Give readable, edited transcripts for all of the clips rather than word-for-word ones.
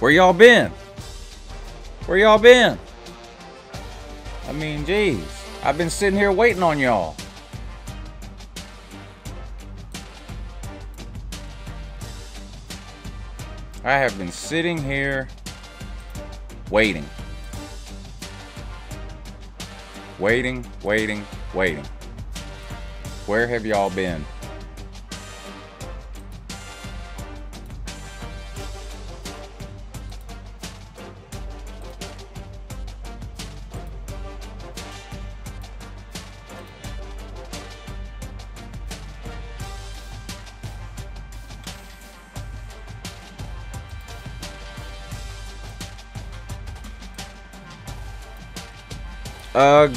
Where y'all been? Where y'all been? I mean, geez. I've been sitting here waiting on y'all. I have been sitting here waiting. Waiting. Where have y'all been?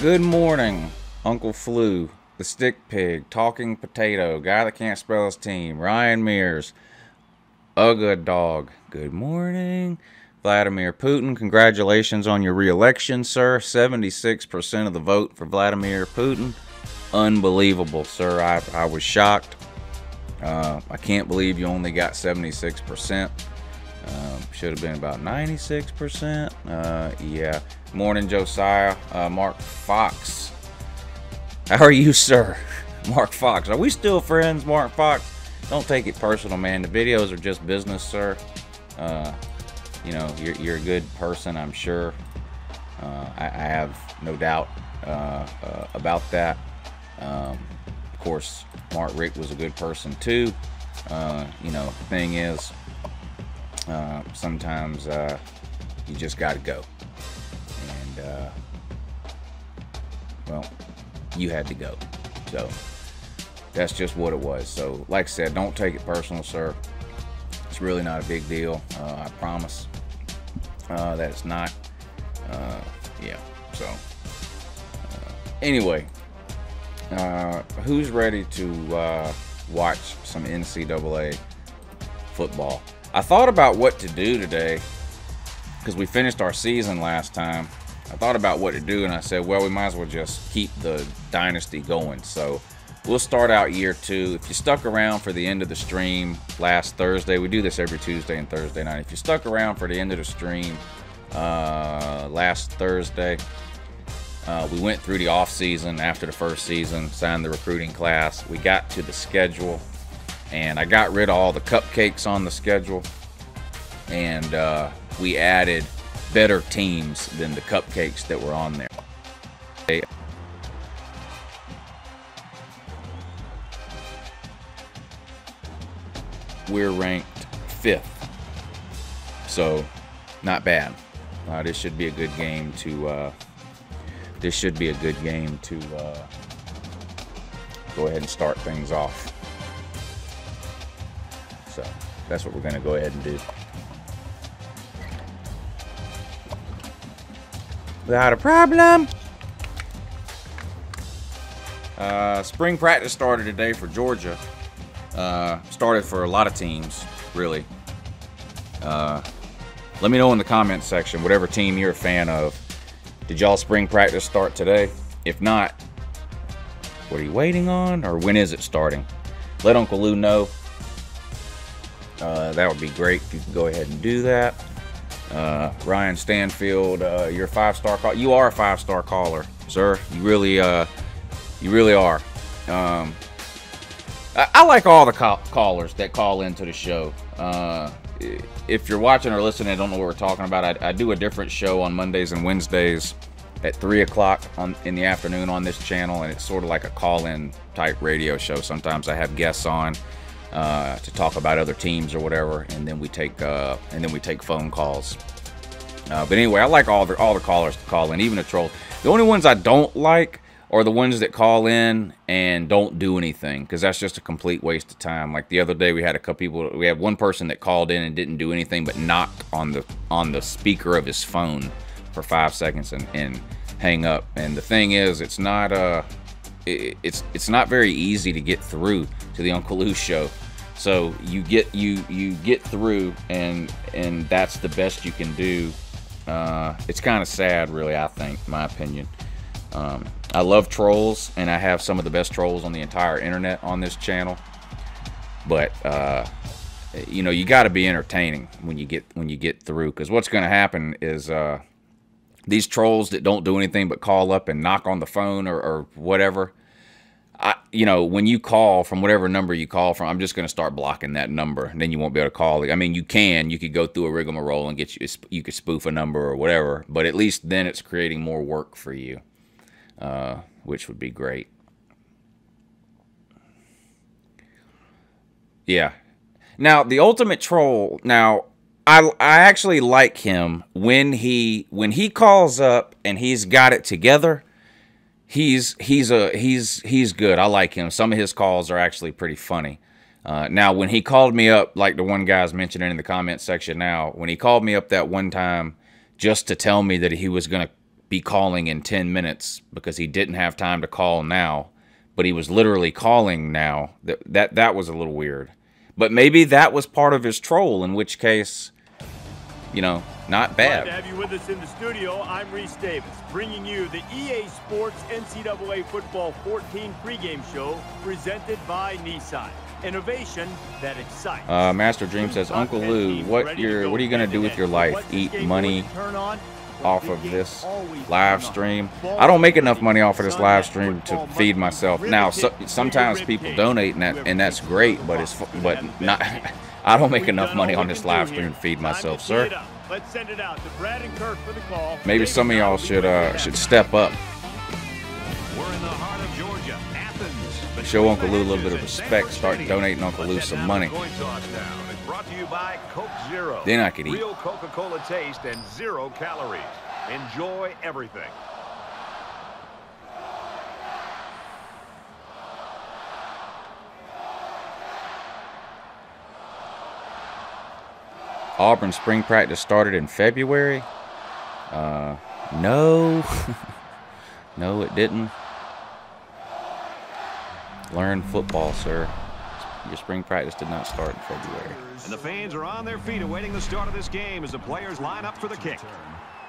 Good morning, Uncle Flu, the Stick Pig, Talking Potato, guy that can't spell his team, Ryan Mears, Ugga Dog. Good morning, Vladimir Putin. Congratulations on your re-election, sir. 76% of the vote for Vladimir Putin. Unbelievable, sir. I was shocked. I can't believe you only got 76%. Should have been about 96%. Yeah. Morning, Josiah. Mark Fox. How are you, sir? Mark Fox. Are we still friends, Mark Fox? Don't take it personal, man. The videos are just business, sir. You know, you're a good person, I'm sure. I have no doubt about that. Of course, Mark Rick was a good person, too. You know, the thing is, sometimes you just got to go. And, well, you had to go. So, that's just what it was. So, like I said, don't take it personal, sir. It's really not a big deal. I promise that it's not. Yeah, so. Anyway, who's ready to watch some NCAA football? I thought about what to do today because we finished our season last time. I thought about what to do, and I said, well, we might as well just keep the Dynasty going. So we'll start out year 2. If you stuck around for the end of the stream last Thursday, we do this every Tuesday and Thursday night. If you stuck around for the end of the stream last Thursday, we went through the off season after the first season, signed the recruiting class. We got to the schedule, and I got rid of all the cupcakes on the schedule, and we added better teams than the cupcakes that were on there. We're ranked 5th, so not bad. This should be a good game to. This should be a good game to go ahead and start things off. So that's what we're going to go ahead and do. Without a problem. Spring practice started today for Georgia. Started for a lot of teams, really. Let me know in the comments section, whatever team you're a fan of. Did y'all spring practice start today? If not, what are you waiting on? Or when is it starting? Let Uncle Lou know. That would be great if you could go ahead and do that. Ryan Stanfield, you're a 5-star caller. You are a 5-star caller, sir. You really are. I like all the callers that call into the show. If you're watching or listening and don't know what we're talking about, I do a different show on Mondays and Wednesdays at 3 o'clock in the afternoon on this channel, and it's sort of like a call-in type radio show. Sometimes I have guests on to talk about other teams or whatever, and then we take phone calls. But anyway, I like all the callers to call in, even the trolls. The only ones I don't like are the ones that call in and don't do anything, because that's just a complete waste of time. Like the other day, we had a couple people. We had one person that called in and didn't do anything but knocked on the speaker of his phone for 5 seconds and hang up. And the thing is, it's not very easy to get through to the Uncle Lou show. So you get through, and that's the best you can do. It's kind of sad, really, I think, in my opinion. I love trolls, and I have some of the best trolls on the entire internet on this channel. But you know, you got to be entertaining when you get through, because what's going to happen is these trolls that don't do anything but call up and knock on the phone or whatever. You know, when you call from whatever number you call from, I'm just going to start blocking that number, and then you won't be able to call. I mean, you could go through a rigmarole and you could spoof a number or whatever, but at least then it's creating more work for you, which would be great. Yeah. Now, the ultimate troll. Now, I actually like him when he calls up and he's got it together. He's good. I like him. Some of his calls are actually pretty funny. Now, when he called me up, like the one guy's mentioning in the comment section now, when he called me up that one time just to tell me that he was going to be calling in 10 minutes because he didn't have time to call now, but he was literally calling now, that was a little weird. But maybe that was part of his troll, in which case, you know, not bad. Glad to have you with us in the studio. I'm Reese Davis, bringing you the EA Sports NCAA Football 14 pregame show presented by Nissan. Innovation that excites. Master Dream says, Uncle Lou, what are you going to do with your life? Eat money off of this live stream? I don't make enough money off of this live stream to feed myself. Now, sometimes people donate, and that's great, but not. I don't make enough money on this live stream to feed myself, sir. Let's send it out to Brad and Kirk for the call. Maybe some of y'all should step up. We're in the heart of Georgia, Athens. Show Uncle Lou a little bit of respect. Start donating Uncle Lou some money. Brought to you by Coke Zero. Then I could eat. Real Coca-Cola taste and 0 calories. Enjoy everything. Auburn spring practice started in February. No. No, it didn't. Learn football, sir. Your spring practice did not start in February. And the fans are on their feet awaiting the start of this game as the players line up for the kick.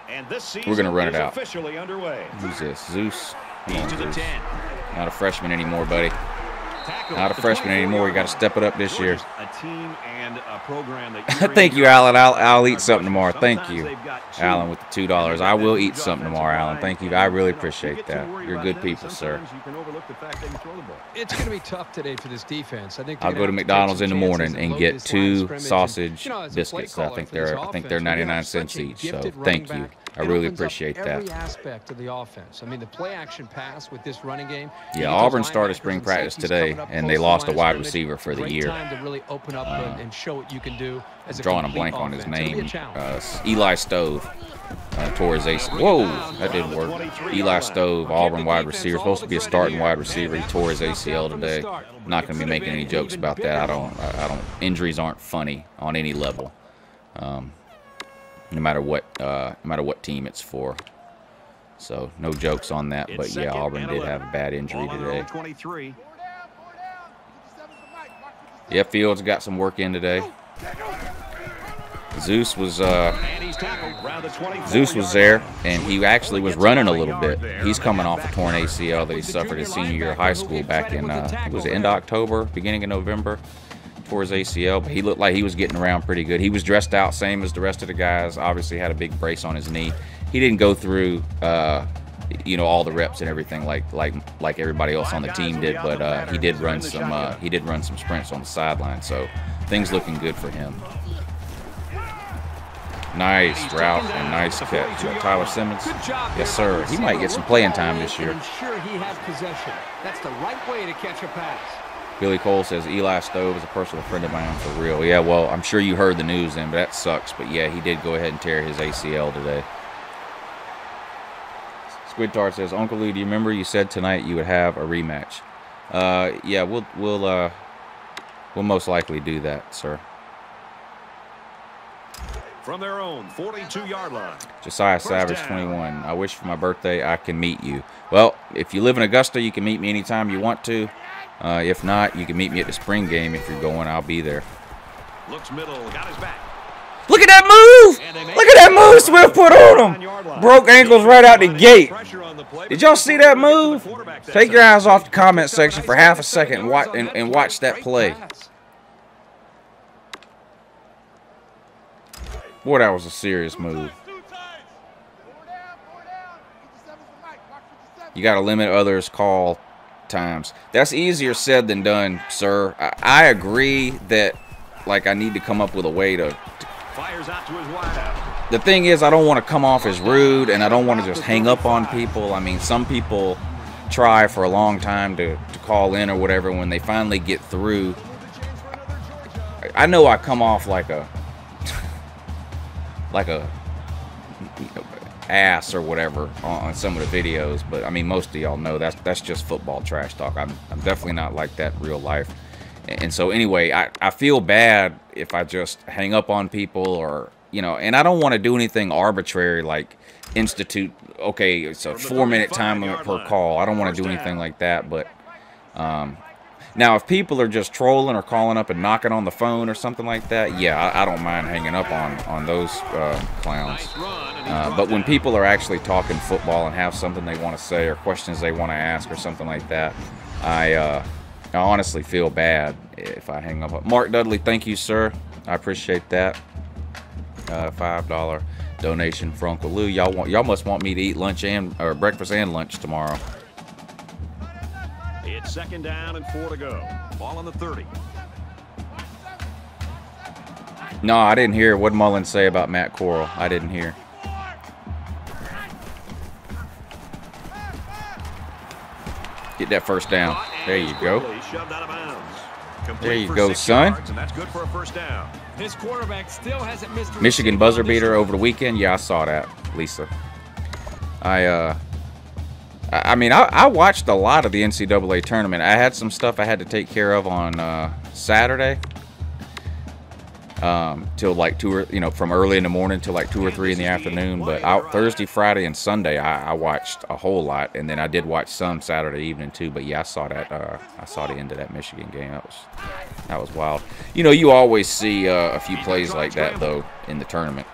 And this season We're going to run it out. Officially underway. Who's this? Zeus? He's to the 10. Not a freshman anymore, buddy. Not a freshman anymore. You got to step it up this year. A team and a program that Thank you, Alan. I'll eat something tomorrow. Thank you, Alan, with the $2. I will eat something tomorrow, Alan. Thank you. I really appreciate that. You're good people, sir. It's going to be tough today for this defense. I think I'll go to McDonald's in the morning and get 2 sausage biscuits. I think they're 99 cents each. So thank you. I really appreciate that. Every aspect of the offense. I mean, the play action pass with this running game. Yeah, Auburn started spring practice today, and they lost a wide receiver for the year. Time to really open up and show what you can do as a drawing a blank on his name. Eli Stove tore his ACL. Whoa, that didn't work. Eli Stove, Auburn wide receiver, supposed to be a starting wide receiver. He tore his ACL today. I'm not going to be making any jokes about that. I don't. Injuries aren't funny on any level. No matter what team it's for. So no jokes on that, but yeah, Auburn did have a bad injury today. Yeah, Fields got some work in today. Zeus was there, and he actually was running a little bit. He's coming off a torn ACL that he suffered his senior year of high school back in it was the end of October, beginning of November. For his ACL, but he looked like he was getting around pretty good. He was dressed out same as the rest of the guys. Obviously had a big brace on his knee. He didn't go through you know, all the reps and everything like everybody else on the team did, but he did run some sprints on the sideline, so things looking good for him. Nice route and nice catch. Tyler Simmons. Yes, sir. He might get some playing time this year. Ensure he has possession. That's the right way to catch a pass. Billy Cole says Eli Stove is a personal friend of mine for real. Yeah, well, I'm sure you heard the news then, but that sucks. But yeah, he did go ahead and tear his ACL today. Squid Tart says, Uncle Lou, do you remember you said tonight you would have a rematch? Yeah, we'll most likely do that, sir. From their own 42-yard line. Josiah Savage 21. I wish for my birthday I can meet you. Well, if you live in Augusta, you can meet me anytime you want to. If not, you can meet me at the spring game. If you're going, I'll be there. Looks middle, got his back. Look at that move! Look at that move Swift put on him! Broke ankles right out the gate. Did y'all see that move? Take your eyes off the comment section for half a second and watch that play. Boy, that was a serious move. You got to limit others' call times. That's easier said than done, sir. I agree that, like, I need to come up with a way to Fires out to his wideout. the thing is, I don't want to come off as rude, and I don't want to just hang up on people. I mean, some people try for a long time to call in or whatever. When they finally get through, I know I come off like a ass or whatever on some of the videos, but I mean, most of y'all know that's just football trash talk. I'm definitely not like that in real life. And so anyway, I feel bad if I just hang up on people, or, you know, and I don't want to do anything arbitrary like institute, okay, it's a 4-minute time limit per call. I don't want to do anything like that. But now if people are just trolling or calling up and knocking on the phone or something like that, yeah, I don't mind hanging up on those clowns. But when people are actually talking football and have something they want to say or questions they want to ask or something like that, I honestly feel bad if I hang up. Mark Dudley, thank you, sir. I appreciate that. $5 donation for Uncle Lou. Y'all must want me to eat lunch or breakfast and lunch tomorrow. It's 2nd down and 4 to go. Ball on the 30. No, I didn't hear what Mullen say about Matt Corral. I didn't hear. Get that first down. There you go. There you go, son. That's good for a first down. His quarterback still hasn't missed. Michigan buzzer beater over the weekend. Yeah, I saw that, Lisa. I mean, I watched a lot of the NCAA tournament. I had some stuff I had to take care of on Saturday. Till like from early in the morning till like 2 or 3 in the afternoon. But out Thursday, Friday, and Sunday, I watched a whole lot, and then I did watch some Saturday evening too. But yeah, I saw that. I saw the end of that Michigan game. That was wild. You know, you always see a few plays like that though in the tournament.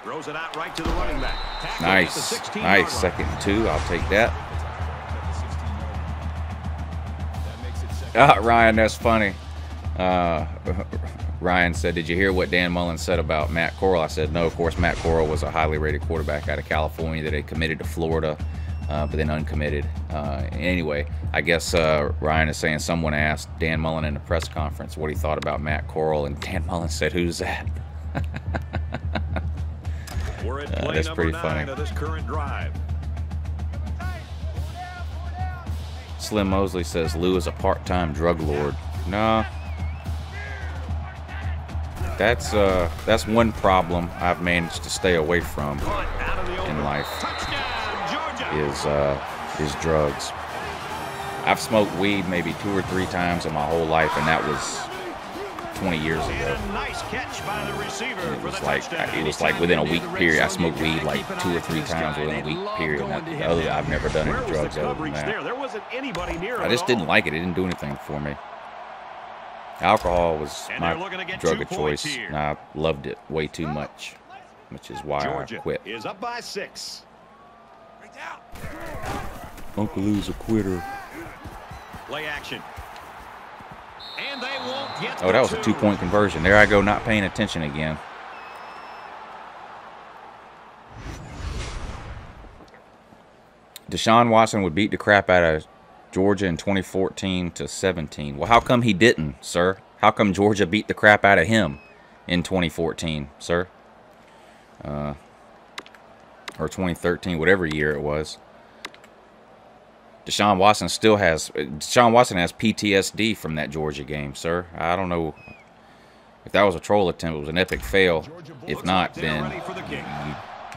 Nice, nice. 2nd and 2. I'll take that. Ryan, that's funny. Ryan said, did you hear what Dan Mullen said about Matt Corral? I said, no, of course. Matt Corral was a highly rated quarterback out of California that had committed to Florida, but then uncommitted. Anyway, I guess Ryan is saying someone asked Dan Mullen in a press conference what he thought about Matt Corral, and Dan Mullen said, who's that? That's pretty funny. This current drive. Slim Mosley says Lou is a part-time drug lord. No. That's one problem I've managed to stay away from in life is drugs. I've smoked weed maybe 2 or 3 times in my whole life, and that was 20 years ago. And it was like within a week period. I smoked weed like 2 or 3 times within a week period. I've never done any drugs other than that. I just didn't like it. It didn't do anything for me. Alcohol was my drug of choice, and I loved it way too much, which is why I quit. Is up by 6. Uncle Lou's a quitter. Play action. And they won't get that was a 2-point conversion. There I go, not paying attention again. Deshaun Watson would beat the crap out of Georgia in 2014-17. Well, how come he didn't, sir? How come Georgia beat the crap out of him in 2014, sir? Or 2013, whatever year it was. Deshaun Watson has PTSD from that Georgia game, sir. I don't know if that was a troll attempt. It was an epic fail. If not, then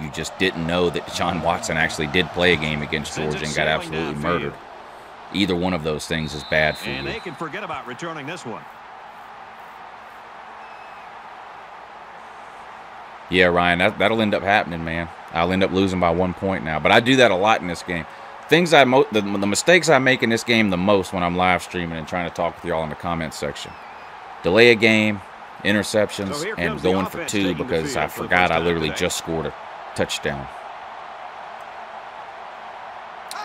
you just didn't know that Deshaun Watson actually did play a game against Georgia and got absolutely murdered. Either one of those things is bad for you. And they can forget about returning this one. Yeah, Ryan, that'll end up happening, man. I'll end up losing by 1 point now. But I do that a lot in this game. The mistakes I make in this game the most when I'm live streaming and trying to talk with y'all in the comments section. Delay a game, interceptions, and going for 2 because I forgot I literally just scored a touchdown.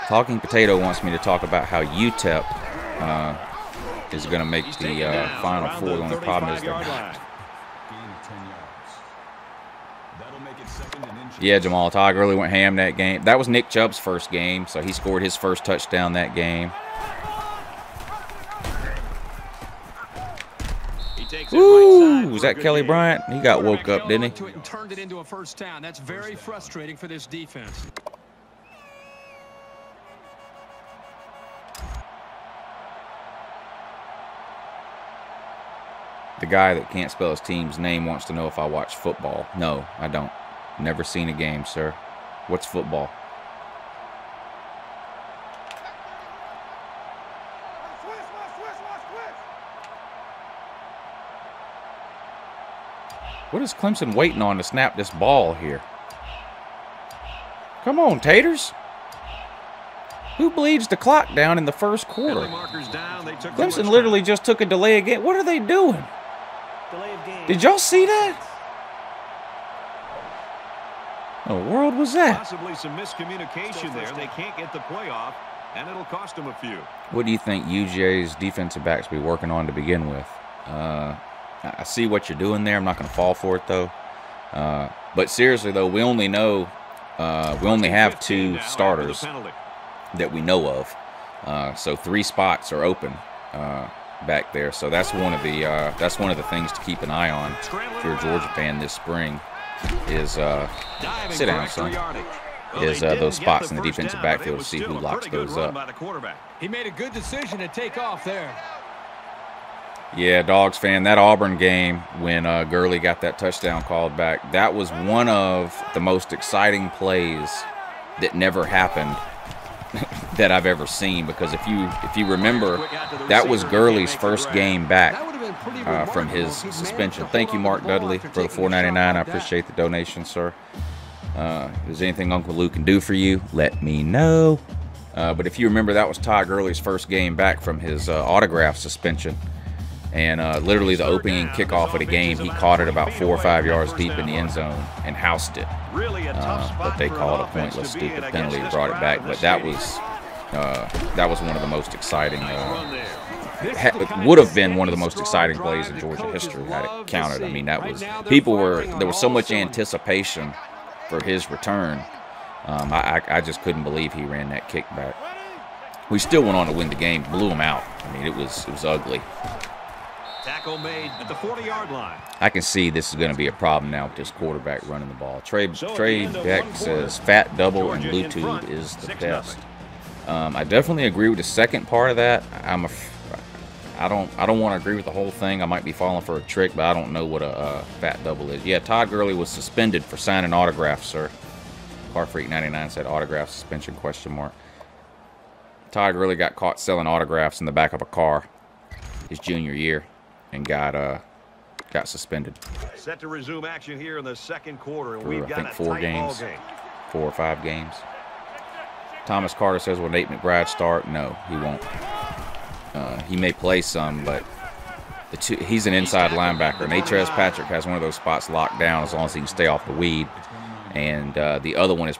Talking Potato wants me to talk about how UTEP is going to make the Final Four. The only problem is they're not. Yeah, Jamal Todd really went ham that game. That was Nick Chubb's first game, so he scored his first touchdown that game. Woo! Was that Kelly Bryant? He got woke up, didn't he? Turned it into a first down. That's very frustrating for this defense. The guy that can't spell his team's name wants to know if I watch football. No, I don't. Never seen a game, sir. What's football? What is Clemson waiting on to snap this ball here? Come on, Taters. Who bleeds the clock down in the first quarter? Clemson literally just took a delay again. What are they doing? Did y'all see that? What the world was that? Possibly some miscommunication there. They can't get the playoff, and it'll cost them a few. What do you think UGA's defensive backs be working on to begin with? I see what you're doing there. I'm not going to fall for it, though. But seriously, though, we only have 2 starters that we know of. So 3 spots are open back there. So that's one of the things to keep an eye on if you're a Georgia fan this spring. Is sit down, son. Is those spots in the defensive backfield to see who locks those up. He made a good decision to take off there. Yeah, Dogs fan, that Auburn game when Gurley got that touchdown called back, that was one of the most exciting plays that never happened that I've ever seen. Because if you remember, that was Gurley's first game back from his suspension. Thank you, Mark Dudley, for the $4.99. I appreciate the donation, sir. If there's anything Uncle Lou can do for you, let me know. But if you remember, that was Ty Gurley's first game back from his autograph suspension. And literally the opening kickoff of the game, he caught it about 4 or 5 yards deep in the end zone and housed it. But they called a pointless, stupid penalty and brought it back. But that was one of the most exciting, would have been one of the most exciting plays in Georgia history had it counted. I mean, there was so much anticipation for his return. I just couldn't believe he ran that kickback. We still went on to win the game, blew him out. I mean, it was ugly. Tackle made at the 40-yard line. I can see this is going to be a problem now with this quarterback running the ball. Trey Beck says fat double and Bluetooth is the best. I definitely agree with the second part of that. I don't want to agree with the whole thing. I might be falling for a trick, but I don't know what a fat double is. Yeah, Todd Gurley was suspended for signing autographs, sir. CarFreak99 said autograph suspension ? Todd Gurley got caught selling autographs in the back of a car his junior year and got suspended. Set to resume action here in the second quarter. And we've got, I think, 4 games. 4 or 5 games. Thomas Carter says, will Nate McBride start? No, he won't. He may play some, but he's an inside linebacker. And Natrez Patrick has one of those spots locked down as long as he can stay off the weed. And the other one is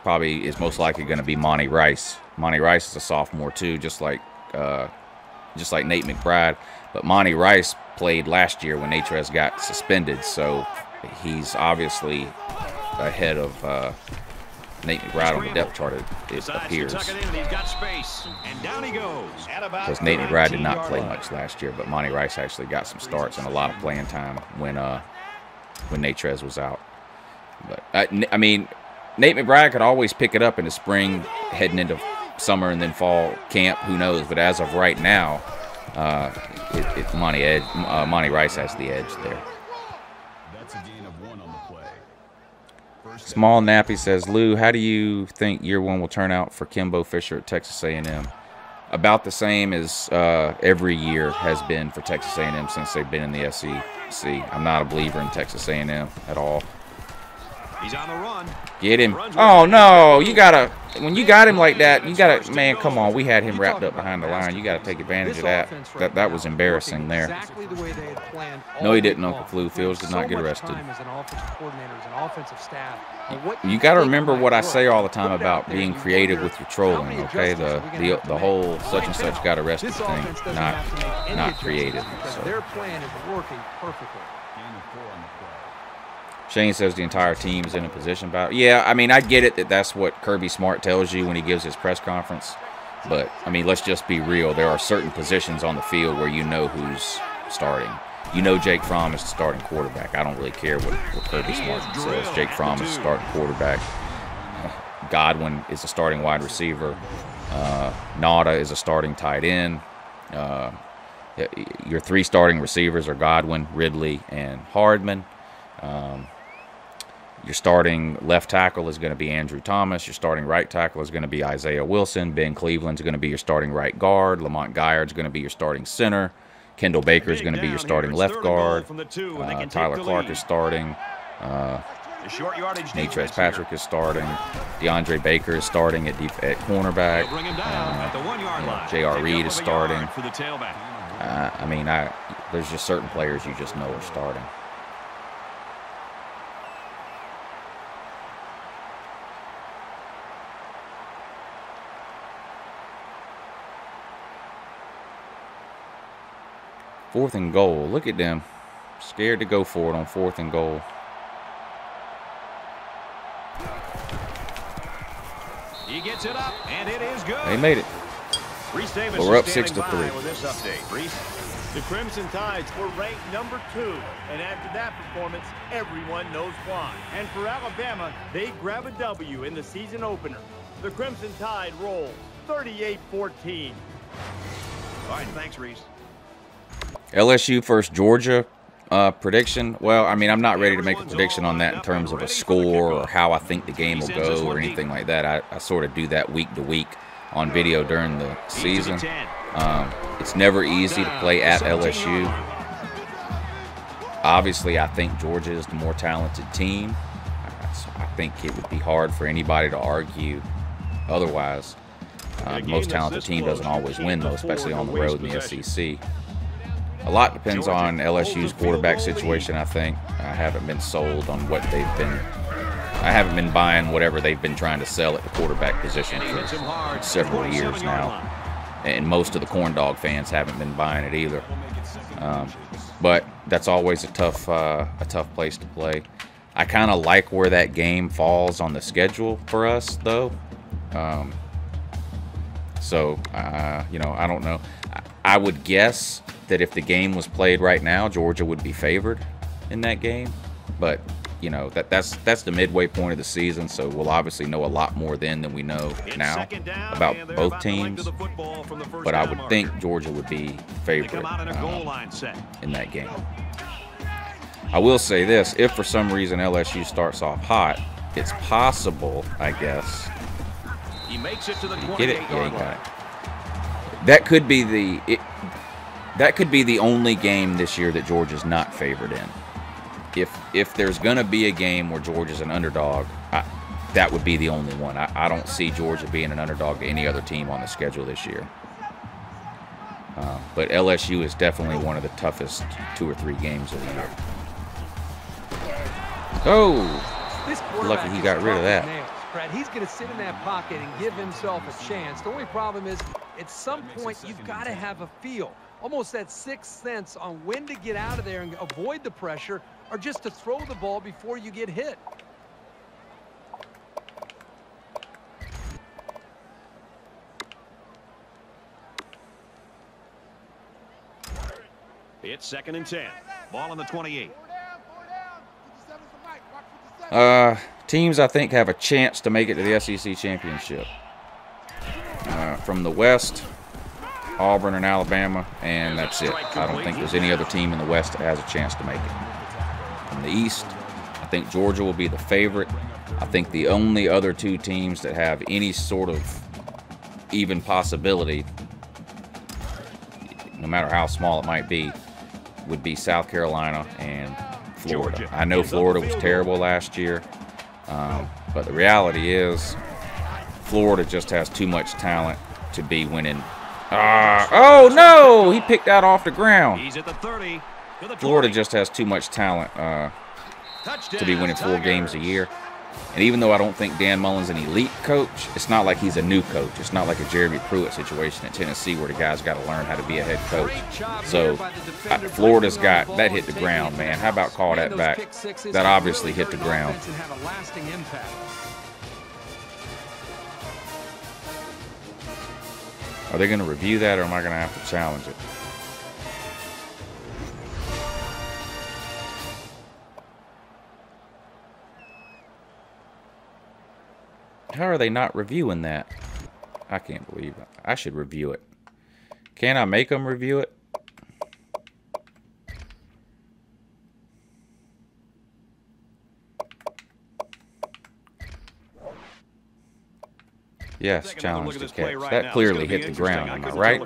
most likely going to be Monty Rice. Monty Rice is a sophomore too, just like Nate McBride. But Monty Rice played last year when Natrez got suspended, so he's obviously ahead of Nate McBride on the depth chart, it appears. Because Nate McBride did not play much last year, but Monty Rice actually got some starts and a lot of playing time when Natrez was out. But I mean, Nate McBride could always pick it up in the spring, heading into summer and then fall camp. Who knows? But as of right now, Monty Rice has the edge there. Small Nappy says, Lou, how do you think year 1 will turn out for Kimbo Fisher at Texas A&M? About the same as every year has been for Texas A&M since they've been in the SEC. I'm not a believer in Texas A&M at all. He's on the run. Get him. Oh, no. When you got him like that, man, come on. We had him wrapped up behind the line. You got to take advantage of that. That was embarrassing there. No, he didn't, Uncle Flu. Fields did not get arrested. You got to remember what I say all the time about being creative with your trolling, okay? The whole such and such got arrested thing, not creative. So. Their plan is working perfectly. Shane says the entire team's in a position battle. Yeah, I mean, I get it that that's what Kirby Smart tells you when he gives his press conference. But, I mean, let's just be real. There are certain positions on the field where you know who's starting. You know Jake Fromm is the starting quarterback. I don't really care what Kirby Smart says. Jake Fromm is the starting quarterback. Godwin is the starting wide receiver. Nauta is a starting tight end. Your 3 starting receivers are Godwin, Ridley, and Hardman. Your starting left tackle is going to be Andrew Thomas. Your starting right tackle is going to be Isaiah Wilson. Ben Cleveland's going to be your starting right guard. Lamont Gaillard's going to be your starting center. Kendall Baker is going to be your starting left guard. Tyler Clark is starting. Natrez Patrick is starting. DeAndre Baker is starting at cornerback. J.R. Reed is starting. I mean, there's just certain players you just know are starting. Fourth and goal. Look at them. Scared to go for it on 4th and goal. He gets it up, and it is good. They made it. But we're up 6-3. The Crimson Tides were ranked number 2, and after that performance, everyone knows why. And for Alabama, they grab a W in the season opener. The Crimson Tide roll 38-14. All right, thanks, Reese. LSU versus Georgia prediction. Well, I mean, I'm not ready to make a prediction on that in terms of a score or how I think the game will go or anything like that. I sort of do that week to week on video during the season. It's never easy to play at LSU. Obviously, I think Georgia is the more talented team. I think it would be hard for anybody to argue otherwise. The most talented team doesn't always win, though, especially on the road in the SEC. A lot depends on LSU's quarterback situation, I think. I haven't been sold on what they've been. I haven't been buying whatever they've been trying to sell at the quarterback position for several years now. And most of the corn dog fans haven't been buying it either. But that's always a tough place to play. I kind of like where that game falls on the schedule for us, though. You know, I don't know. I would guess that if the game was played right now, Georgia would be favored in that game. But, you know, that's the midway point of the season, so we'll obviously know a lot more then than we know now about both teams. But I would think Georgia would be favored in that game. I will say this, if for some reason LSU starts off hot, it's possible, I guess. He makes it to the Get it? Yeah, he got it. That could be the only game this year that Georgia's not favored in. If there's going to be a game where Georgia's an underdog, that would be the only one. I don't see Georgia being an underdog to any other team on the schedule this year. But LSU is definitely one of the toughest 2 or 3 games of the year. Oh, lucky he got rid of that. Brad, he's going to sit in that pocket and give himself a chance. The only problem is, at some point, you've got to have a feel, almost that sixth sense on when to get out of there and avoid the pressure, or just to throw the ball before you get hit. It's 2nd and 10. Ball on the 28. Teams I think have a chance to make it to the SEC championship. From the West, Auburn and Alabama, and that's it. I don't think there's any other team in the West that has a chance to make it. From the East, I think Georgia will be the favorite. I think the only other 2 teams that have any sort of even possibility, no matter how small it might be, would be South Carolina and Florida. I know Florida was terrible last year, but the reality is Florida just has too much talent to be winning. Oh, no! He picked that off the ground. He's at the 30. Florida just has too much talent to be winning 4 games a year. And even though I don't think Dan Mullen's an elite coach, it's not like he's a new coach. It's not like a Jeremy Pruitt situation at Tennessee where the guy's got to learn how to be a head coach. So Florida's got that hit the ground, man. How about call that back? That obviously hit the ground. Are they going to review that, or am I going to have to challenge it? How are they not reviewing that? I can't believe it. I should review it. Can I make them review it? Yes, challenge the catch. That clearly hit the ground, am I right?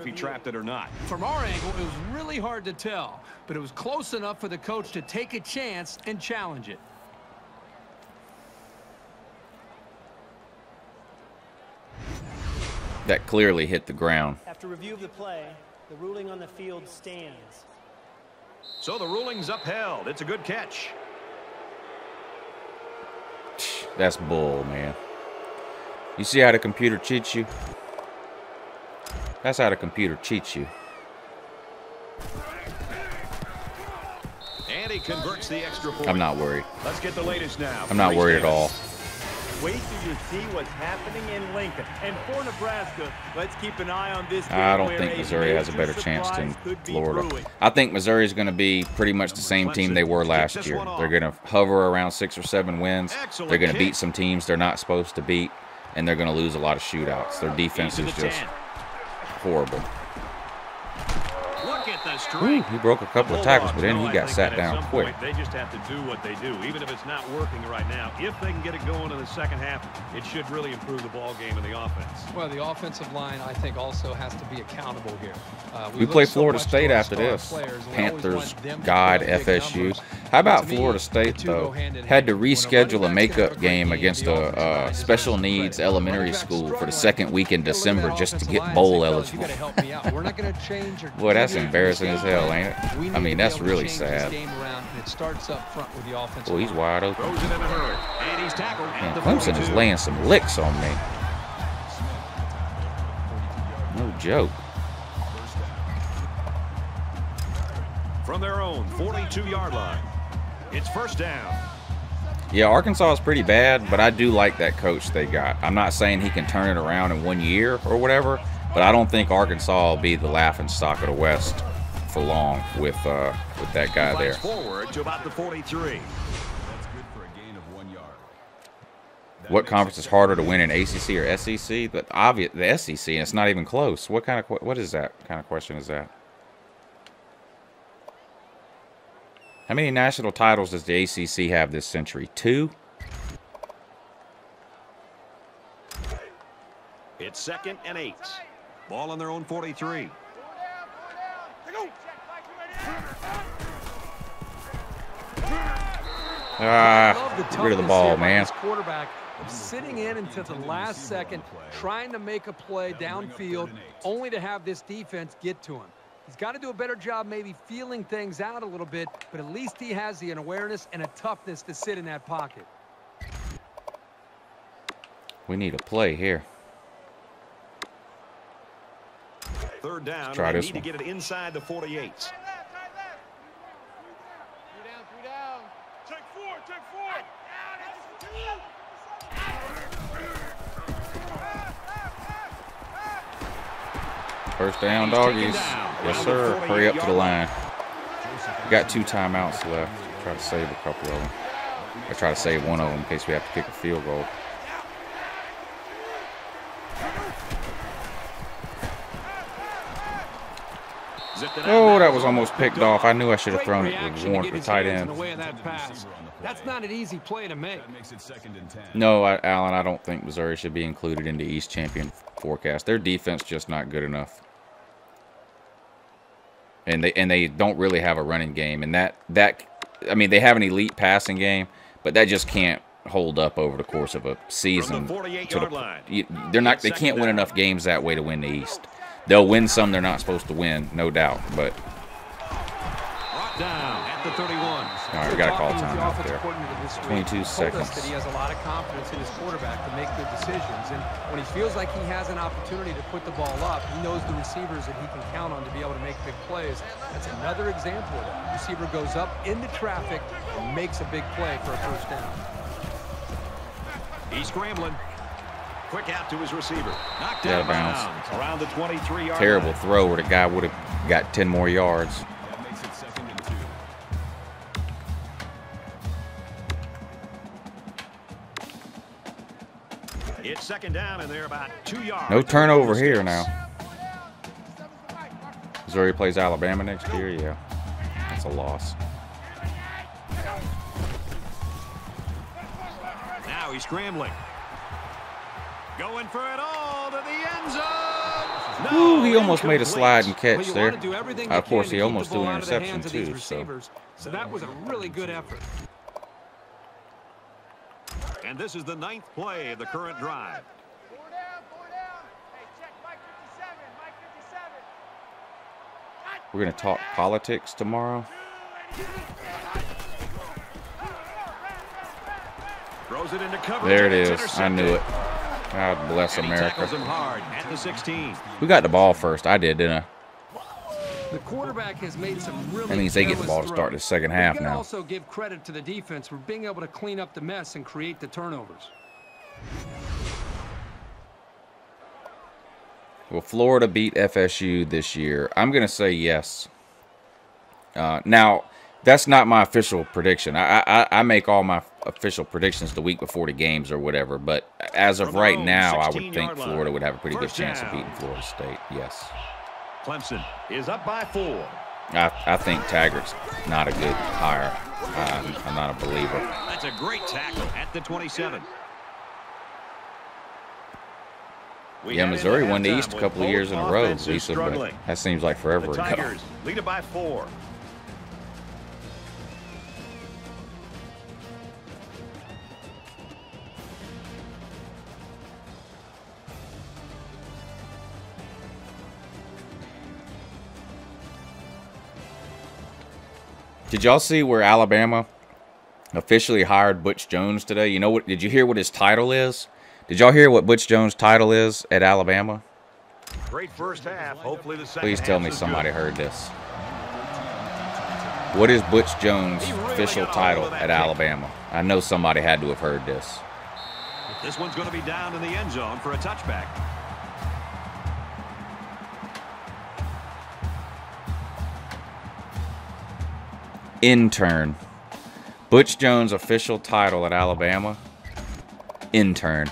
From our angle, it was really hard to tell, but it was close enough for the coach to take a chance and challenge it. That clearly hit the ground. After review of the play, the ruling on the field stands. So the ruling's upheld. It's a good catch. That's bull, man. You see how the computer cheats you? That's how the computer cheats you. And he converts the extra point. I'm not worried. Let's get the latest now. I'm not worried at all. Wait till you see what's happening in Lincoln. And for Nebraska, let's keep an eye on this game. I don't think Missouri has a better chance than Florida. I think Missouri is going to be pretty much the same team they were last year. They're going to hover around 6 or 7 wins. They're going to beat some teams they're not supposed to beat, and they're going to lose a lot of shootouts. Their defense is just horrible. Look at the strength. He broke a couple of tackles, but then he got sat down quick. They just have to do what they do, even if it's not working right now. If they can get it going in the second half, it should really improve the ball game and the offense. Well, the offensive line, I think, also has to be accountable here. We play Florida State after this. Panthers, God, FSU. How about Florida State, though? Had to reschedule a makeup game against a special needs elementary school for the second week in December just to get bowl eligible. Boy, that's embarrassing as hell, ain't it? I mean, that's really sad. Oh, he's wide open. Man, Clemson is laying some licks on me. No joke. From their own 42-yard line, it's first down. Yeah, Arkansas is pretty bad, but I do like that coach they got. I'm not saying he can turn it around in 1 year or whatever, but I don't think Arkansas will be the laughingstock of the West for long with that guy there. Forward to about the 43. What conference is harder to win in, ACC or SEC? But obvious, the SEC, and it's not even close. What is that kind of question is that? How many national titles does the ACC have this century? 2? It's 2nd and 8. Ball on their own 43. Get rid of the ball, man. Quarterback sitting in until the last second, trying to make a play downfield, only to have this defense get to him. He's got to do a better job maybe feeling things out a little bit, but at least he has the awareness and a toughness to sit in that pocket. We need a play here. Third down. Let's try this one. Need to get it inside the 48. First down, doggies. Yes, sir. Hurry up to the line. We got 2 timeouts left. Try to save a couple of them. I try to save one of them in case we have to kick a field goal. Oh, that was almost picked off. I knew I should have thrown it with Warren for tight end. That's not an easy play to make. No, Alan, I don't think Missouri should be included in the East Champion forecast. Their defense just not good enough. And they don't really have a running game, and that I mean, they have an elite passing game, but that just can't hold up over the course of a season. They can't win enough games that way to win the East. They'll win some they're not supposed to win, no doubt, but the 31. All right, we got to call time out there. 22 seconds. That he has a lot of confidence in his quarterback to make good decisions. And when he feels like he has an opportunity to put the ball up, he knows the receivers that he can count on to be able to make big plays. That's another example of that. The receiver goes up into traffic and makes a big play for a first down. He's scrambling. Quick out to his receiver. Knocked Out out of of bounds. bounds. Around the 23-yard Terrible line. throw where the guy would have got 10 more yards. That makes it 2nd and 2. It's 2nd down, and they're about 2 yards. No turnover here now. Missouri plays Alabama next year. Yeah, that's a loss. Now he's scrambling. Going for it all to the end zone. No, Ooh, he almost made a incomplete. sliding Well, catch you there. want to do everything Of you course, can he to keep almost the threw ball an out of the interception hands of these too. So receivers. So that was a really good effort. And this is the 9th play of the current drive. 4 down. Hey, check Mike 57. Mike 57. we're gonna talk politics tomorrow. Throws it into coverage. There it and it's is. I knew it. intercepted. God bless And he tackles him America. hard at the 16. Who got the ball first? I did, didn't I? The quarterback has made some really That means they get the ball to careless start the throws. second But half you gotta now. also give credit to the defense for being able to clean up the mess and create the turnovers. Will Florida beat FSU this year? I'm going to say yes. Now, that's not my official prediction. I make all my official predictions the week before the games or whatever. But as of From the right own now, I would 16-yard think line. Florida would have a pretty good First chance of down. beating Florida State. Yes. Clemson is up by 4. I think Taggart's not a good hire. I'm not a believer. That's a great tackle at the 27. Yeah, Missouri won the East a couple of years in a row, Lisa, but struggling. that seems like forever The ago. Tigers lead it by 4. Did y'all see where Alabama officially hired Butch Jones today? You know what? Did you hear what his title is? Did y'all hear what Butch Jones' title is at Alabama? Great first half. Hopefully the second Please tell me half is somebody good. heard this. What is Butch Jones' He really official got a hold title of that at kick. Alabama? I know somebody had to have heard this. This one's going to be down in the end zone for a touchback. Intern. Butch Jones' official title at Alabama? Intern.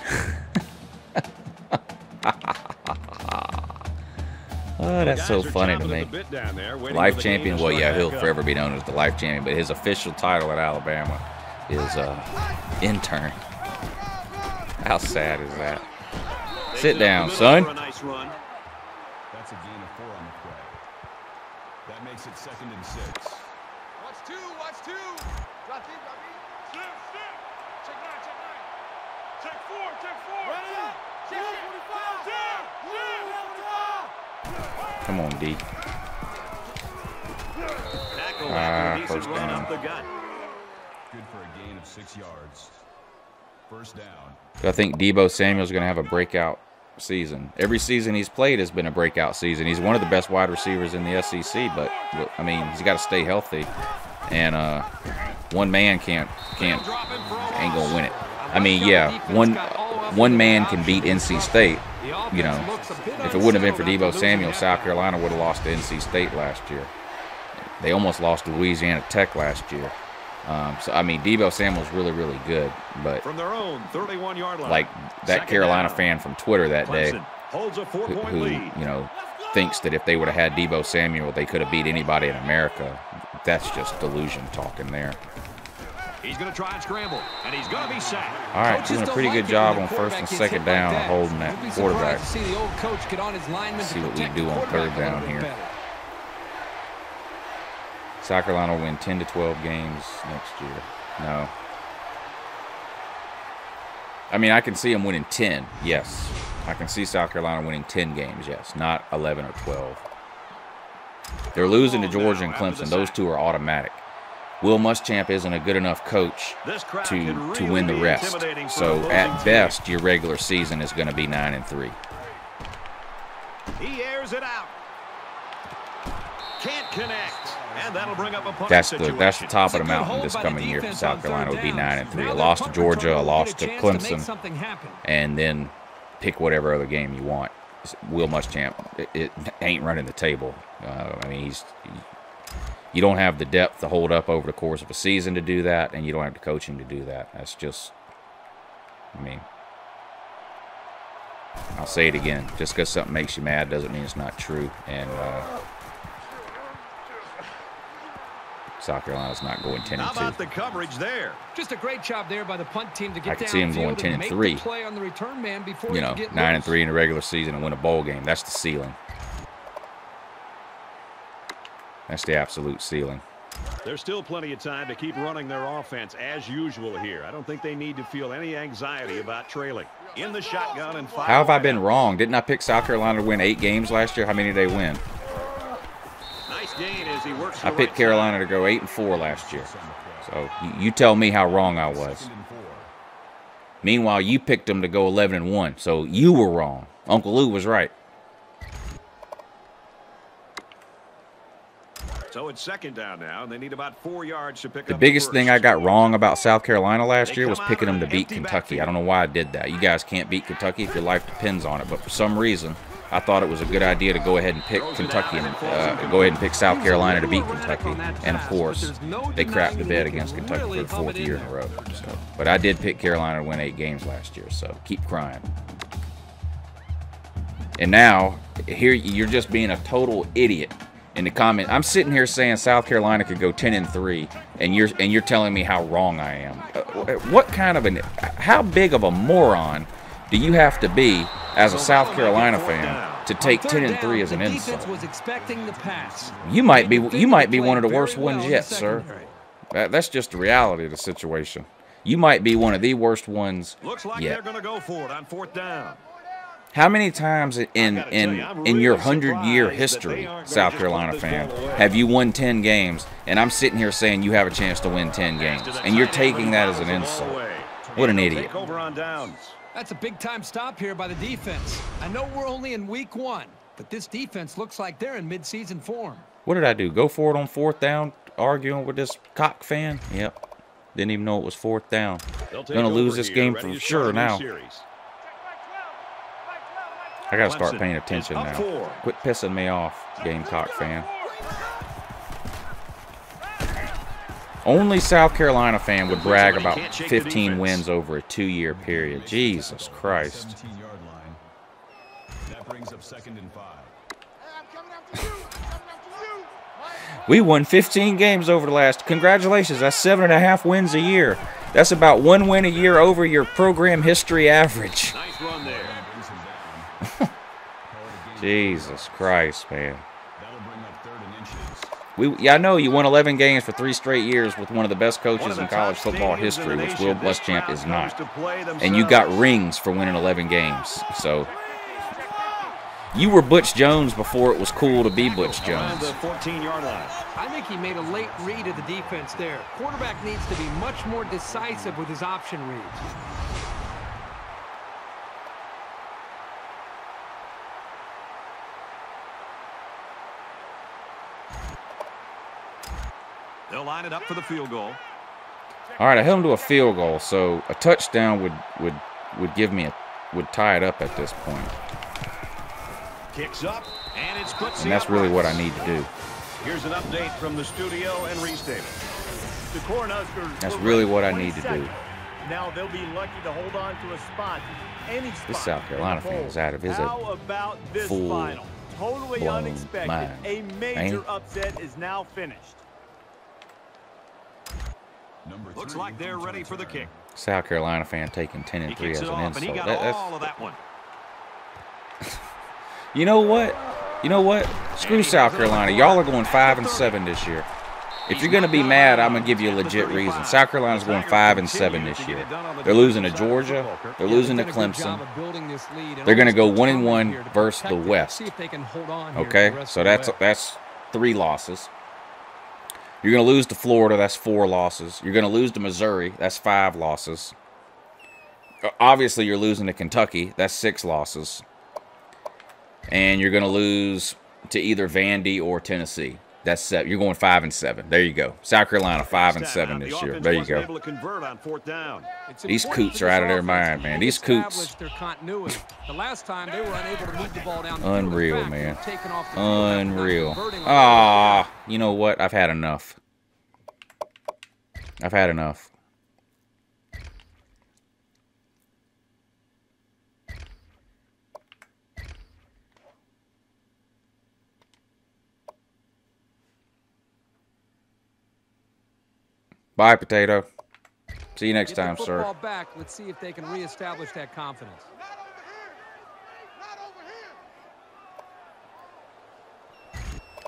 Oh, that's so Guys are funny to chomping me. at the bit down there, waiting Life for the game champion. to Well, start yeah, back he'll up. forever be known as the life champion, but his official title at Alabama is intern. How sad is that? They Sit set up down, the middle son. for a nice run. That's a gain of 4 on the play. That makes it 2nd and 6. Watch 2. Drop deep. Check 9. Check 4. Ready? Check 45. Come on, D. Tackle after a decent first run down. up the gut. Good for a gain of 6 yards. First down. I think Deebo Samuel's going to have a breakout season. Every season he's played has been a breakout season. He's one of the best wide receivers in the SEC, but I mean, he's got to stay healthy, and one man ain't going to win it. I mean, yeah, one man can beat NC State. You know, if it wouldn't have been for Deebo Samuel, South Carolina would have lost to NC State last year. They almost lost to Louisiana Tech last year. So, I mean, Deebo Samuel's really, really good. But, From their own 31-yard line. like, that Second Carolina down. fan from Twitter that day Clemson holds a 4-point who lead. you know, thinks that if they would have had Deebo Samuel, they could have beat anybody in America. That's just delusion talking there. He's going to try and scramble, and he's going to be sacked. All right, Coaches doing a don't pretty like good it job when on the first and quarterback gets second hit like down, that. holding that You'd be quarterback. surprised to see the old coach get on his linemen See to what we protect do the on quarterback third a little down bit here. better. South Carolina will win 10 to 12 games next year. No. I mean, I can see them winning 10, yes. I can see South Carolina winning 10 games, yes. Not 11 or 12. They're losing to Georgia and Clemson. Those two are automatic. Will Muschamp isn't a good enough coach to win the rest. So at best, your regular season is going to be 9-3. He airs it out. Can't connect. And that'll bring up a that's the top of the mountain this coming year for South Carolina would be 9-3. A loss to Georgia, a loss to Clemson, and then pick whatever other game you want. Will Muschamp, it ain't running the table. I mean, you don't have the depth to hold up over the course of a season to do that, and you don't have the coaching to do that. That's just, I mean, I'll say it again. Just because something makes you mad doesn't mean it's not true. And South Carolina's not going 10-2. How about the coverage there? Just a great job there by the punt team to get I could see him going 10-3. Play on the return man before you know, 9-3 in the regular season and win a bowl game. That's the ceiling. That's the absolute ceiling. There's still plenty of time to keep running their offense as usual here. I don't think they need to feel any anxiety about trailing. In the shotgun and fire. How have I been wrong? Didn't I pick South Carolina to win 8 games last year? How many did they win? Nice gain as he works. I picked Carolina to go 8-4 last year. So you tell me how wrong I was. Meanwhile, you picked them to go 11-1. So you were wrong. Uncle Lou was right. So it's second down now, and they need about 4 yards to pick up the biggest first. thing I got wrong about South Carolina last year was picking them to beat Kentucky. I don't know why I did that. You guys can't beat Kentucky if your life depends on it. But for some reason, I thought it was a good idea to go ahead and pick Kentucky and go ahead and pick South Carolina to beat Kentucky. And, of course, they crapped the bed against Kentucky for the 4th year in a row. So, but I did pick Carolina to win 8 games last year, so keep crying. And now, here you're just being a total idiot. In the comment, I'm sitting here saying South Carolina could go 10-3, and you're telling me how wrong I am. What kind of how big of a moron do you have to be as a South Carolina fan to take 10-3 as an insult? You might be one of the worst ones yet, sir. That's just the reality of the situation. You might be one of the worst ones Looks like yet. They're going to go for it on 4th down. How many times in your 100-year history, South Carolina fan, have you won 10 games, and I'm sitting here saying you have a chance to win 10 games, and you're taking that as an insult? What an idiot. That's a big-time stop here by the defense. I know we're only in week 1, but this defense looks like they're in mid-season form. What did I do? Go for it on 4th down, arguing with this cock fan? Yep. Didn't even know it was 4th down. Gonna lose this game for sure now. I gotta start paying attention now. Quit pissing me off, Gamecock fan. Only South Carolina fan would brag about 15 wins over a 2-year period. Jesus Christ. 17-yard line. That brings up 2nd and 5. We won 15 games over the last. Congratulations, that's 7.5 wins a year. That's about 1 win a year over your program history average. Nice run there. Jesus Christ, man. I know you won 11 games for 3 straight years with one of the best coaches in college football history, which Will Muschamp is not. And you got rings for winning 11 games. So you were Butch Jones before it was cool to be Butch Jones. I think he made a late read of the defense there. Quarterback needs to be much more decisive with his option reads. They'll line it up for the field goal. All right, I held him to a field goal, so a touchdown would give me would tie it up at this point. Kicks up, and it's And that's really what I need to do. Here's an update from the studio and restatement. The Cornhuskers. That's really what I need to do. Now they'll be lucky to hold on to a spot, any spot. This South Carolina fan is out of his How about this full final? Totally blown unexpected. mind. A major upset is now finished. Looks like they're ready for the kick. South Carolina fan taking 10-3 as an insult. And he got all of that one. You know what? You know what? Screw South Carolina. Y'all are going 5-7 this year. If you're going to be mad, I'm going to give you a legit reason. South Carolina's going 5-7 this year. They're losing to Georgia. They're losing to Clemson. They're going to go 1-1 versus the West. Okay? So that's 3 losses. You're going to lose to Florida. That's 4 losses. You're going to lose to Missouri. That's 5 losses. Obviously, you're losing to Kentucky. That's 6 losses. And you're going to lose to either Vandy or Tennessee. That's 7. You're going 5-7. There you go. South Carolina 5-7 this year. There you go. These coots are out of their mind, man. These coots. The last time they were unable to move the ball down the unreal, man. Unreal. Ah, you know what? I've had enough. I've had enough. Bye, Potato. See you next time, sir. Back. Let's see if they can reestablish that confidence.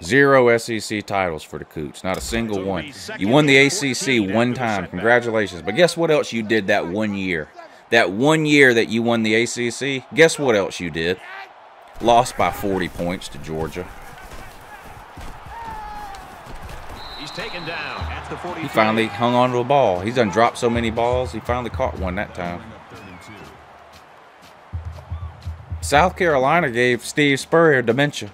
0 SEC titles for the Coots. Not a single one. You won the ACC 1 time. Congratulations. But guess what else you did that 1 year? That 1 year that you won the ACC, guess what else you did? Lost by 40 points to Georgia. Taken down at the 43. He finally hung on to a ball. He's done dropped so many balls. He finally caught one that time. South Carolina gave Steve Spurrier dementia.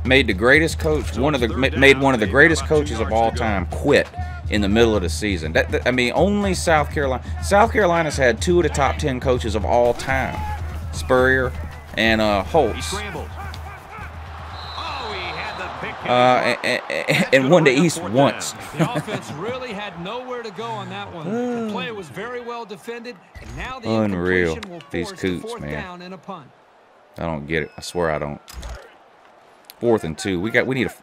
Made the greatest coach, made one of the greatest coaches of all time quit in the middle of the season. I mean, only South Carolina. South Carolina's had 2 of the top 10 coaches of all time, Spurrier and Holtz. And won the East once. The offense really had nowhere to go on that one. The play was very well defended, and now the unreal. Will These Coots, fourth man. Down and a punt. I don't get it. I swear I don't. 4th and 2. We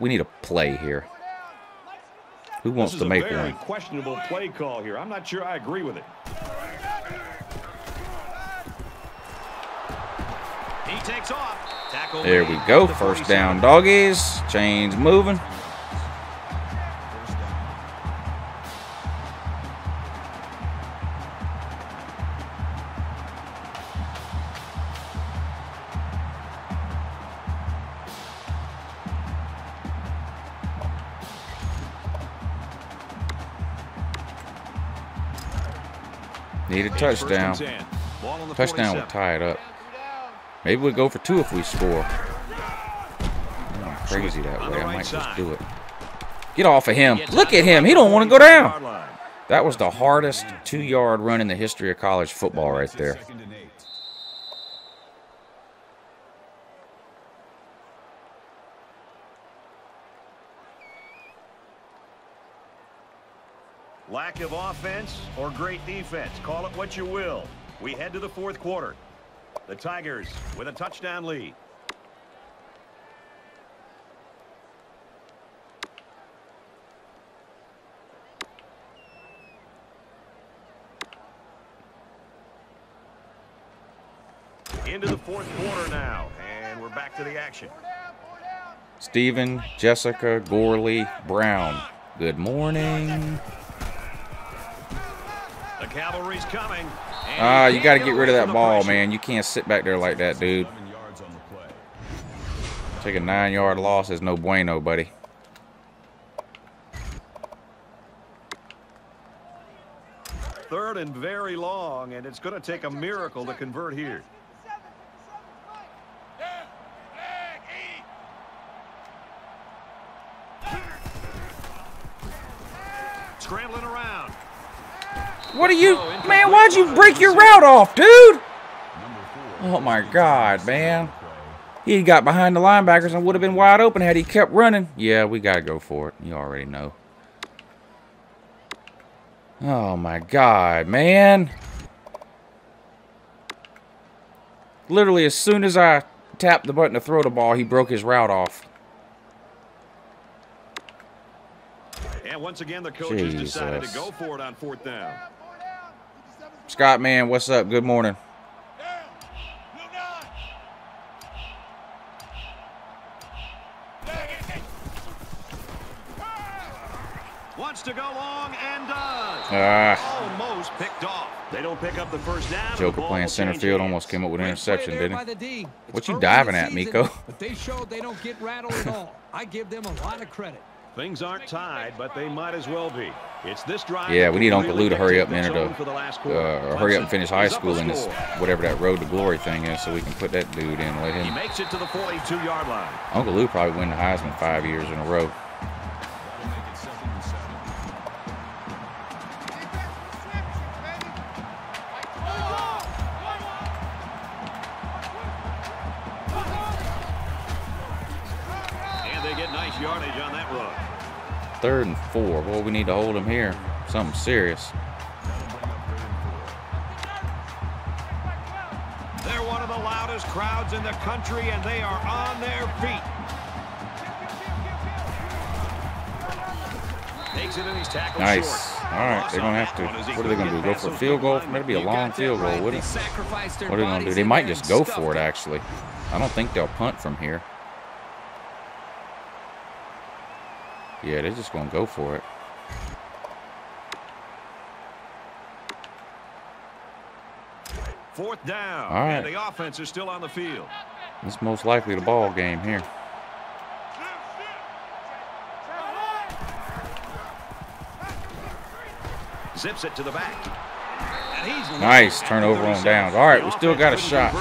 need a play here. Who wants to make one? This is a very questionable play call here. I'm not sure I agree with it. He takes off. Tackle there we go. First down, doggies. Chains moving. Need a touchdown. Touchdown will tie it up. Maybe we'll go for 2 if we score. I'm crazy that way. I might just do it. Get off of him. Look at him. He don't want to go down. That was the hardest 2-yard run in the history of college football right there. Lack of offense or great defense. Call it what you will. We head to the 4th quarter. The Tigers with a touchdown lead. Into the 4th quarter now, and we're back to the action. Stephen, Jessica, Gorley, Brown. Good morning. The cavalry's coming. You got to get rid of that ball, man. You can't sit back there like that, dude. Take a 9-yard loss is no bueno, buddy. Third and very long, and it's going to take a miracle to convert here. Scrambling around. What are you, man? Why'd you break your route off, dude? Oh my God, man. He got behind the linebackers and would have been wide open had he kept running. Yeah, we got to go for it. You already know. Oh my God, man. Literally, as soon as I tapped the button to throw the ball, he broke his route off. And once again, the coaches decided to go for it on 4th down. Scott, man, what's up? Good morning. Wants to go long and does. Almost picked off. They don't pick up the first down. Joker playing center field almost came up with an interception, didn't he? What you diving at, Miko? But they showed they don't get rattled at all. I give them a lot of credit. Things aren't tied, but they might as well be. It's this drive. Yeah, we need Uncle Lou to hurry up and enter hurry up and finish high school in this whatever that road to glory thing is, so we can put that dude in. Let him. He makes it to the 42-yard line. Uncle Lou probably win the Heisman 5 years in a row. And they get nice yardage on that run. 3rd and 4. Boy, we need to hold him here. Something serious. They're one of the loudest crowds in the country, and they are on their feet. Takes it and he's tackled Nice. short. All right, they're going to have to, what are they going to do? Go for a field goal? That'll be a long field goal, wouldn't it? What are they going to do? They might just go for it, actually. I don't think they'll punt from here. Yeah, they're just going to go for it. Fourth down. All right. And the offense is still on the field. It's most likely the ball game here. Zips it to the back. And he's Nice turnover on downs. All right, we still got a shot.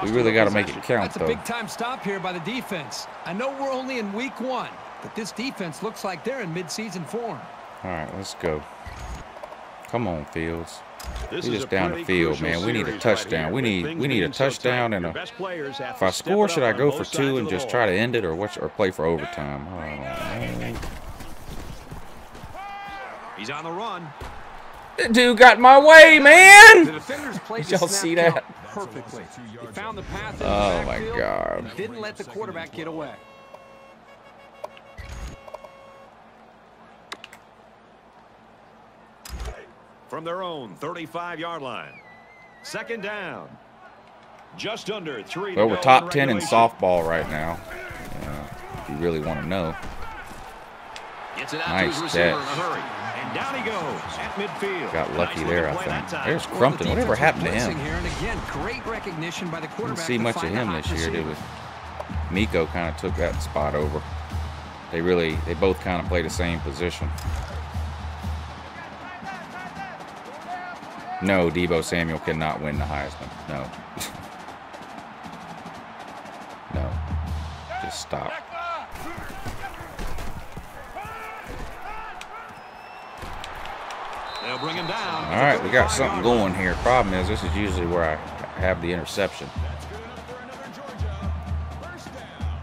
We really got to make it count, That's a though. big-time stop here by the defense. I know we're only in week 1, but this defense looks like they're in mid-season form. All right, let's go. Come on, Fields. This We is just a down the pretty field, crucial man. We need a series right touchdown. here. We need Things a getting so touchdown tight. and Your a. best players have If to I step score, it should up I on go both for sides 2 of and the just ball. try to end it, or play for overtime? Oh, man. He's on the run. That dude got in my way, man. The defenders played Did y'all the snap see count that? perfectly. He found the path in the Oh my backfield God. and didn't let the quarterback get away. From their own 35-yard line. Second down. Just under 3 to Well, go we're top 10 in regulation. softball right now. If you really want to know. Gets it out Nice to his receiver in a catch. hurry. And down he goes at midfield. Got lucky Nice there, looking I play that think. time. There's Well, the Crumpton. Whatever defense happened to was him? blitzing here, and again, great recognition by the Didn't quarterback. see to much of find the him hot this year, did we? receiver. Miko kind of took that spot over. They both kind of play the same position. No, Deebo Samuel cannot win the Heisman. No. No. Just stop. They'll bring him down. All right, we got something going here. Problem is, this is usually where I have the interception. That's good enough for another Georgia. First down.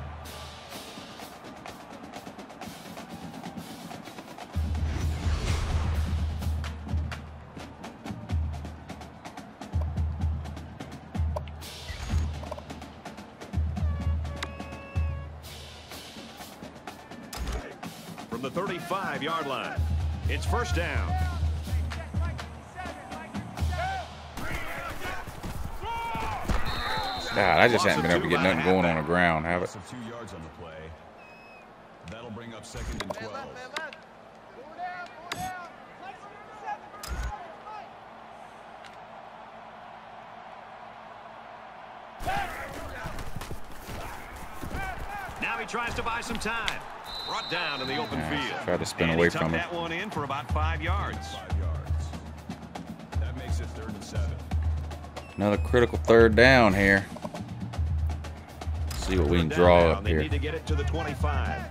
From the 35-yard line. It's first down. God, I just haven't been able to get nothing going on the ground, have it? Loss of 2 yards on the play. That'll bring up 2nd and 12. Now he tries to buy some time. Brought down in the open field. Tried to spin And away he tucked from him. that one in for about 5 yards. 5 yards. That makes it 3rd and 7. Another critical 3rd down here. See what we can draw Down, up they here. need to get it to the 25.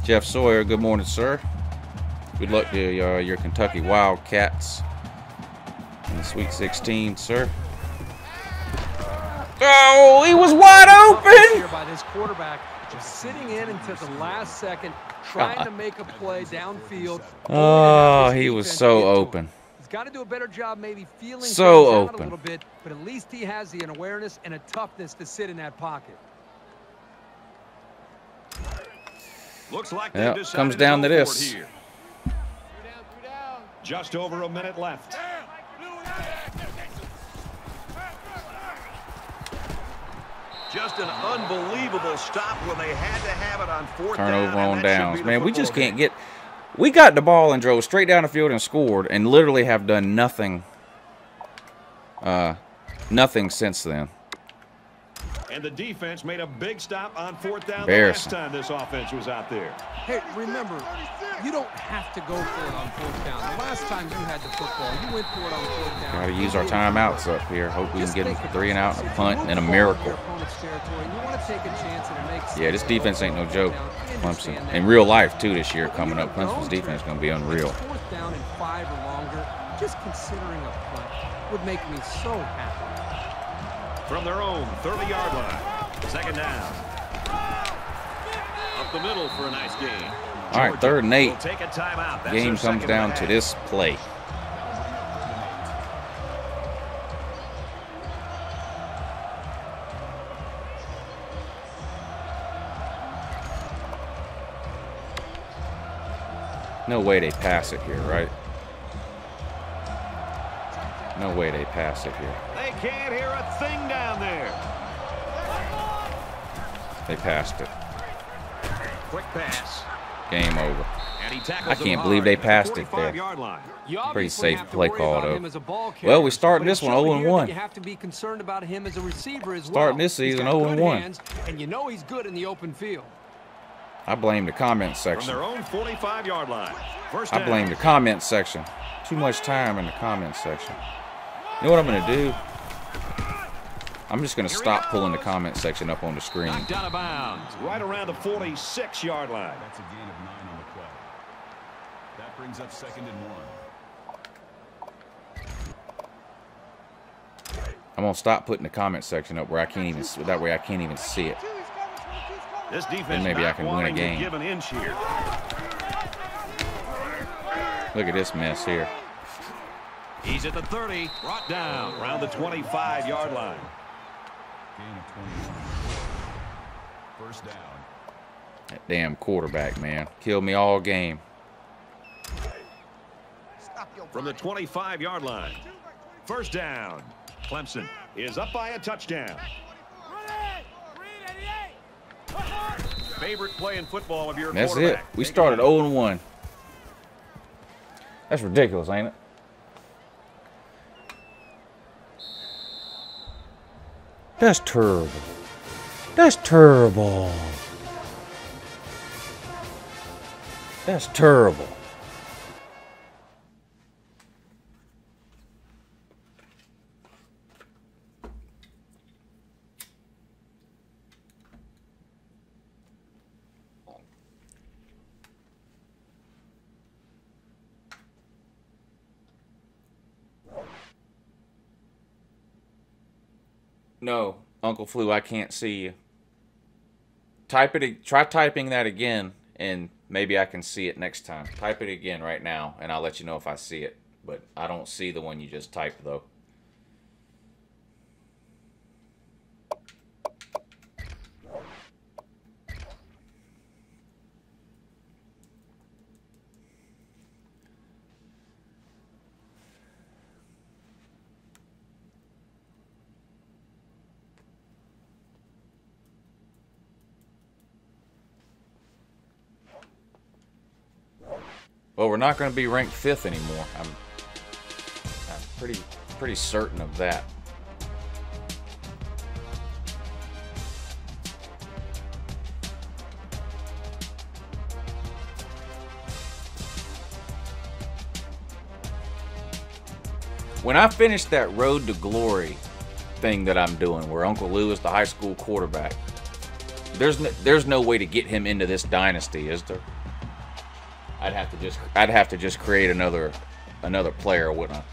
Jeff Sawyer, good morning, sir. Good luck to your Kentucky Wildcats in the Sweet 16, sir. Oh, he was wide Here open. by this quarterback, just sitting in until the last second, trying to make a play downfield. Oh, he was so open. He's got to do a better job maybe feeling So things out open. a little bit, but at least he has the awareness and a toughness to sit in that pocket. Looks like Yeah, they decided comes down go to for it this. here. Just over a minute left. Just an unbelievable stop when they had to have it on 4th down. Turnover and on that should downs. be the Man, we football just can't game. get We got the ball and drove straight down the field and scored, and literally have done nothing. Nothing since then. And the defense made a big stop on 4th down the Embarrassing. last time this offense was out there. Hey, remember, you don't have to go for it on 4th down. The last time you had the football, you went for it on 4th down. Got to use our timeouts up here. Hope we can get them 3 and out, and a punt, and a miracle. Yeah, this defense ain't no joke, Clemson. In real life, too, this year coming up, Clemson's defense is going to be unreal. 4th down and 5 or longer, just considering a punt would make me so happy. From their own 30-yard line. 2nd down. Up the middle for a nice gain. All right, 3rd and 8. We'll take a timeout. That's Game their comes second down and a to half. this play. No way they pass it here, right? No way they pass it here. They can't hear a thing down there. They passed it. Quick pass. Game over. And he tackles I him can't hard believe they at the passed it there. 45-yard line. You Pretty obviously safe have to play worry call, about though. him as a ball Well, we carrier, starting but this it's one showing here 0-1. that You have to be concerned about him as a receiver as well. Starting this He's season got good 0-1. hands, and you know he's good in the open field. I blame the comment From section. their own 45-yard line. First down. I blame the comment section. Too much time in the comment section. You know what I'm going to do? I'm just going to stop pulling the comment section up on the screen. Knocked out of bounds. Right around the 46-yard line. That's a gain of 9 on the play. That brings up 2nd and 1. I'm going to stop putting the comment section up where I can't even, that way I can't even see it. This defense Then maybe I not can win a wanting to game. give an inch here. Look at this mess here. He's at the 30, brought down around the 25-yard line. Gain of 21. First down. That damn quarterback, man. Killed me all game. From the 25-yard line. First down. Clemson is up by a touchdown. Favorite play in football of your That's it. quarterback. We Take started it. 0-1. That's ridiculous, ain't it? That's terrible. That's terrible. That's terrible. No, Uncle Flu, I can't see you. Type it. Try typing that again, and maybe I can see it next time. Type it again right now, and I'll let you know if I see it. But I don't see the one you just typed, though. Well, we're not going to be ranked 5th anymore. I'm pretty certain of that. When I finish that Road to Glory thing that I'm doing, where Uncle Lou is the high school quarterback, there's no way to get him into this dynasty, is there? I'd have to just create another player, wouldn't I?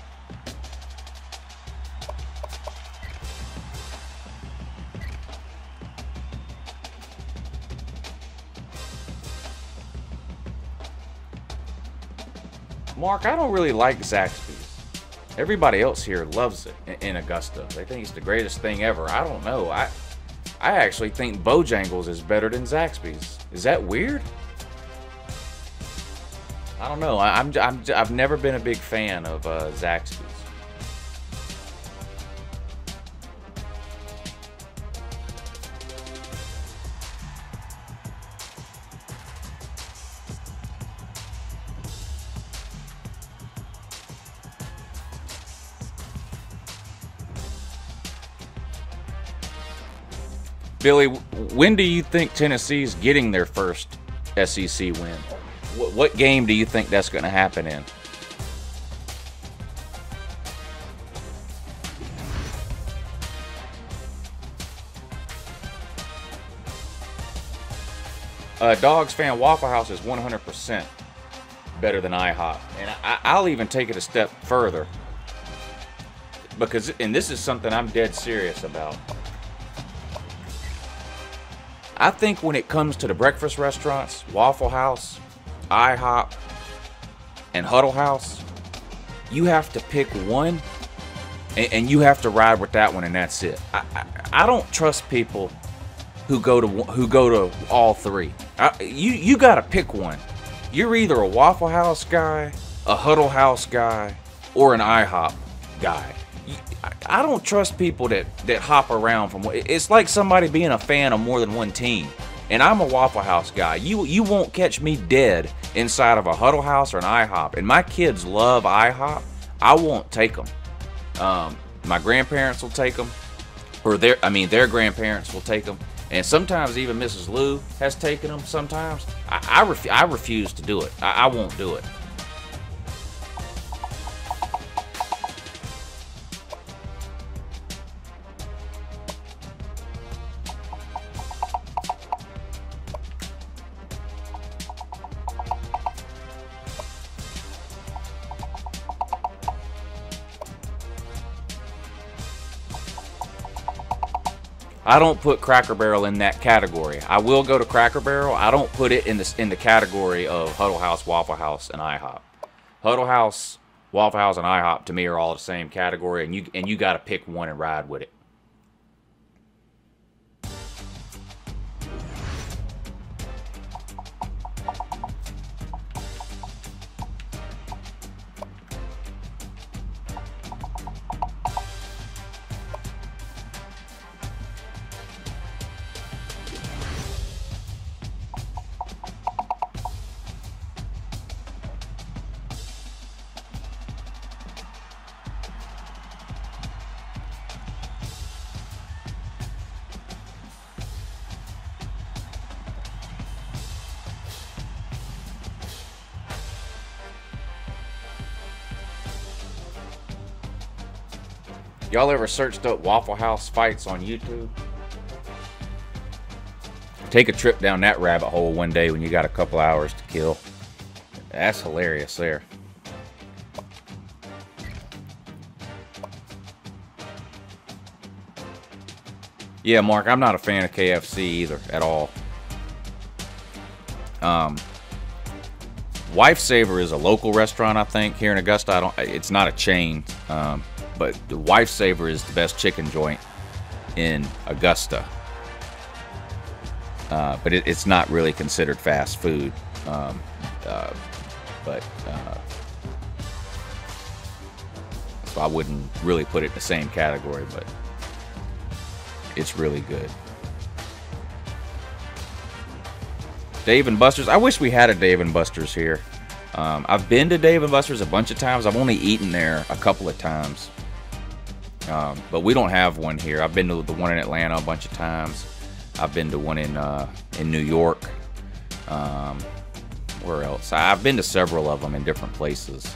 Mark, I don't really like Zaxby's. Everybody else here loves it in Augusta. They think it's the greatest thing ever. I don't know. I actually think Bojangles is better than Zaxby's. Is that weird? I don't know. I've never been a big fan of Zaxby's. Billy, when do you think Tennessee's getting their first SEC win? What game do you think that's going to happen in? Dogs fan, Waffle House is 100% better than IHOP. And I'll even take it a step further. Because, and this is something I'm dead serious about. I think when it comes to the breakfast restaurants, Waffle House, IHOP, and Huddle House, you have to pick one, and you have to ride with that one, and that's it. I don't trust people who go to all three. You got to pick one. You're either a Waffle House guy, a Huddle House guy, or an IHOP guy. I don't trust people that hop around from. It's like somebody being a fan of more than one team. And I'm a Waffle House guy. You won't catch me dead inside of a Huddle House or an IHOP. And my kids love IHOP. I won't take them. My grandparents will take them, or their grandparents will take them. And sometimes even Mrs. Lou has taken them. Sometimes I refuse to do it. I won't do it. I don't put Cracker Barrel in that category. I will go to Cracker Barrel. I don't put it in the category of Huddle House, Waffle House, and IHOP. Huddle House, Waffle House, and IHOP to me are all the same category, and you got to pick one and ride with it. Y'all ever searched up Waffle House fights on YouTube? Take a trip down that rabbit hole one day when you got a couple hours to kill. That's hilarious there. Yeah, Mark, I'm not a fan of KFC either at all. Wife Saver is a local restaurant, I think, here in Augusta. It's not a chain. But the Wife Saver is the best chicken joint in Augusta. But it's not really considered fast food. So I wouldn't really put it in the same category, but it's really good. Dave & Buster's. I wish we had a Dave & Buster's here. I've been to Dave & Buster's a bunch of times. I've only eaten there a couple of times. But we don't have one here. I've been to the one in Atlanta a bunch of times. I've been to one in New York. Where else? I've been to several of them in different places.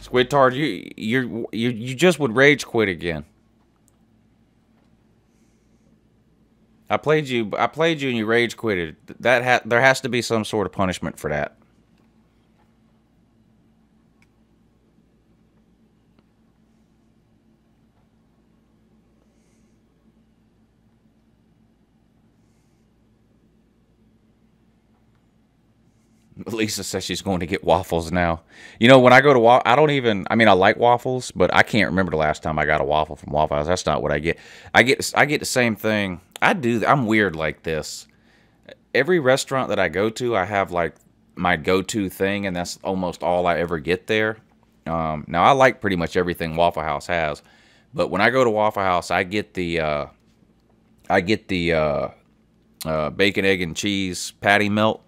Squidtard, you just would rage quit again. I played you and you rage quitted. There has to be some sort of punishment for that. Lisa says she's going to get waffles now. You know, when I go to I like waffles, but I can't remember the last time I got a waffle from Waffle House. That's not what I get. I get the same thing. I'm weird like this. Every restaurant that I go to, I have like my go-to thing, and that's almost all I ever get there. Now I like pretty much everything Waffle House has, but when I go to Waffle House, I get the bacon, egg, and cheese patty melt.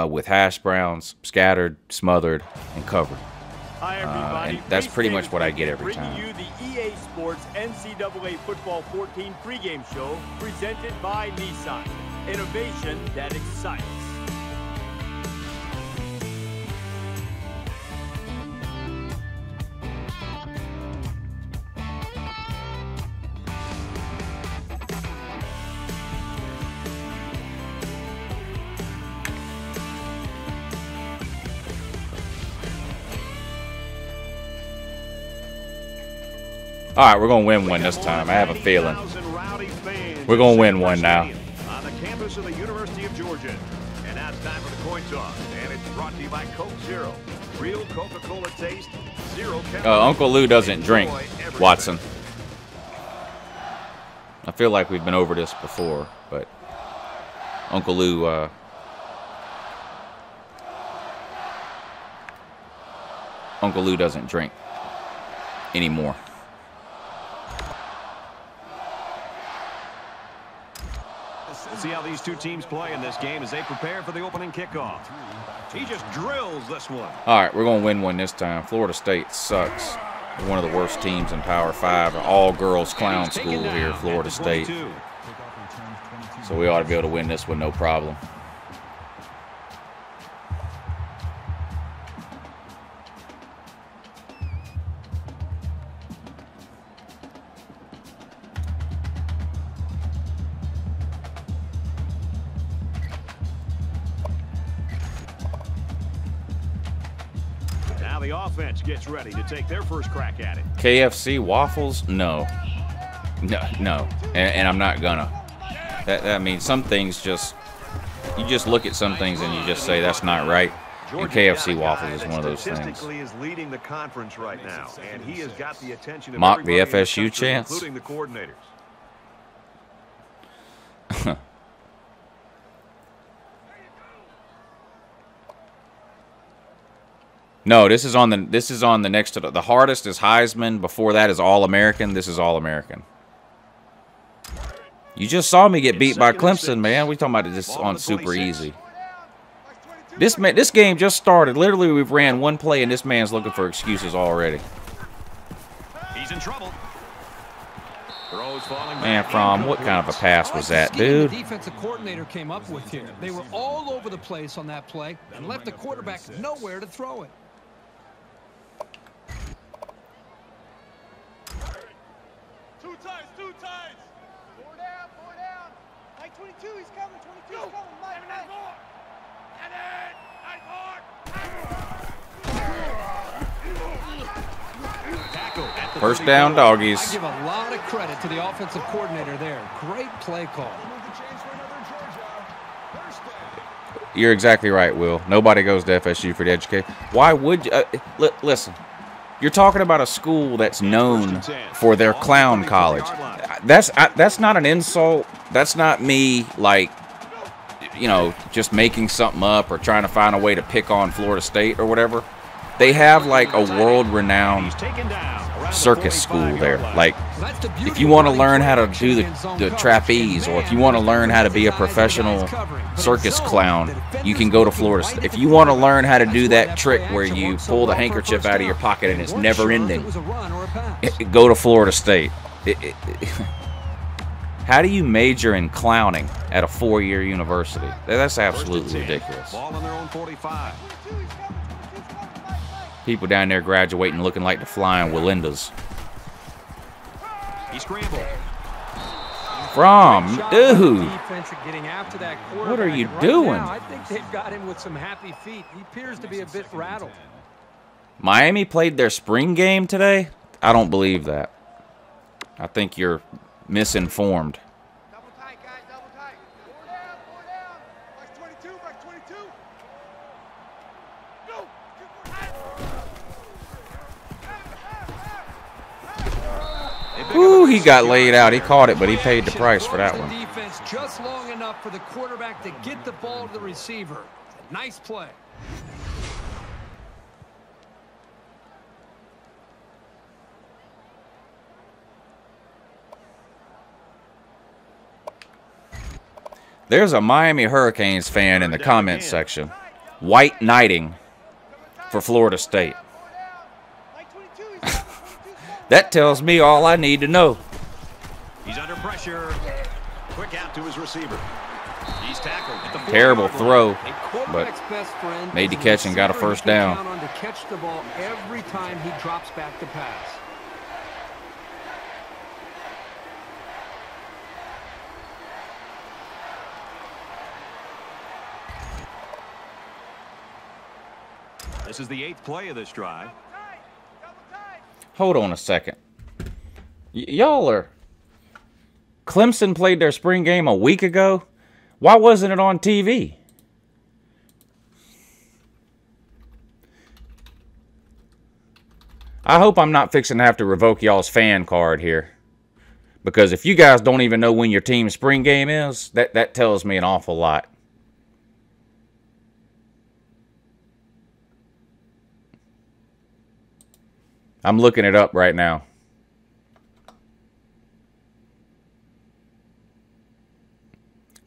With hash browns, scattered, smothered, and covered. Hi, everybody. And that's pretty much what I get every Bringing time. you the EA Sports NCAA Football 14 pregame show presented by Nissan. Innovation that excites. All right, we're going to win one this time. I have a feeling. We're going to win one now. On the campus of the University of Georgia. And now it's time for the coin toss. And it's brought to you by Coke Zero. Real Coca-Cola taste, zero calories. Uncle Lou doesn't drink, Watson. I feel like we've been over this before, but Uncle Lou... Uncle Lou doesn't drink anymore. Let's see how these two teams play in this game as they prepare for the opening kickoff. He just drills this one. All right, we're going to win one this time. Florida State sucks. They're one of the worst teams in Power 5. All-girls clown school here, Florida State. So we ought to be able to win this one, no problem. Now the offense gets ready to take their first crack at it. KFC waffles? No. No. And I'm not gonna. That means some things just... You just look at some things and you just say that's not right. And KFC waffles is one of those things. Statistically is leading the conference right now, and he has got the attention of Mock the everybody in FSU country, chance? including the coordinators. No, this is on the next to the hardest is Heisman. Before that is All-American. This is All-American. You just saw me get beat by Clemson, man. We talking about this on super easy. This game just started. Literally, we've ran one play, and this man's looking for excuses already. He's in trouble. Man, Fromm, what kind of a pass was that, dude? The defensive coordinator came up with here. They were all over the place on that play and left the quarterback nowhere to throw it. Two times. Four down. Mike 22, he's coming. 22's coming. Mike. First down, doggies. I give a lot of credit to the offensive coordinator there. Great play call. You're exactly right, Will. Nobody goes to FSU for the education. Why would you? Listen, you're talking about a school that's known for their clown college. That's not an insult. That's not me, like, you know, just making something up or trying to find a way to pick on Florida State or whatever. They have, like, a world-renowned circus school there. Like, if you want to learn how to do the trapeze, or if you want to learn how to be a professional circus clown, you can go to Florida State. If you want to learn how to do that trick where you pull the handkerchief out of your pocket and it's never ending, go to Florida State. How do you major in clowning at a 4-year university? That's absolutely ridiculous. Ball on their own 45. People down there graduating looking like the flying Walindas. He scrambled. From, dude. What What are you doing? I think they've got him with some happy feet. He appears to be a bit rattled. Miami played their spring game today? I don't believe that. I think you're misinformed. Double tight, guys, double tight. Four down. Mike 22. Go. Ooh, he got laid out. He caught it, but he paid the price for that one. Defense just long enough for the quarterback to get the ball to the receiver. Nice play. There's a Miami Hurricanes fan in the comments section. White knighting for Florida State. That tells me all I need to know. He's under pressure. Quick out to his receiver. He's tackled at the 40-yard Terrible line. throw, A but quarterback's best friend made the is catch and got a receiver first he can down. count on to catch the ball every time he drops back to pass. This is the 8th play of this drive. Double tight. hold on a second. Y'all are... Clemson played their spring game a week ago. Why wasn't it on TV? I hope I'm not fixing to have to revoke y'all's fan card here. Because if you guys don't even know when your team's spring game is, that tells me an awful lot. I'm looking it up right now.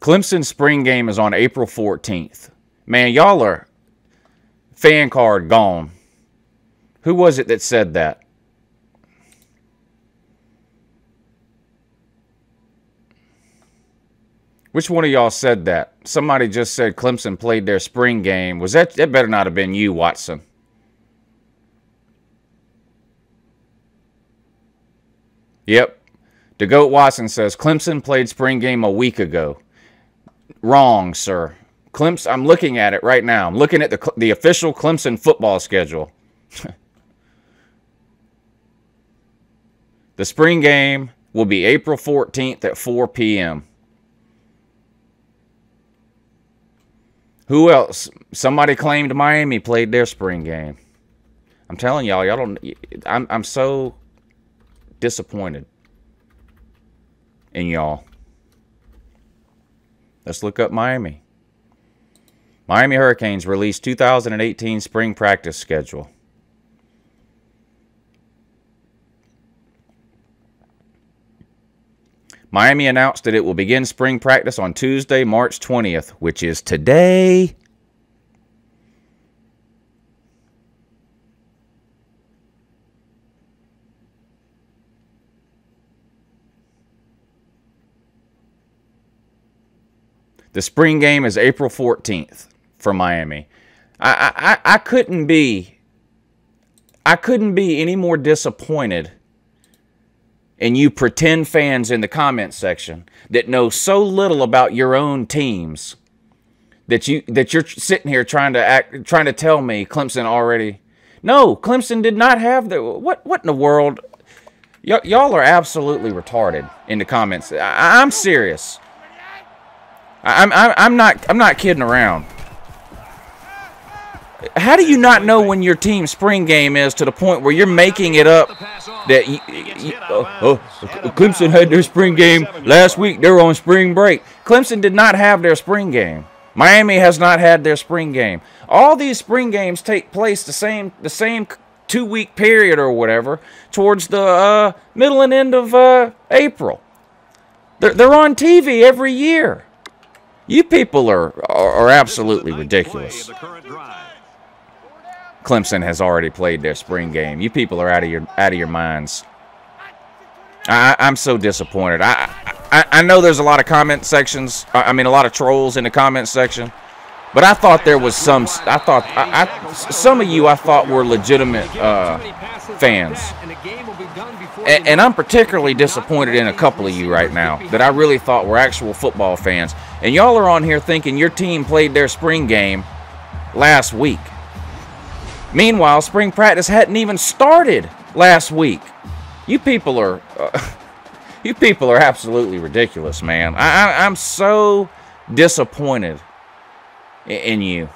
Clemson's spring game is on April 14th. Man, y'all are fan card gone. Who was it that said that? Which one of y'all said that? Somebody just said Clemson played their spring game. Was that better not have been you, Watson? Yep. DeGoat Watson says Clemson played spring game a week ago. Wrong, sir. Clemson, I'm looking at it right now. I'm looking at the official Clemson football schedule. The spring game will be April 14th at 4 p.m. Who else? Somebody claimed Miami played their spring game. I'm telling y'all don't... I'm so disappointed in y'all. Let's look up Miami. Miami Hurricanes released 2018 spring practice schedule. Miami announced that it will begin spring practice on Tuesday, March 20th, which is today. The spring game is April 14th for Miami. I couldn't be any more disappointed in you pretend fans in the comment section that know so little about your own teams that you're sitting here trying to tell me Clemson already. No, Clemson did not have the what in the world? Y'all are absolutely retarded in the comments. I'm serious. I'm not kidding around. How do you not know when your team's spring game is to the point where you're making it up that Clemson had their spring game last week? They were on spring break. Clemson did not have their spring game. Miami has not had their spring game. All these spring games take place the same 2-week period or whatever towards the middle and end of April. They're on TV every year. You people are absolutely ridiculous. Clemson has already played their spring game. You people are out of your minds. I'm so disappointed. I know there's a lot of comment sections. I mean, a lot of trolls in the comment section. But I thought there was some. Some of you I thought were legitimate fans. And I'm particularly disappointed in a couple of you right now that I really thought were actual football fans. And y'all are on here thinking your team played their spring game last week. Meanwhile, spring practice hadn't even started last week. You people are absolutely ridiculous, man. I'm so disappointed in you.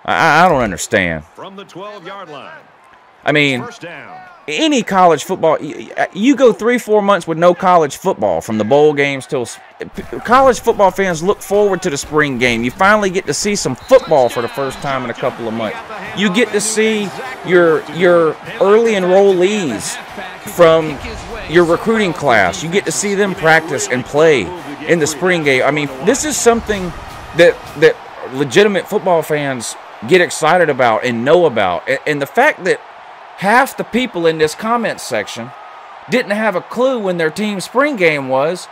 I don't understand. From the 12-yard line. I mean, First down. any college football, you go 3-4 months with no college football from the bowl games till college football fans look forward to the spring game. You finally get to see some football for the first time in a couple of months. You get to see your early enrollees from your recruiting class. You get to see them practice and play in the spring game. I mean, this is something that legitimate football fans get excited about and know about. And the fact that half the people in this comment section didn't have a clue when their team's spring game was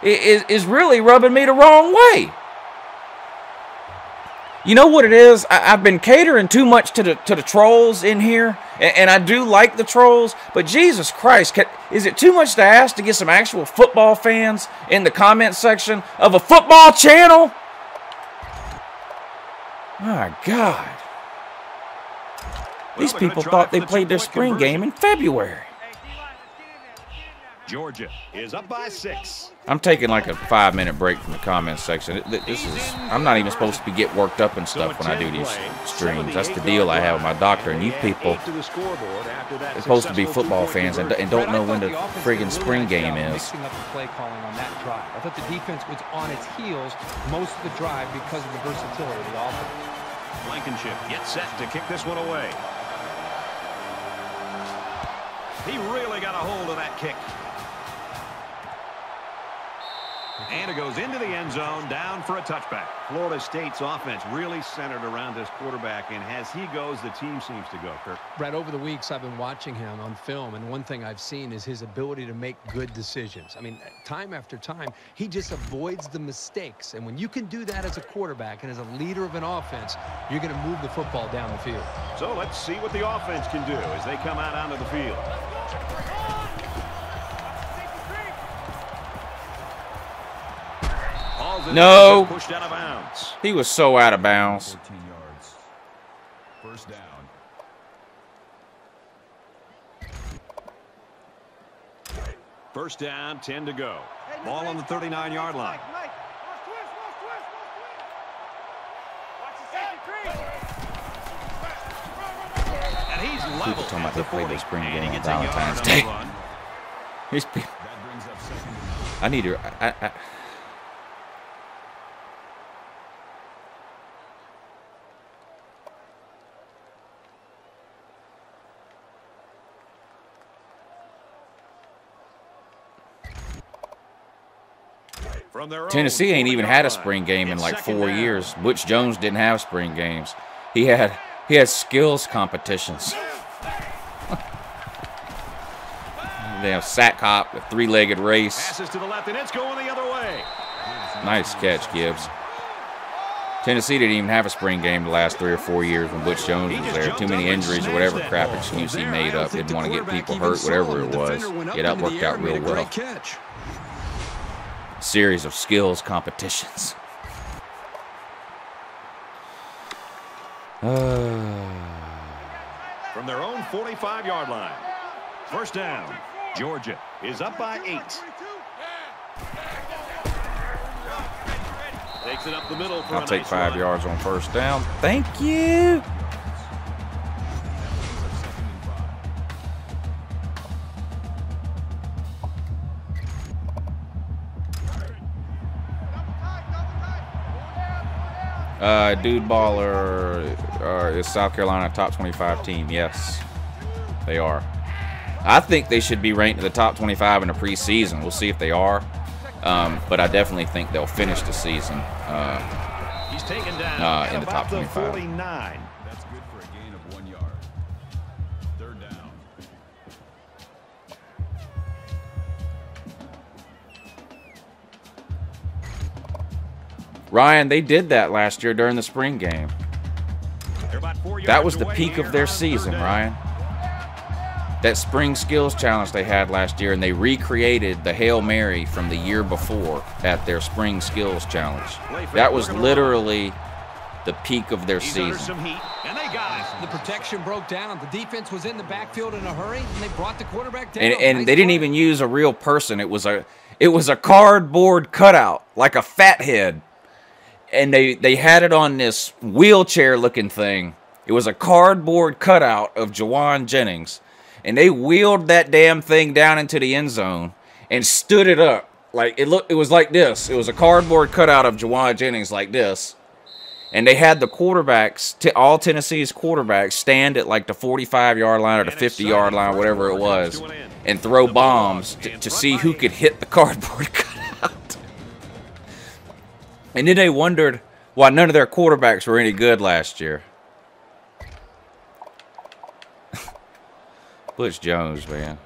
is really rubbing me the wrong way. You know what it is? I've been catering too much to the trolls in here, and I do like the trolls, but Jesus Christ, is it too much to ask to get some actual football fans in the comment section of a football channel? My God. These people thought they played their spring game in February. Georgia is up by 6. I'm taking like a 5-minute break from the comments section. I'm not even supposed to get worked up and stuff when I do these streams. That's the deal I have with my doctor. And you people are supposed to be football fans and don't know when the friggin' spring game is. Mixing up the play calling on that drive. I thought the defense was on its heels most of the drive because of the versatility of the offense. Blankenship gets set to kick this one away. He really got a hold of that kick. And it goes into the end zone, down for a touchback. Florida State's offense really centered around this quarterback, and as he goes, the team seems to go, Kirk. Brad, over the weeks, I've been watching him on film, and one thing I've seen is his ability to make good decisions. I mean, time after time, he just avoids the mistakes. And when you can do that as a quarterback and as a leader of an offense, you're going to move the football down the field. So let's see what the offense can do as they come out onto the field. No, pushed out of bounds. He was so out of bounds. 14 yards. First down. First down, 10 to go. Ball on the 39-yard line. Mike, And he's level. People talking about they played their spring game on Gets a yard Valentine's on the Day. run. These people, That brings up 2nd and 9. I need to. From their own Tennessee ain't even had a 40-yard line. spring game in It's like 2nd 4 down. years. Butch Jones didn't have spring games. He had skills competitions. Damn sack hop, a 3-legged race. Passes to the left, and it's going the other way. Nice catch, Gibbs. Tennessee didn't even have a spring game the last 3 or 4 years when Butch Jones was there. Too many injuries or whatever crap excuse he made up. Didn't want to get people hurt, whatever it was. Yeah, that worked out real well. Series of skills competitions. From their own 45-yard line. First down. Georgia is up by 8. Takes it up the middle for I'll a take nice 5 run. yards on first down. Thank you. Dude Baller is South Carolina top 25 team. Yes, they are. I think they should be ranked in the top 25 in the preseason. We'll see if they are. But I definitely think they'll finish the season He's taken down in the top 25. 49. That's good for a gain of 1 yard. 3rd down. Ryan, they did that last year during the spring game. They're about 4 yards That was the away peak here of their on 3rd season, down. Ryan. That spring skills challenge they had last year, and they recreated the Hail Mary from the year before at their spring skills challenge. That was literally the peak of their He's under season. some heat, and they got it. The protection broke down. The defense was in the backfield in a hurry, and they brought the quarterback down. And Nice they didn't play. even use a real person. It was a cardboard cutout, like a fat head. And they had it on this wheelchair-looking thing. It was a cardboard cutout of Jawan Jennings. And they wheeled that damn thing down into the end zone and stood it up. Like it was like this. It was a cardboard cutout of Jawan Jennings like this. And they had the quarterbacks, all Tennessee's quarterbacks, stand at like the 45-yard line or the 50-yard line, whatever it was, and throw bombs to see who could hit the cardboard cutout. And then they wondered why none of their quarterbacks were any good last year. Butch Jones, man.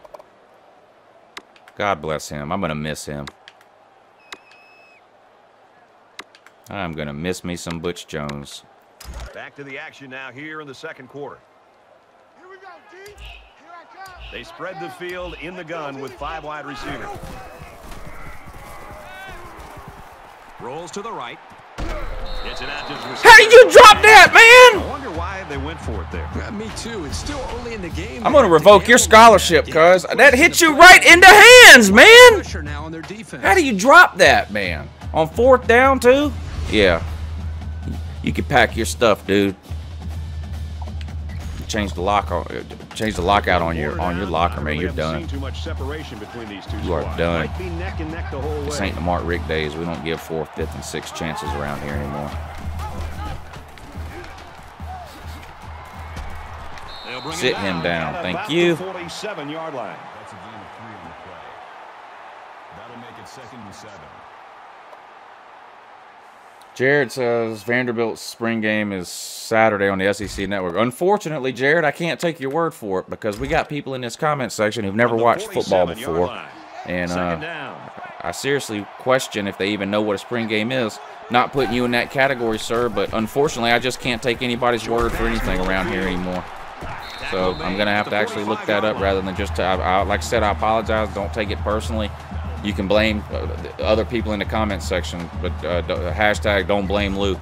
God bless him. I'm going to miss him. I'm going to miss me some Butch Jones. Back to the action now here in the second quarter. Here we go, D. Here I come. They spread the field in the gun with 5 wide receivers. Rolls to the right. Gets it out to his receiver. How did you drop that, man? I wonder why they went for it there. Me too. It's still early in the game. I'm going to revoke your scholarship, cuz. That hit you right in the hands, man. How do you drop that, man? On 4th down, too? Yeah. You can pack your stuff, dude. Change the lockout on your locker, man. You're done. Too much separation between these two You are squads. done. Might be neck and neck the whole This way. ain't the Mark Rick days. We don't give 4th, 5th, and 6th chances around here anymore. They'll bring Sit it him down. at Thank about you. the 47-yard line. That's a gain of 3 on the play. That'll make it 2nd and 7. Jared says Vanderbilt's spring game is Saturday on the SEC Network. Unfortunately, Jared, I can't take your word for it because we got people in this comment section who've never watched football before. And I seriously question if they even know what a spring game is. Not putting you in that category, sir, but unfortunately, I just can't take anybody's word for anything around here anymore. So I'm going to have to actually look that up rather than just, like I said, I apologize. Don't take it personally. You can blame other people in the comments section, but hashtag don't blame Lou.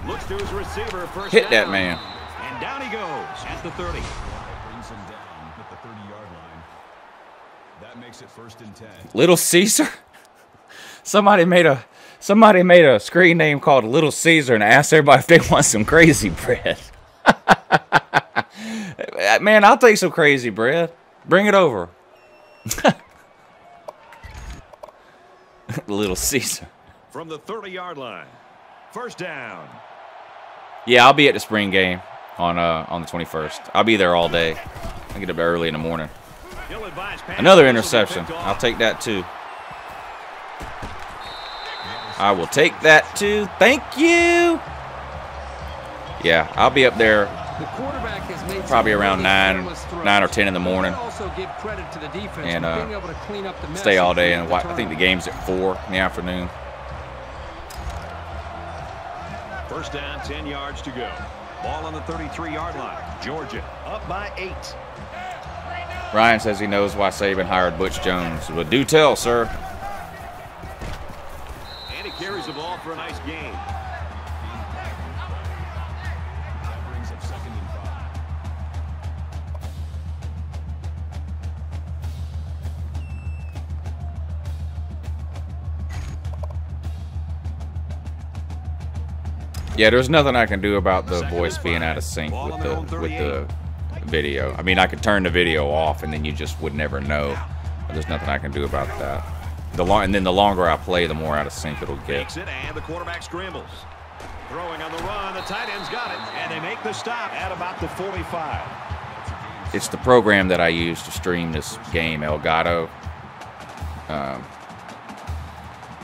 Looks to his receiver. First Hit that down. man. And down he goes at the 30. Brings him down at the 30-yard line. That makes it 1st and 10. Little Caesar? Somebody made a screen name called Little Caesar and asked everybody if they want some crazy bread. Man, I'll take some crazy bread. Bring it over. Little Caesar. From the 30-yard line. First down. Yeah, I'll be at the spring game on the 21st. I'll be there all day. I get up early in the morning. Another interception. I'll take that too. I will take that too. Thank you. Yeah, I'll be up there probably around 9 or 10 in the morning. And stay all day. And I think the game's at 4 in the afternoon. First down, 10 yards to go. Ball on the 33-yard line. Georgia up by 8. Ryan says he knows why Saban hired Butch Jones. Well, do tell, sir. And he carries the ball for a nice gain. That brings up 2nd and 5. Yeah, there's nothing I can do about the voice being out of sync with the video. I mean, I could turn the video off and then you just would never know. But there's nothing I can do about that. And then the longer I play, the more out of sync it'll get. And the quarterback scrambles. Throwing on the run, the tight end's got it, and they make the stop at about the 45. It's the program that I use to stream this game, Elgato.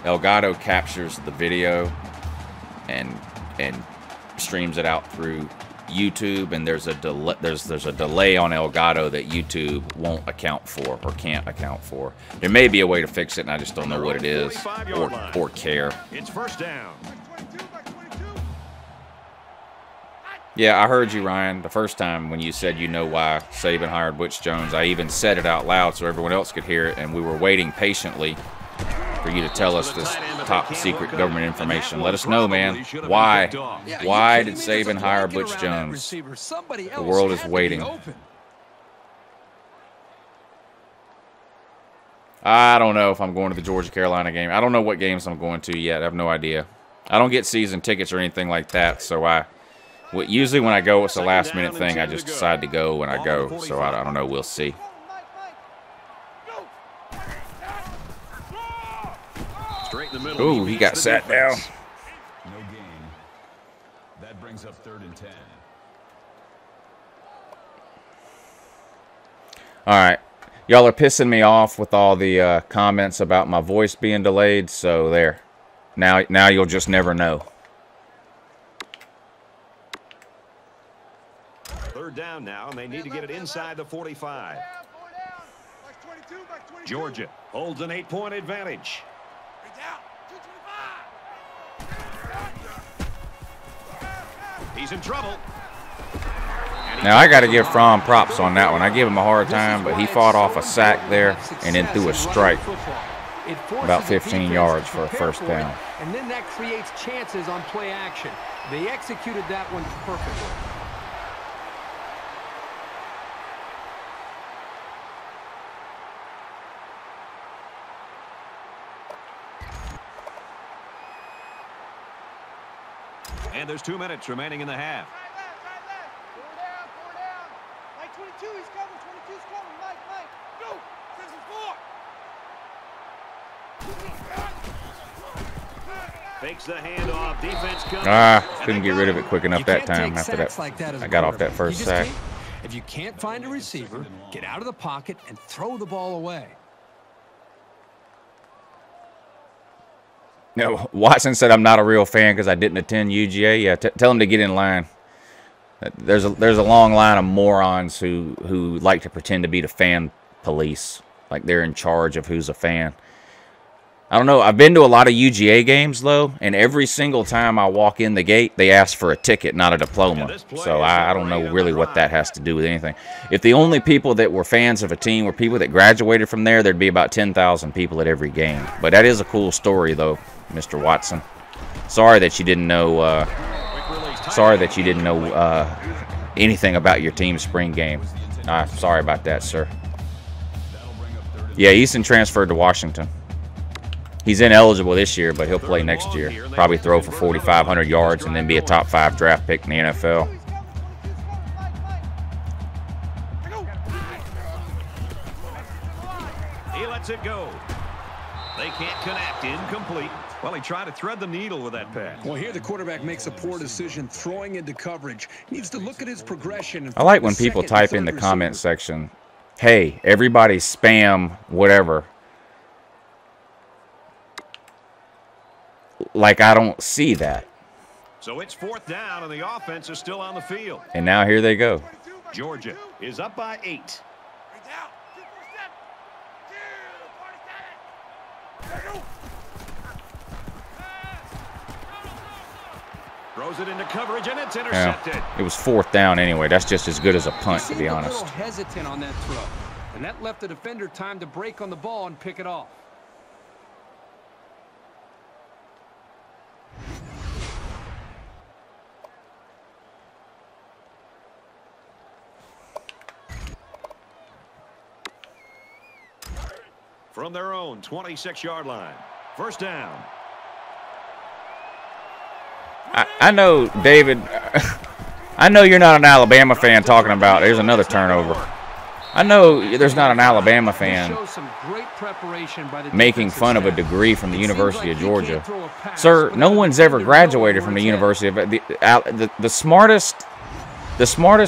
Elgato captures the video and streams it out through YouTube, and there's a delay on Elgato that YouTube won't account for or can't account for. There may be a way to fix it, and I just don't know what it is or care. It's first down. Yeah, I heard you, Ryan, the first time when you said you know why Saban hired Butch Jones. I even said it out loud so everyone else could hear it, and we were waiting patiently for you to tell us this top secret government information. Let us know, man. Why? Why did Saban hire Butch Jones? The world is waiting. I don't know if I'm going to the Georgia-Carolina game. I don't know what games I'm going to yet. I have no idea. I don't get season tickets or anything like that, so usually when I go, it's a last-minute thing. I just decide to go when I go, so I don't know. We'll see. Ooh, he got sat down. No gain. That brings up 3rd and 10. All right. Y'all are pissing me off with all the comments about my voice being delayed, so there. Now you'll just never know. Third down now, and they need to get it inside the 45. Georgia holds an 8-point advantage. He's in trouble. Now, I got to give Fromm props on that one. I give him a hard time, but he fought off a sack there and then threw a strike about 15 yards for a first down. And then that creates chances on play action. They executed that one perfectly. And there's 2 minutes remaining in the half. Four down. Mike 22, he's coming. 22's coming. Mike. Go. This is 4. Fakes the handoff. Defense comes. Couldn't get rid of it quick enough that time after that. I got off that first sack. If you can't find a receiver, get out of the pocket and throw the ball away. No, Watson said I'm not a real fan because I didn't attend UGA. Yeah, tell him to get in line. There's a long line of morons who like to pretend to be the fan police, like they're in charge of who's a fan. I don't know. I've been to a lot of UGA games though, and every single time I walk in the gate, they ask for a ticket, not a diploma. So I don't know really what that has to do with anything. If the only people that were fans of a team were people that graduated from there, there'd be about 10,000 people at every game. But that is a cool story though, Mr. Watson. Sorry that you didn't know. Anything about your team's spring game. Sorry about that, sir. Yeah, Easton transferred to Washington. He's ineligible this year, but he'll play next year. Probably throw for 4,500 yards and then be a top 5 draft pick in the NFL. He lets it go. They can't connect. Incomplete. Well, he tried to thread the needle with that pass. Well, here the quarterback makes a poor decision throwing into coverage. He needs to look at his progression. I like when people type in the comment section, hey, everybody spam whatever. Like I don't see that. So it's 4th down, and the offense is still on the field. And now here they go. Georgia is up by 8. Throws it into coverage, and it's intercepted. Yeah, it was 4th down anyway. That's just as good as a punt, to be honest. A little hesitant on that throw, and that left the defender time to break on the ball and pick it off. From their own 26-yard line. First down. I know, David, I know you're not an Alabama fan talking about there's another turnover. I know there's not an Alabama fan making fun of a degree from the University of Georgia. Sir, no one's ever graduated from the University of the smartest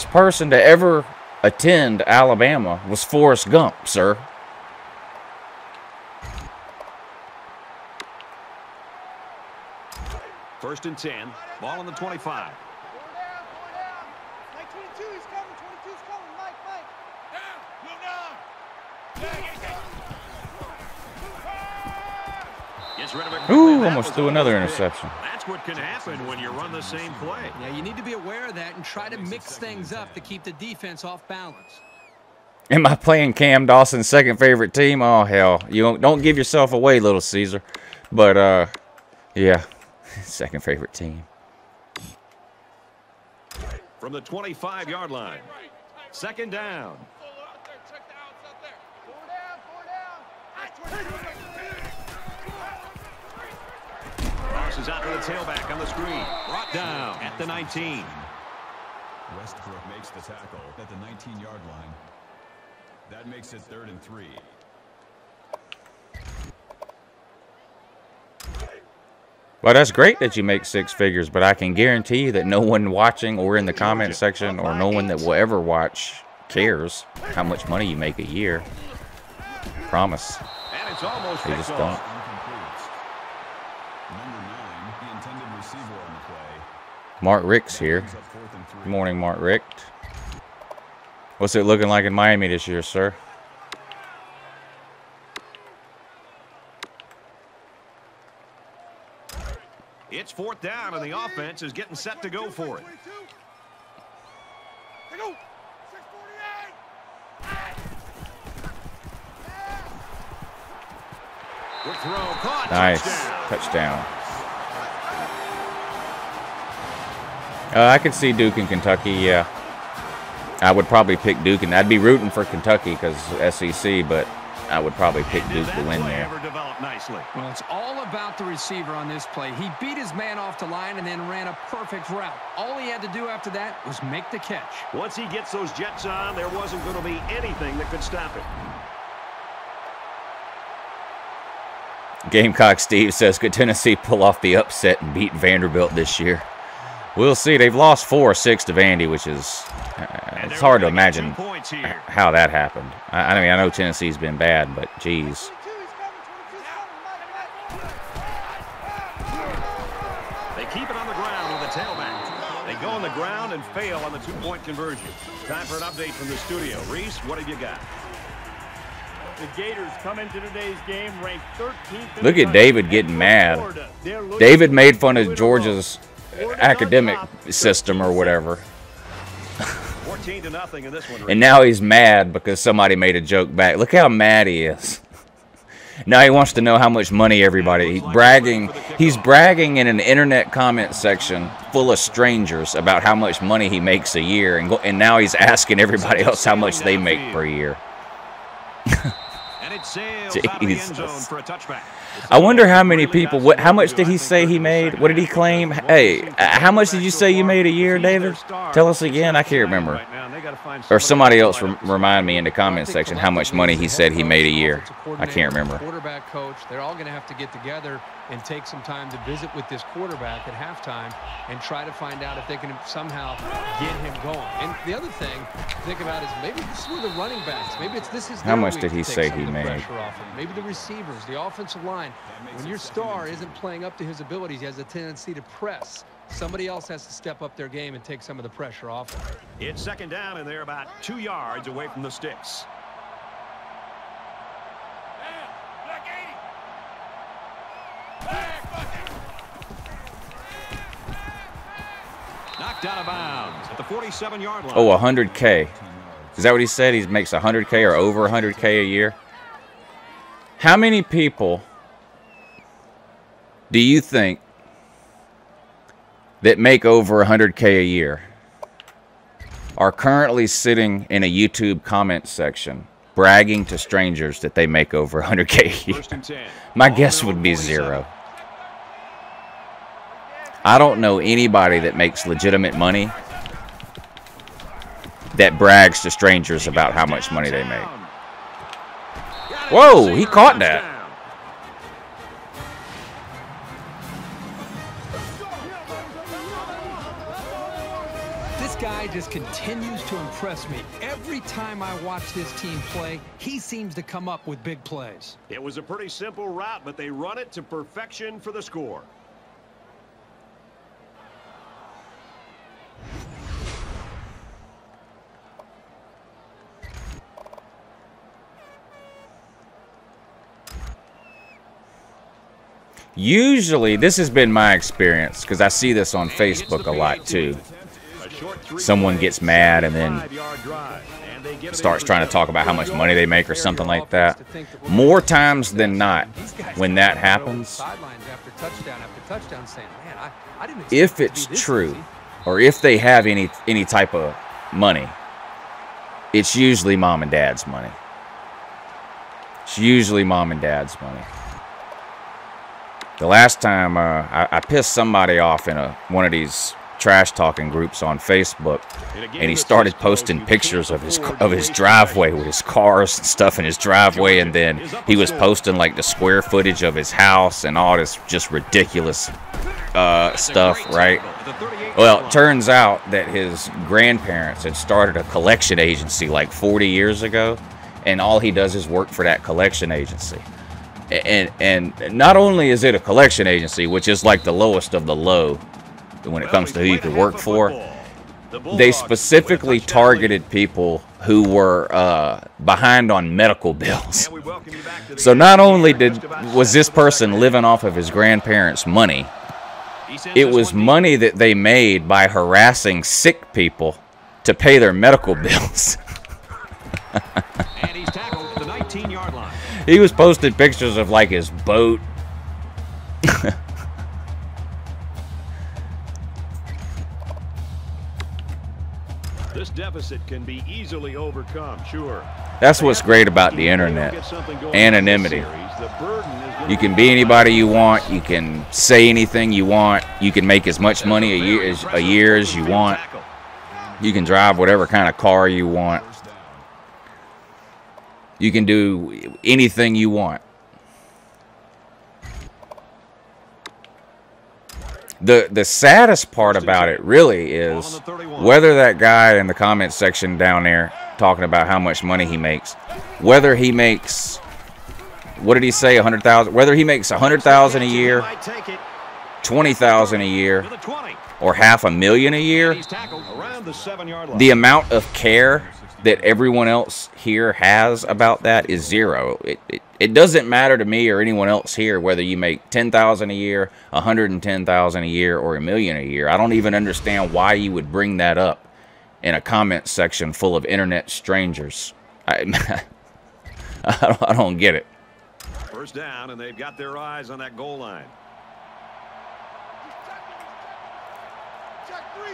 person to ever attend Alabama was Forrest Gump, sir. First and 10. Ball on the 25. Four down. Mike 22, he's coming. 22's coming. Mike. Gets rid of it. Ooh, almost threw another interception. That's what can happen when you run the same play. Yeah, you need to be aware of that and try to mix things up to keep the defense off balance. Am I playing Cam Dawson's second favorite team? Oh, hell. You don't give yourself away, Little Caesar. But, yeah. Second favorite team. From the 25-yard line. Second down. Crosses out to the tailback on the screen. Brought down at the 19. Westbrook makes the tackle at the 19-yard line. That makes it 3rd and 3. Well, that's great that you make 6 figures, but I can guarantee you that no one watching or in the comment section or no one that will ever watch cares how much money you make a year. Promise. And it's almost They just picked don't. off. Number 9, the intended receiver on the play. Mark Rick's here. Brings up 4th and 3. Good morning, Mark Rick. What's it looking like in Miami this year, sir? It's 4th down, and the offense is getting set to go for it. Quick throw, caught. Nice. Touchdown. Touchdown. I could see Duke in Kentucky, yeah. I would probably pick Duke, and I'd be rooting for Kentucky because SEC, but I would probably pick Duke to win there. Nicely. Well, it's all about the receiver on this play. He beat his man off the line and then ran a perfect route. All he had to do after that was make the catch. Once he gets those jets on, there wasn't going to be anything that could stop it. Gamecock Steve says, could Tennessee pull off the upset and beat Vanderbilt this year? We'll see. They've lost 4-6 to Vandy, which is it's hard to imagine how that happened. I mean, I know Tennessee's been bad, but geez. They keep it on the ground with a tailback. They go on the ground and fail on the two-point conversion. Time for an update from the studio. Reese, what have you got? The Gators come into today's game ranked 13th. Look at David getting mad. David made fun of Georgia's academic system or whatever. 14-0 in this one. And now he's mad because somebody made a joke back. Look how mad he is. Now he wants to know how much money everybody. He's bragging in an internet comment section full of strangers about how much money he makes a year, and now he's asking everybody else how much they make per year. And it sails out of the end zone for a touchback. I wonder how many people. How much did he say he made? What did he claim? Hey, how much did you say you made a year, David? Tell us again. I can't remember. Or somebody else remind me in the comment section how much money he said he made a year. I can't remember. Quarterback coach, they're all going to have to get together and take some time to visit with this quarterback at halftime and try to find out if they can somehow get him going. And the other thing to think about is maybe this is where the running backs. Maybe this is how much did he say he made? Maybe the receivers, the offensive line. When your star isn't playing up to his abilities, he has a tendency to press. Somebody else has to step up their game and take some of the pressure off him. It's 2nd down, and they're about 2 yards away from the sticks. Knocked out of bounds at the 47-yard line. Oh, 100K. Is that what he said? He makes 100K or over 100K a year? How many people do you think that make over 100K a year are currently sitting in a YouTube comment section bragging to strangers that they make over 100K a year? My guess would be 0. I don't know anybody that makes legitimate money that brags to strangers about how much money they make. Whoa, he caught that. This guy just continues to impress me. Every time I watch this team play, he seems to come up with big plays. It was a pretty simple route, but they run it to perfection for the score. Usually, this has been my experience, because I see this on Facebook a lot, too. Someone gets mad and then starts trying to talk about how much money they make or something like that. More times than not, when that happens, if it's true, or if they have any type of money, it's usually mom and dad's money. It's usually mom and dad's money. The last time I pissed somebody off in one of these trash talking groups on Facebook, and he started posting pictures of his driveway with his cars and stuff in his driveway, and then he was posting like the square footage of his house and all this just ridiculous stuff, right? Well, it turns out that his grandparents had started a collection agency like 40 years ago, and all he does is work for that collection agency. And not only is it a collection agency, which is like the lowest of the low when it comes to who you could work for, they specifically targeted people who were behind on medical bills. So not only was this person living off of his grandparents' money, it was money that they made by harassing sick people to pay their medical bills. And he's tackled at the 19-yard line. He was posting pictures of like his boat. This deficit can be easily overcome, sure. That's what's great about the internet. Anonymity. You can be anybody you want. You can say anything you want. You can make as much money a year as you want. You can drive whatever kind of car you want. You can do anything you want. The saddest part about it really is whether that guy in the comment section down there talking about how much money he makes, whether he makes, what did he say, 100,000? Whether he makes 100,000 a year, 20,000 a year, or $500,000 a year, the amount of care that everyone else here has about that is zero. It doesn't matter to me or anyone else here whether you make 10,000 a year, 110,000 a year, or $1 million a year. I don't even understand why you would bring that up in a comment section full of internet strangers. I don't get it. First down, and they've got their eyes on that goal line. Check three.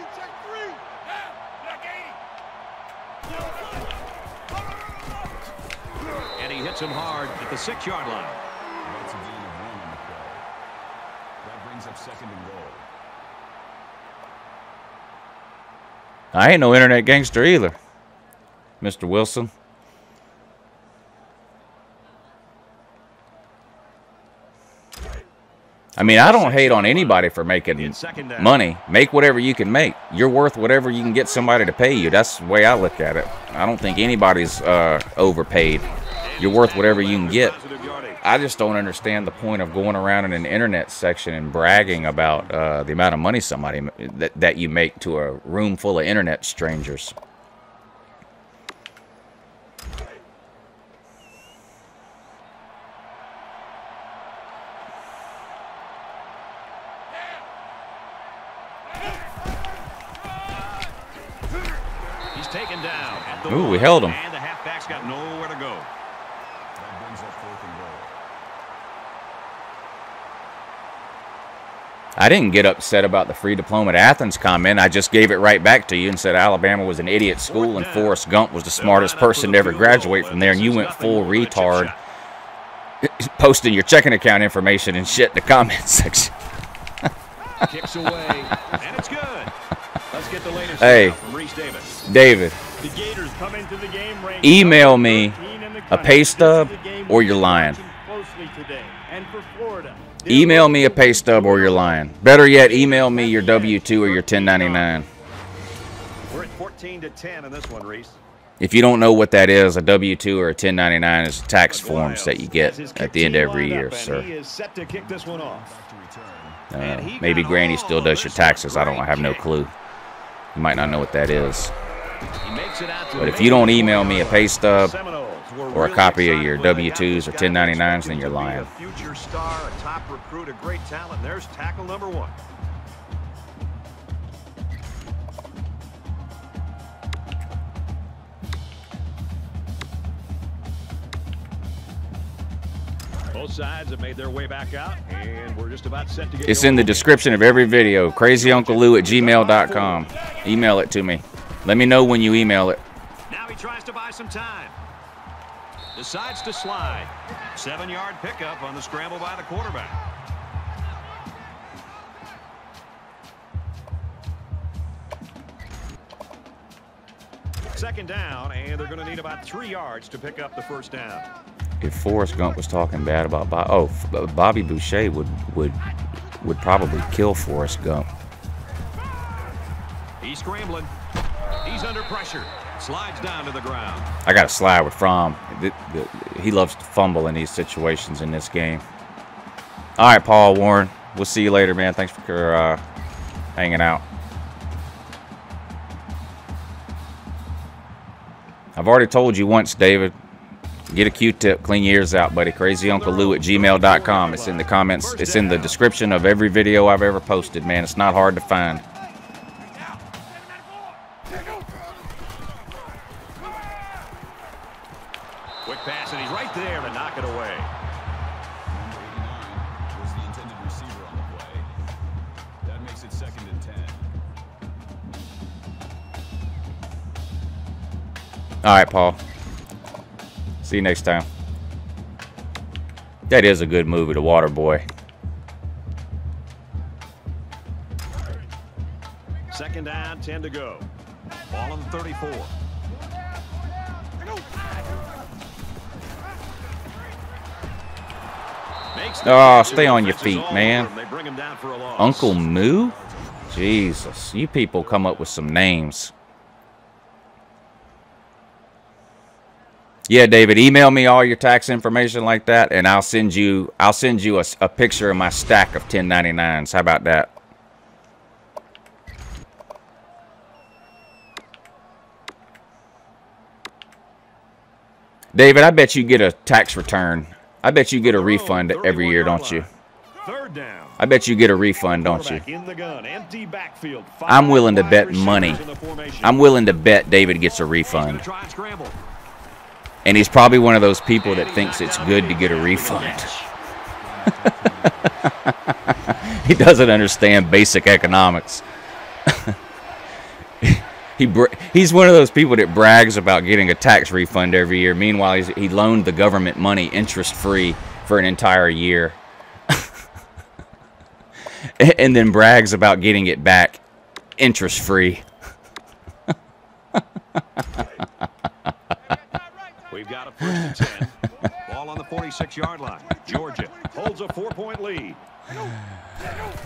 And he hits him hard at the 6-yard line. That's a gain of 1 on the play. That brings up 2nd and goal. I ain't no internet gangster either, Mr. Wilson. I mean, I don't hate on anybody for making money. Make whatever you can make. You're worth whatever you can get somebody to pay you. That's the way I look at it. I don't think anybody's overpaid. You're worth whatever you can get. I just don't understand the point of going around in an internet section and bragging about the amount of money that you make to a room full of internet strangers. Taken down at the Ooh, we held him. And the halfback's got nowhere to go. That brings up 4th and goal. I didn't get upset about the Free Diploma at Athens comment. I just gave it right back to you and said Alabama was an idiot school and Forrest Gump was the smartest person to ever graduate from there, and you went full retard posting your checking account information and shit in the comment section. Kicks away, and it's good. Let's get the latest from Reese Davis. David, The Gators come into the game ranked email number me 13 in the a country. pay stub This is the game or we're you're lying. watching closely today. And for Florida, Email me a pay stub or you're lying. Better yet, email me your W-2 or your 1099. We're at 14-10 in this one, Reese. If you don't know what that is, a W-2 or a 1099 is tax forms that you get at the end of every year, sir. He is set to kick this one off. Maybe Granny still does your taxes. I have no clue. You might not know what that is. But if you don't email me a pay stub or a copy of your W-2s or 1099s, then you're lying. A future star, a top recruit, a great talent. There's tackle number 1. Both sides have made their way back out, and we're just about set to get It's in the description of every video. CrazyUncleLou@gmail.com. Email it to me. Let me know when you email it. Now he tries to buy some time. Decides to slide. 7-yard pickup on the scramble by the quarterback. Second down, and they're going to need about 3 yards to pick up the first down. If Forrest Gump was talking bad about Bobby Boucher would probably kill Forrest Gump. He's scrambling. He's under pressure. Slides down to the ground. I got to slide with Fromm. He loves to fumble in these situations in this game. All right, Paul Warren. We'll see you later, man. Thanks for hanging out. I've already told you once, David. Get a Q-tip. Clean your ears out, buddy. CrazyUncleLou@gmail.com. It's in the comments. It's in the description of every video I've ever posted, man. It's not hard to find. Quick pass, and he's right there to knock it away. Number 89 was the intended receiver on the play. That makes it 2nd and 10. All right, Paul. See you next time. That is a good movie, The Water Boy. 2nd down, 10 to go. Ball on 34. Oh, stay on your feet, man. They bring him down for a loss. Uncle Moo? Jesus, you people come up with some names. Yeah, David, email me all your tax information like that, and I'll send you a picture of my stack of 1099s. How about that? David, I bet you get a tax return. I bet you get a refund every year, don't you? 3rd down. I bet you get a refund, don't you? In the gun, empty backfield. I'm willing to bet money. I'm willing to bet David gets a refund. Try and scramble. And he's probably one of those people that thinks it's good to get a refund. He doesn't understand basic economics. He's one of those people that brags about getting a tax refund every year. Meanwhile, he loaned the government money interest-free for an entire year. And then brags about getting it back interest-free. We've got a 1st and 10. Ball on the 46-yard line. Georgia holds a 4-point lead.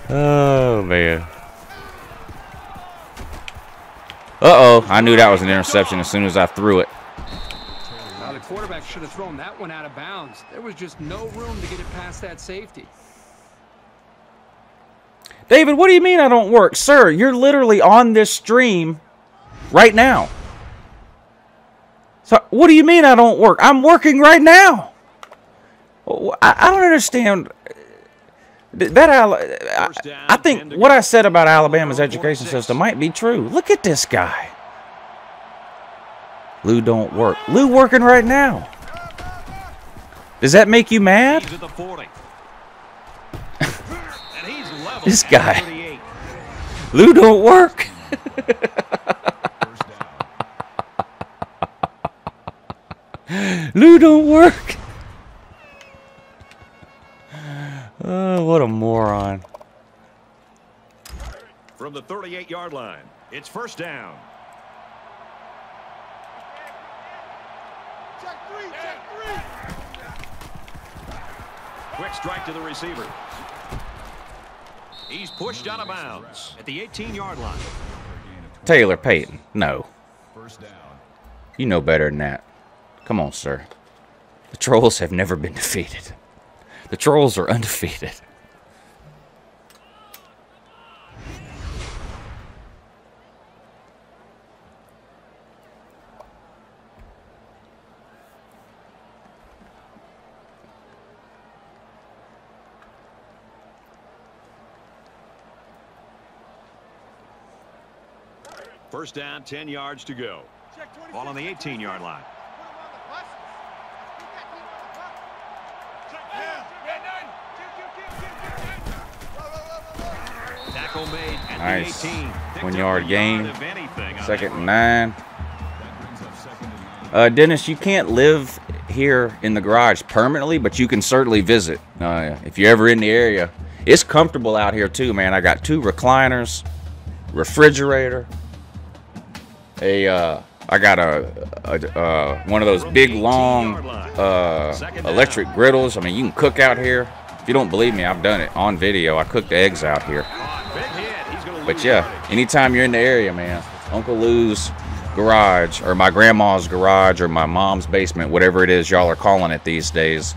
Oh, man. Uh-oh. I knew that was an interception as soon as I threw it. Well, the quarterback should have thrown that one out of bounds. There was just no room to get it past that safety. David, what do you mean I don't work? Sir, you're literally on this stream right now. So, what do you mean I don't work? I'm working right now. I don't understand. I think what I said about Alabama's education system might be true. Look at this guy. Lou don't work. Lou working right now. Does that make you mad? This guy. Lou don't work. Lou don't work. Oh, what a moron. From the 38-yard line, it's 1st down. Check three. Quick strike to the receiver. He's pushed out of bounds at the 18-yard line. Taylor Payton. No. 1st down. You know better than that. Come on, sir. The Trolls have never been defeated. The Trolls are undefeated. First down, 10 yards to go. Ball on the 18-yard line. Tackle made at Nice. the 18. 1 yard gain. If anything, on 2nd that and run. 9. Dennis, you can't live here in the garage permanently, but you can certainly visit if you're ever in the area. It's comfortable out here too, man. I got 2 recliners, refrigerator. I got a one of those big long electric griddles. I mean, you can cook out here. If you don't believe me, I've done it on video. I cooked eggs out here. Big hit. He's going to But yeah, anytime you're in the area, man, Uncle Lou's garage or my grandma's garage or my mom's basement, whatever it is y'all are calling it these days,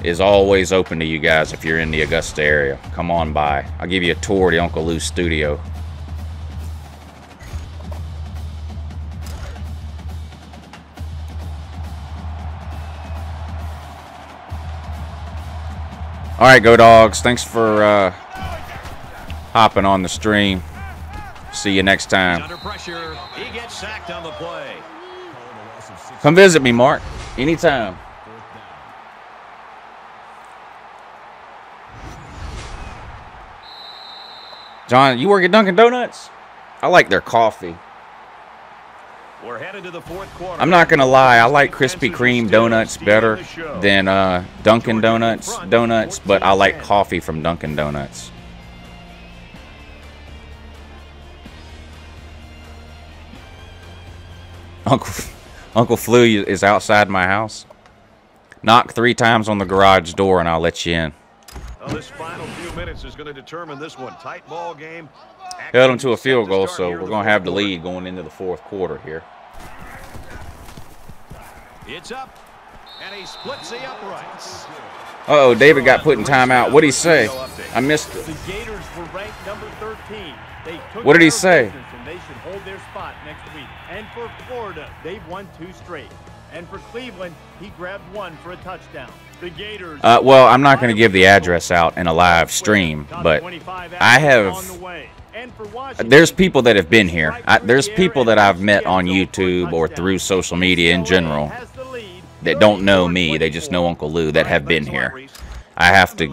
is always open to you guys if you're in the Augusta area. Come on by. I'll give you a tour of the Uncle Lou's studio. All right, go Dogs. Thanks for hopping on the stream. See you next time. Under pressure. He gets sacked on the play. Come visit me, Mark. Anytime. John, you work at Dunkin' Donuts? I like their coffee. We're headed to the fourth quarter. I'm not gonna lie, I like Krispy Kreme donuts better than Dunkin' Donuts, but I like coffee from Dunkin' Donuts. Uncle Flu is outside my house. Knock 3 times on the garage door and I'll let you in. Well, this final few minutes is going to determine this one. Tight ball game. Held them to a field goal, so we're going to have the lead going into the fourth quarter here. It's up, and he splits the uprights. Uh-oh, David got put in timeout. What'd he say? I missed it. The Gators were ranked number 13. They took What did he care of say? business, and they should hold their spot next week. And for Florida, they've won 2 straight. And for Cleveland, he grabbed 1 for a touchdown. The Gators. Well, I'm not going to give the address out in a live stream, but I have. There's people that have been here. There's people that I've met on YouTube or through social media in general that don't know me. They just know Uncle Lou that have been here. I have to.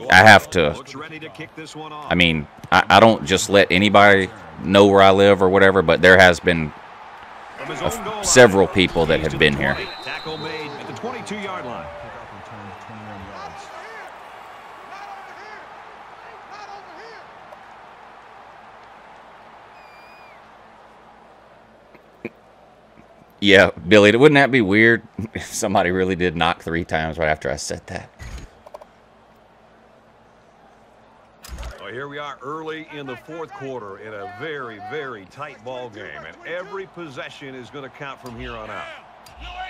I mean, I don't just let anybody know where I live or whatever, but there has been several people that have been here. Tackle made at the 22-yard line. Yeah, Billy, wouldn't that be weird if somebody really did knock 3 times right after I said that? Well, here we are early in the fourth quarter in a very, very tight ball game, and every possession is going to count from here on out.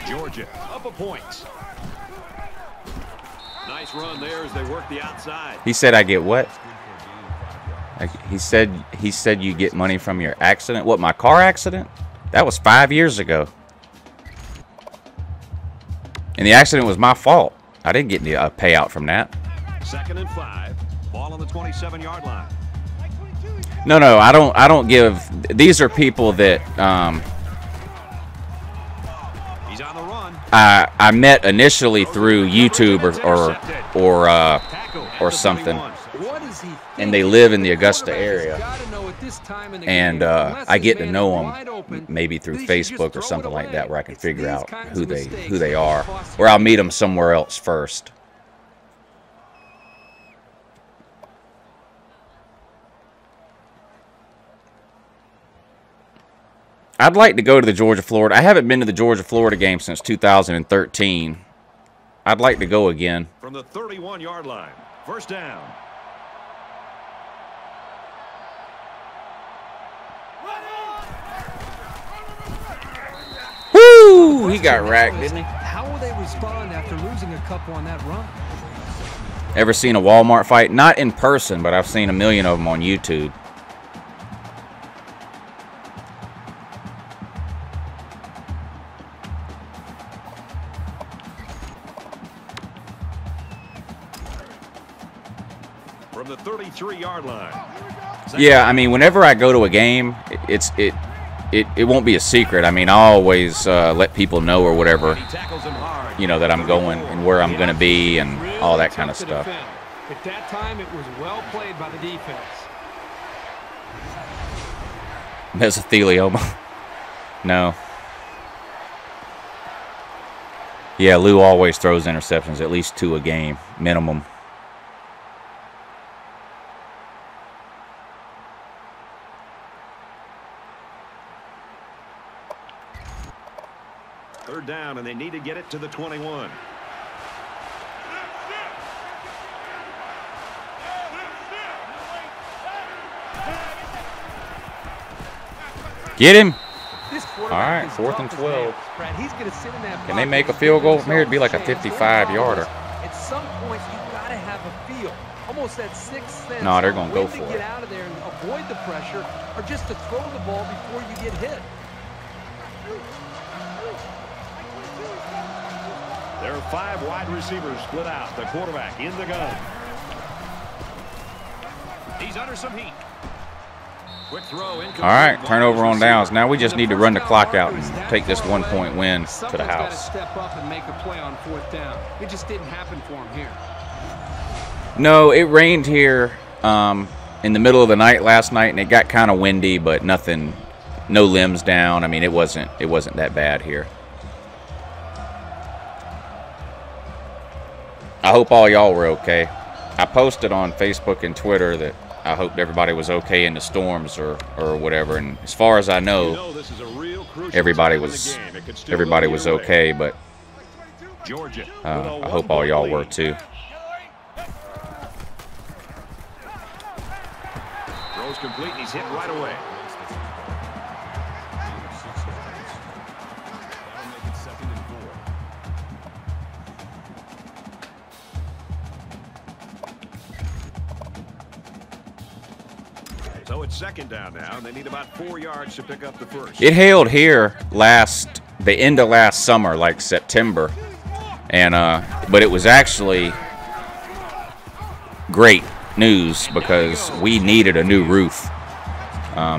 Georgia up a point. Nice run there as they work the outside. He said I get what? He said you get money from your accident. What, my car accident? That was 5 years ago. And the accident was my fault. I didn't get a payout from that. 2nd and 5. Ball on the 27-yard line. No, I don't give. These are people that He's on the run. I met initially through YouTube or something, and they live in the Augusta area, and I get to know them maybe through Facebook or something like that, where I can figure out who they are, or I'll meet them somewhere else first. I'd like to go to the Georgia-Florida. I haven't been to the Georgia-Florida game since 2013. I'd like to go again. From the 31-yard line. First down. Woo! He got racked, didn't he? How will they respond after losing a couple on that run? Ever seen a Walmart fight? Not in person, but I've seen a million of them on YouTube. From the 33-yard line. Yeah, I mean, whenever I go to a game, it won't be a secret. I mean, I always let people know or whatever, you know, that I'm going and where I'm going to be and all that kind of stuff. At that time, it was well played by the defense. Mesothelioma. No. Yeah, Lou always throws interceptions, at least 2 a game, minimum. Third down, and they need to get it to the 21. Get him. All right, 4th and 12. He's gonna sit in that Can they make a field goal from here? It'd be like a 55-yarder. At some point, you gotta have a feel, almost that sixth sense. No, they're gonna go for to it. Get out of there and avoid the pressure, or just to throw the ball before you get hit. There are 5 wide receivers split out. The quarterback in the gun. He's under some heat. Quick throw. All right, turnover on downs. Now we just need to run the clock out and take this 1-point win to the house. Step up and make a play on 4th down. It just didn't happen for him here. No, it rained here in the middle of the night last night, and it got kind of windy, but nothing, no limbs down. I mean, it wasn't that bad here. I hope all y'all were okay. I posted on Facebook and Twitter that I hoped everybody was okay in the storms or whatever. And as far as I know, everybody was okay. But I hope all y'all were too. Throws complete. He's hit right away. So it's 2nd down now, and they need about 4 yards to pick up the first. It hailed here the end of last summer, like September, and but it was actually great news because we needed a new roof.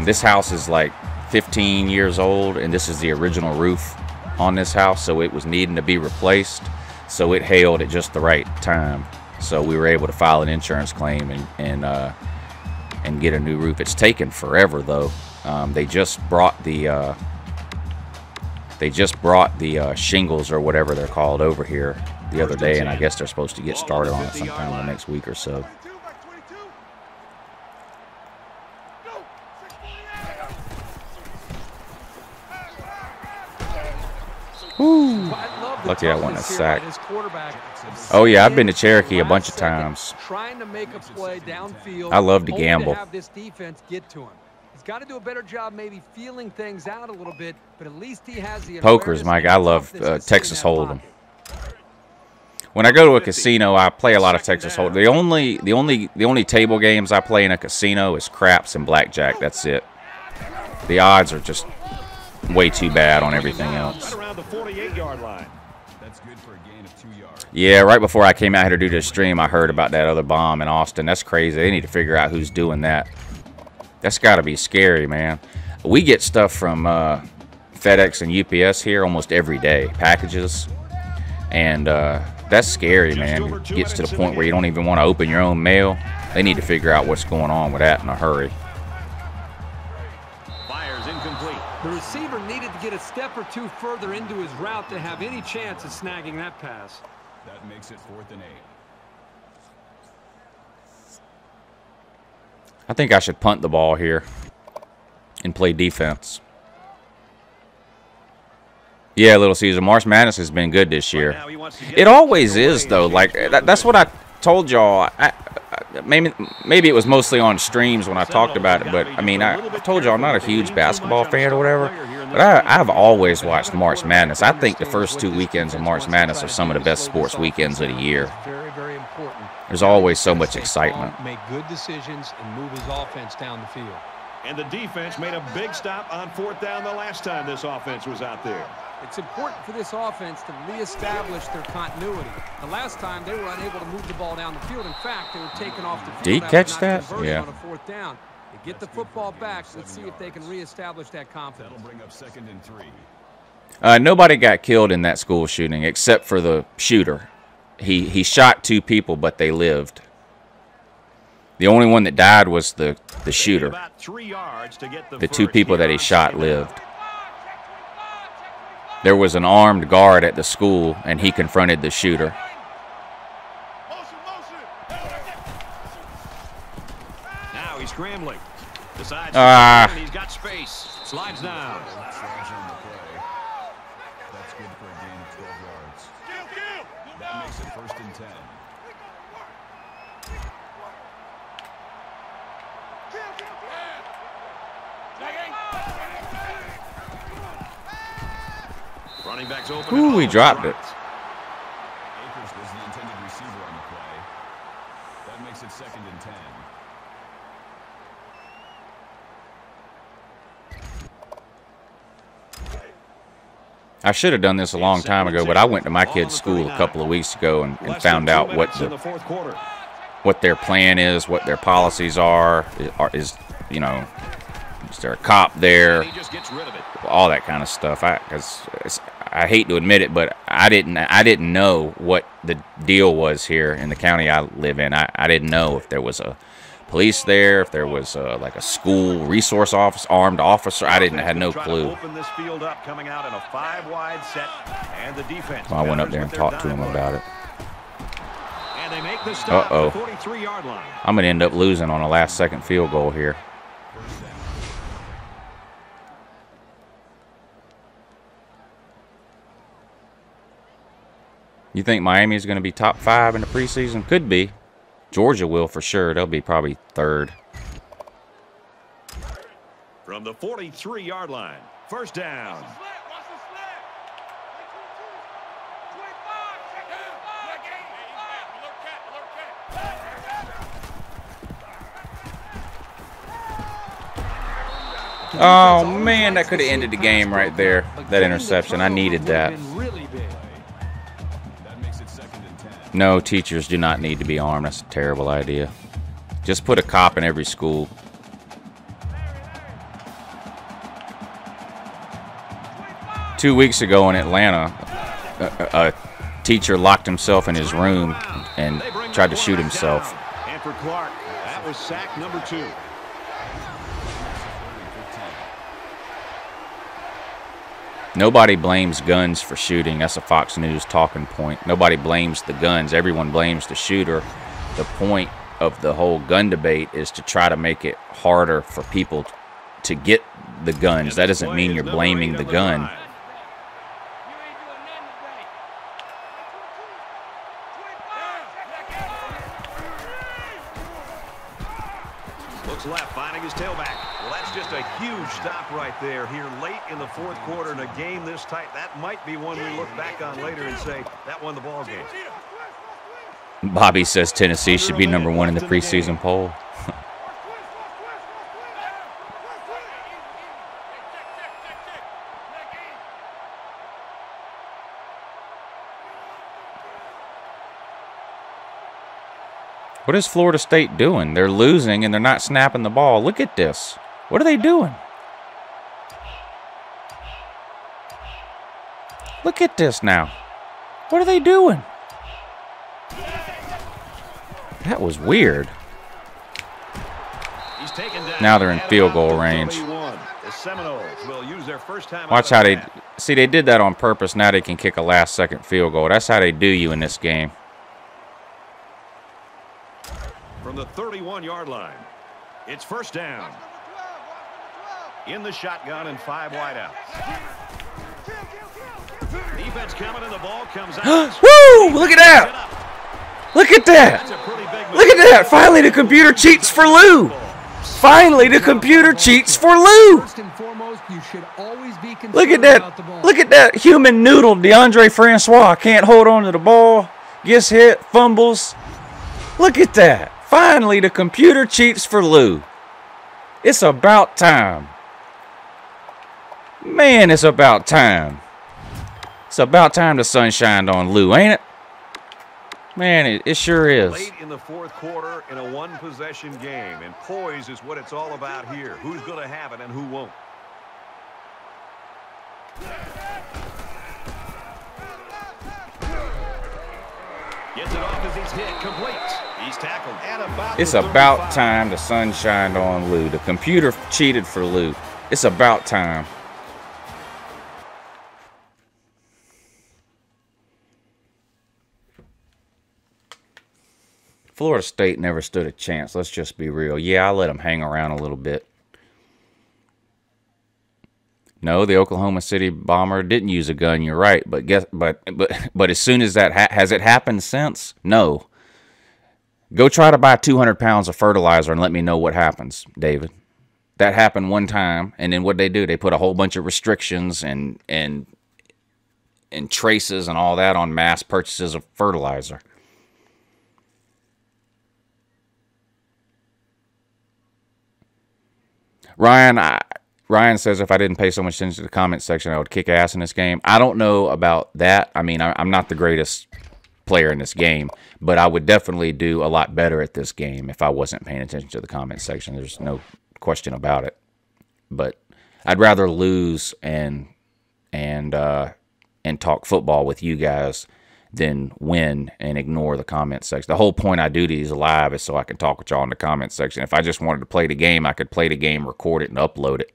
This house is like 15 years old, and this is the original roof on this house, so it was needing to be replaced. So it hailed at just the right time. So we were able to file an insurance claim and get a new roof. It's taken forever though. They just brought the shingles or whatever they're called over here the other day, and I guess they're supposed to get started on it sometime in the next week or so. Woo. Lucky I wasn't a sack. Oh yeah, I've been to Cherokee a bunch of times. Trying to make a play downfield. I love to gamble. Have this defense get to him. He's got to do a better job maybe feeling things out a little bit, but at least he has the Pokers, Mike. I love Texas Hold'em. When I go to a casino, I play a lot of Texas Hold'em. The only table games I play in a casino is craps and blackjack. That's it. The odds are just way too bad on everything else. Around the 48-yard line. That's good for a gain of 2 yards. Yeah, right before I came out here to do this stream, I heard about that other bomb in Austin. That's crazy. They need to figure out who's doing that. That's got to be scary, man. We get stuff from FedEx and UPS here almost every day, packages, and that's scary, man. It gets to the point where you don't even want to open your own mail. They need to figure out what's going on with that in a hurry. Fires incomplete. The receiver needed to get a step or two further into his route to have any chance of snagging that pass. That makes it 4th and 8. I think I should punt the ball here and play defense. Yeah, Little Caesar. March Madness has been good this year. It always is, though. Like that's what I told y'all. Maybe it was mostly on streams when I talked about it, but I mean, I told y'all I'm not a huge basketball fan or whatever, but I've always watched March Madness. I think the first 2 weekends of March Madness are some of the best sports weekends of the year. Very, very important. There's always so much excitement. Make good decisions and move his offense down the field. And the defense made a big stop on 4th down the last time this offense was out there. It's important for this offense to reestablish their continuity. The last time they were unable to move the ball down the field. In fact, they were taken off the field. Did he catch that? Yeah. On a 4th down. They get the football back. Let's see if they can reestablish that confidence. That'll bring up 2nd and 3. Nobody got killed in that school shooting except for the shooter. He shot 2 people, but they lived. The only one that died was the shooter. About 3 yards to get The 2 people that he shot lived. There was an armed guard at the school, and he confronted the shooter. Now he's scrambling. Decides he's got space. Slides down. That's good for a gain of 12 yards. That makes it 1st and 10. Running backs open. Ooh, he dropped it. Akers was the intended receiver on the play. That makes it 2nd and 10. I should have done this a long time ago, but I went to my kid's school a couple of weeks ago and found out what their plan is, what their policies are. Is you know, is there a cop there? All that kind of stuff. I hate to admit it, but I didn't know what the deal was here in the county I live in. I didn't know if there was a police there, if there was like a school resource officer, armed officer. I had no clue. Open this field up, coming out in a 5-wide set, and the defense. So I went up there and talked to him about it. And they make the stop Uh-oh. at the 43-yard line. I'm going to end up losing on a last-second field goal here. You think Miami's going to be top 5 in the preseason? Could be. Georgia will for sure. They'll be probably 3rd. From the 43-yard line, first down. Oh, man, that could have ended the game right there. That interception. I needed that. No, teachers do not need to be armed. That's a terrible idea. Just put a cop in every school. Two weeks ago in Atlanta, a teacher locked himself in his room and tried to shoot himself. And for Clark, that was sack number 2. Nobody blames guns for shooting. That's a Fox News talking point. Nobody blames the guns. Everyone blames the shooter. The point of the whole gun debate is to try to make it harder for people to get the guns. That doesn't mean you're blaming the gun. Looks left, finding his tailback. Well, that's just a huge stop right there here late in the 4th quarter in a game this tight. That might be one we look back on later and say that won the ball game. Bobby says Tennessee should be number 1 in the preseason poll. What is Florida State doing? They're losing and they're not snapping the ball. Look at this. What are they doing? Look at this now. What are they doing? That was weird. Now they're in field goal range. Watch how they... See, they did that on purpose. Now they can kick a last-second field goal. That's how they do you in this game. From the 31-yard line, it's first down. In the shotgun and 5 wideouts. Defense coming and the ball comes out. Woo! Look at that! Look at that! Look at that! Finally, the computer cheats for Lou. Finally, the computer cheats for Lou. Look at that! Look at that human noodle, DeAndre Francois. Can't hold on to the ball. Gets hit, fumbles. Look at that! Finally, the computer cheats for Lou. It's about time. Man, it's about time. It's about time the sun shined on Lou, ain't it? Man, it sure is. Late in the 4th quarter in a 1-possession game, and poise is what it's all about here. Who's going to have it and who won't? Gets it off as he's hit, complete. He's tackled. It's about time the sun shined on Lou. The computer cheated for Lou. It's about time. Florida State never stood a chance. Let's just be real. Yeah, I let them hang around a little bit. No, the Oklahoma City bomber didn't use a gun. You're right, but as soon as that has it happened since? No. Go try to buy 200 pounds of fertilizer and let me know what happens, David. That happened one time, and then what they do? They put a whole bunch of restrictions and traces and all that on mass purchases of fertilizer. Ryan says if I didn't pay so much attention to the comment section, I would kick ass in this game. I don't know about that. I mean, I'm not the greatest player in this game, but I would definitely do a lot better at this game if I wasn't paying attention to the comment section. There's no question about it. But I'd rather lose and talk football with you guys than win and ignore the comment section. The whole point I do these live is so I can talk with y'all in the comment section. If I just wanted to play the game, I could play the game, record it, and upload it.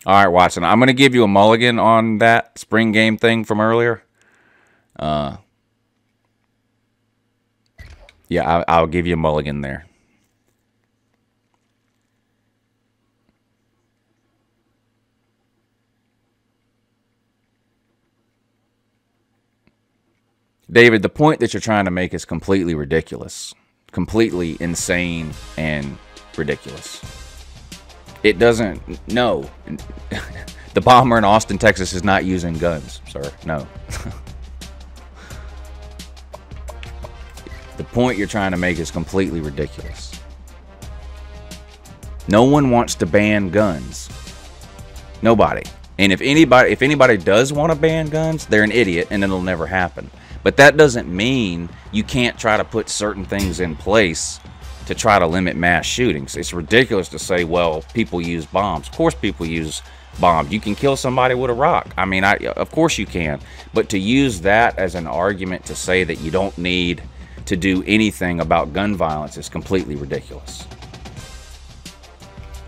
All right, Watson, I'm going to give you a mulligan on that spring game thing from earlier. Yeah, I'll give you a mulligan there. David, the point that you're trying to make is completely ridiculous. Completely insane and ridiculous. It doesn't, no. The bomber in Austin, Texas is not using guns, sir. No. The point you're trying to make is completely ridiculous. No one wants to ban guns. Nobody. And if anybody does want to ban guns, they're an idiot and it'll never happen. But that doesn't mean you can't try to put certain things in place to try to limit mass shootings. It's ridiculous to say, well, people use bombs. Of course people use bombs. You can kill somebody with a rock. I mean, of course you can. But to use that as an argument to say that you don't need to do anything about gun violence is completely ridiculous.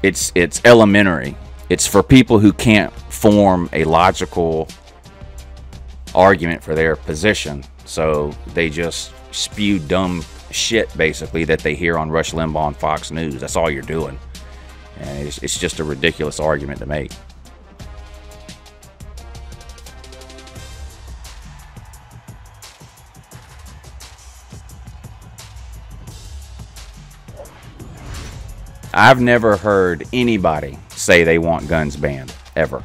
It's elementary. It's for people who can't form a logical argument for their position, so they just spew dumb shit basically that they hear on Rush Limbaugh on Fox News. That's all you're doing, and it's just a ridiculous argument to make. I've never heard anybody say they want guns banned, ever.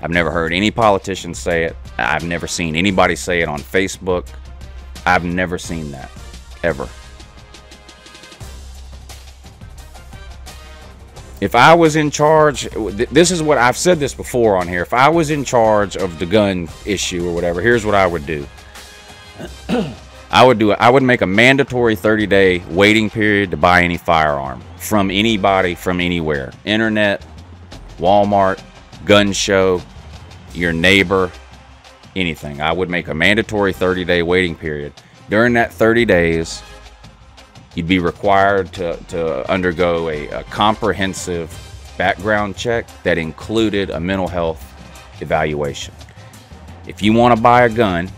I've never heard any politician say it. I've never seen anybody say it on Facebook. I've never seen that, ever. If I was in charge, this is what I've said this before on here. If I was in charge of the gun issue or whatever, here's what I would do. I would make a mandatory 30-day waiting period to buy any firearm from anybody, from anywhere. Internet, Walmart, gun show, your neighbor, anything. I would make a mandatory 30-day waiting period. During that 30 days, you'd be required to undergo a comprehensive background check that included a mental health evaluation. If you want to buy a gun,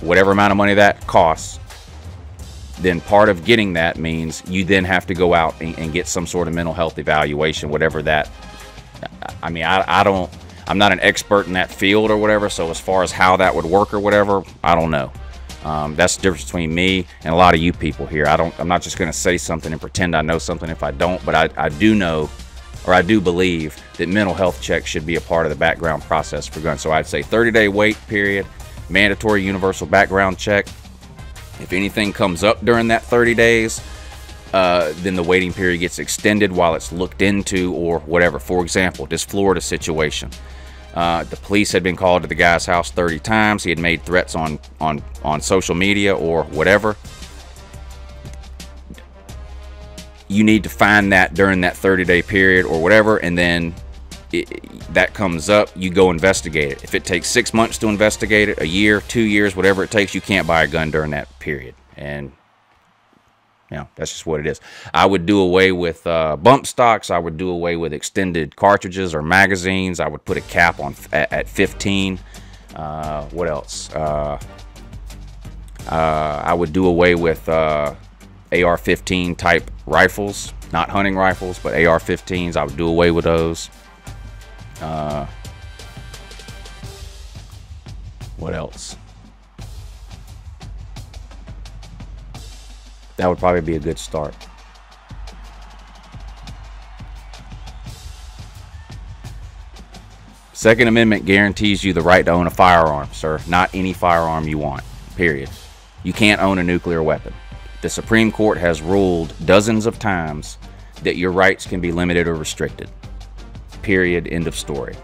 whatever amount of money that costs, then part of getting that means you then have to go out and get some sort of mental health evaluation, whatever that. I mean, I'm not an expert in that field or whatever, so as far as how that would work or whatever, I don't know. That's the difference between me and a lot of you people here. I'm not just going to say something and pretend I know something if I don't, but I do know, or I do believe that mental health checks should be a part of the background process for guns. So I'd say 30-day wait period, mandatory universal background check. If anything comes up during that 30 days, then the waiting period gets extended while it's looked into or whatever. For example, this Florida situation. The police had been called to the guy's house 30 times. He had made threats on social media or whatever. You need to find that during that 30-day period or whatever, and then that comes up, you go investigate it. If it takes 6 months to investigate it, a year, 2 years, whatever it takes, you can't buy a gun during that period. And you know, that's just what it is. I would do away with bump stocks. I would do away with extended cartridges or magazines. I would put a cap on at 15. What else? I would do away with AR-15 type rifles, not hunting rifles, but AR-15s. I would do away with those. What else? That would probably be a good start. Second Amendment guarantees you the right to own a firearm, sir. Not any firearm you want, period. You can't own a nuclear weapon. The Supreme Court has ruled dozens of times that your rights can be limited or restricted. Period. End of story.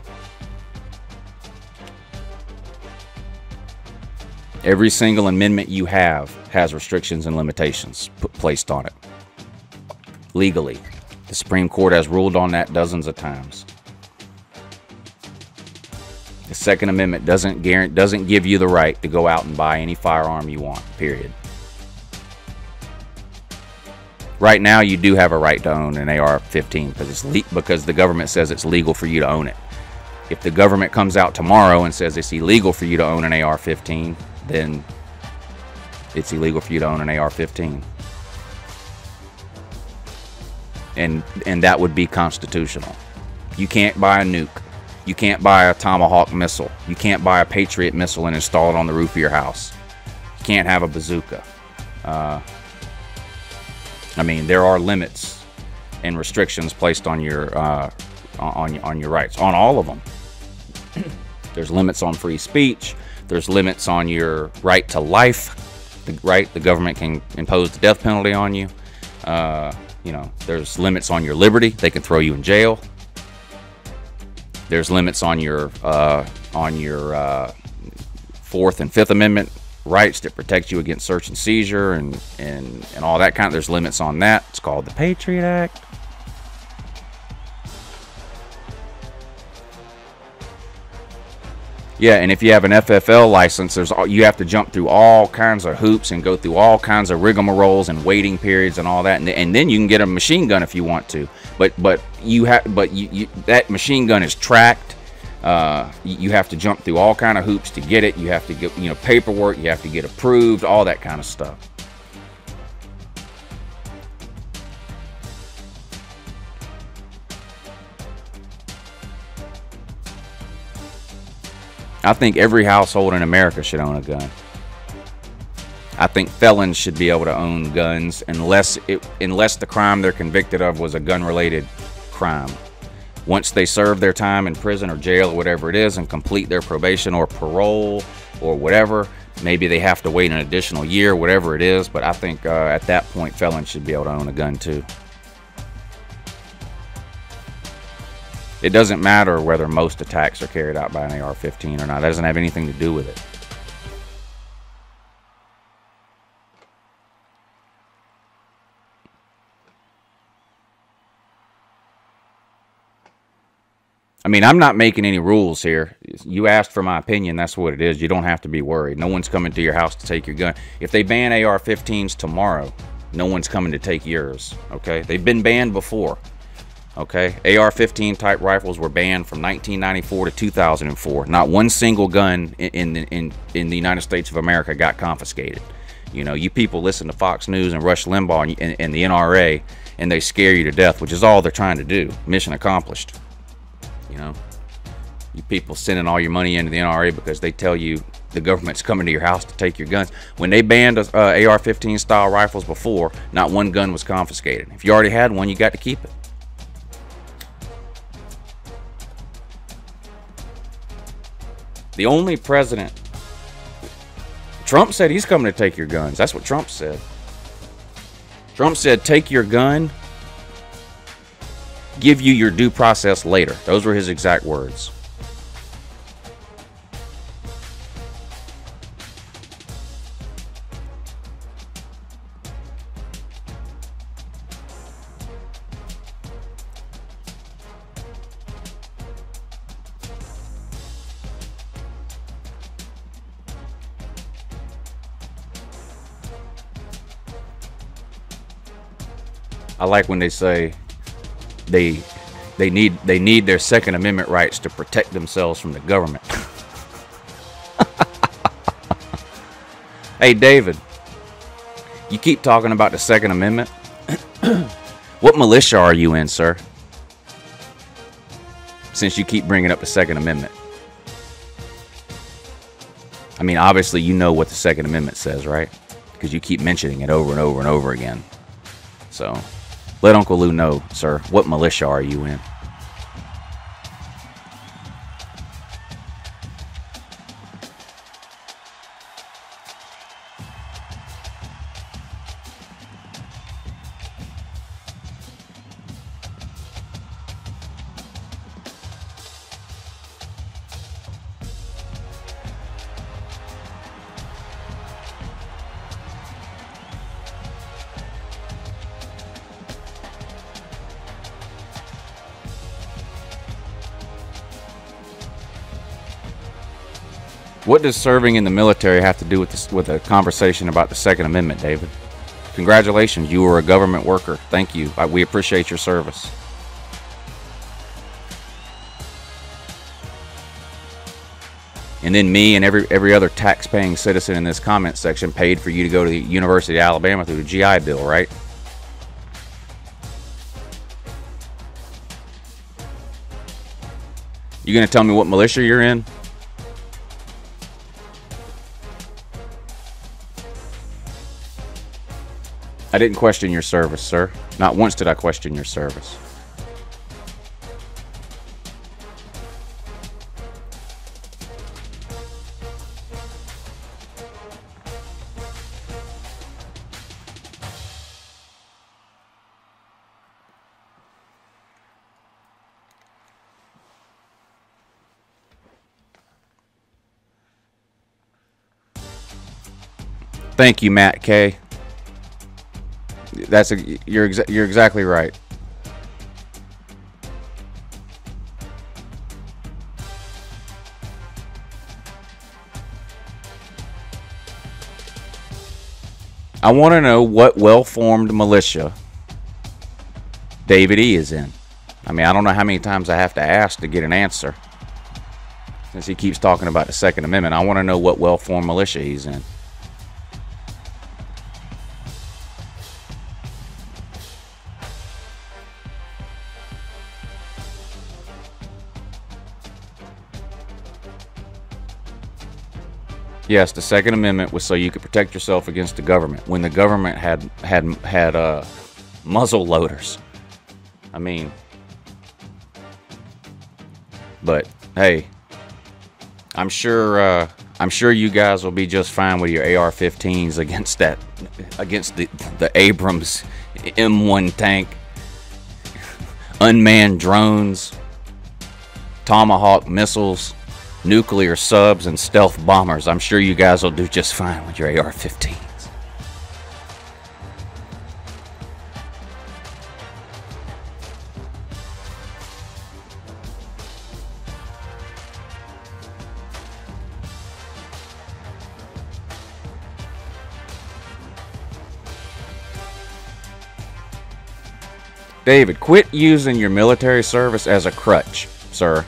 Every single amendment you have has restrictions and limitations placed on it. Legally. The Supreme Court has ruled on that dozens of times. The Second Amendment doesn't give you the right to go out and buy any firearm you want, period. Right now, you do have a right to own an AR-15 because the government says it's legal for you to own it. If the government comes out tomorrow and says it's illegal for you to own an AR-15, then it's illegal for you to own an AR-15. And that would be constitutional. You can't buy a nuke. You can't buy a Tomahawk missile. You can't buy a Patriot missile and install it on the roof of your house. You can't have a bazooka. I mean, there are limits and restrictions placed on your rights, on all of them. There's limits on free speech. There's limits on your right to life. The government can impose the death penalty on you. You know, there's limits on your liberty. They can throw you in jail. There's limits on your Fourth and Fifth Amendment rights that protect you against search and seizure and all that kind of. There's limits on that. It's called the Patriot Act. Yeah, and if you have an FFL license, you have to jump through all kinds of hoops and go through all kinds of rigmaroles and waiting periods and all that, and then you can get a machine gun if you want to. But that machine gun is tracked. You have to jump through all kind of hoops to get it. You have to get paperwork. You have to get approved. All that kind of stuff. I think every household in America should own a gun. I think felons should be able to own guns unless the crime they're convicted of was a gun-related crime. Once they serve their time in prison or jail or whatever it is and complete their probation or parole or whatever, maybe they have to wait an additional year, whatever it is. But I think at that point, felons should be able to own a gun too. It doesn't matter whether most attacks are carried out by an AR-15 or not. That doesn't have anything to do with it. I mean, I'm not making any rules here. You asked for my opinion. That's what it is. You don't have to be worried. No one's coming to your house to take your gun. If they ban AR-15s tomorrow, no one's coming to take yours. Okay? They've been banned before. Okay, AR-15 type rifles were banned from 1994 to 2004. Not one single gun in the United States of America got confiscated. You know, you people listen to Fox News and Rush Limbaugh and the NRA, and they scare you to death, which is all they're trying to do. Mission accomplished. You know, you people sending all your money into the NRA because they tell you the government's coming to your house to take your guns. When they banned AR-15 style rifles before, not one gun was confiscated. If you already had one, you got to keep it. The only president, Trump said he's coming to take your guns. That's what Trump said. Trump said, take your gun, give you your due process later. Those were his exact words. I like when they say they need their Second Amendment rights to protect themselves from the government. Hey, David, you keep talking about the Second Amendment. What militia are you in, sir? Since you keep bringing up the Second Amendment. I mean, obviously you know what the Second Amendment says, right? because you keep mentioning it over and over and over again. So let Uncle Lou know, sir, what militia are you in? What does serving in the military have to do with this, with a conversation about the Second Amendment, David? Congratulations, you were a government worker. Thank you. We appreciate your service. And then me and every other tax-paying citizen in this comment section paid for you to go to the University of Alabama through the GI Bill, right? You gonna tell me what militia you're in? I didn't question your service, sir. Not once did I question your service. Thank you, Matt K. You're exactly right. I want to know what well-formed militia David E. is in. I mean, I don't know how many times I have to ask to get an answer. Since he keeps talking about the Second Amendment, I want to know what well-formed militia he's in. Yes, the Second Amendment was so you could protect yourself against the government. When the government had muzzle loaders. I mean, but hey, I'm sure you guys will be just fine with your AR-15s against the Abrams M1 tank, unmanned drones, Tomahawk missiles, nuclear subs, and stealth bombers. I'm sure you guys will do just fine with your AR-15s. David, quit using your military service as a crutch, sir.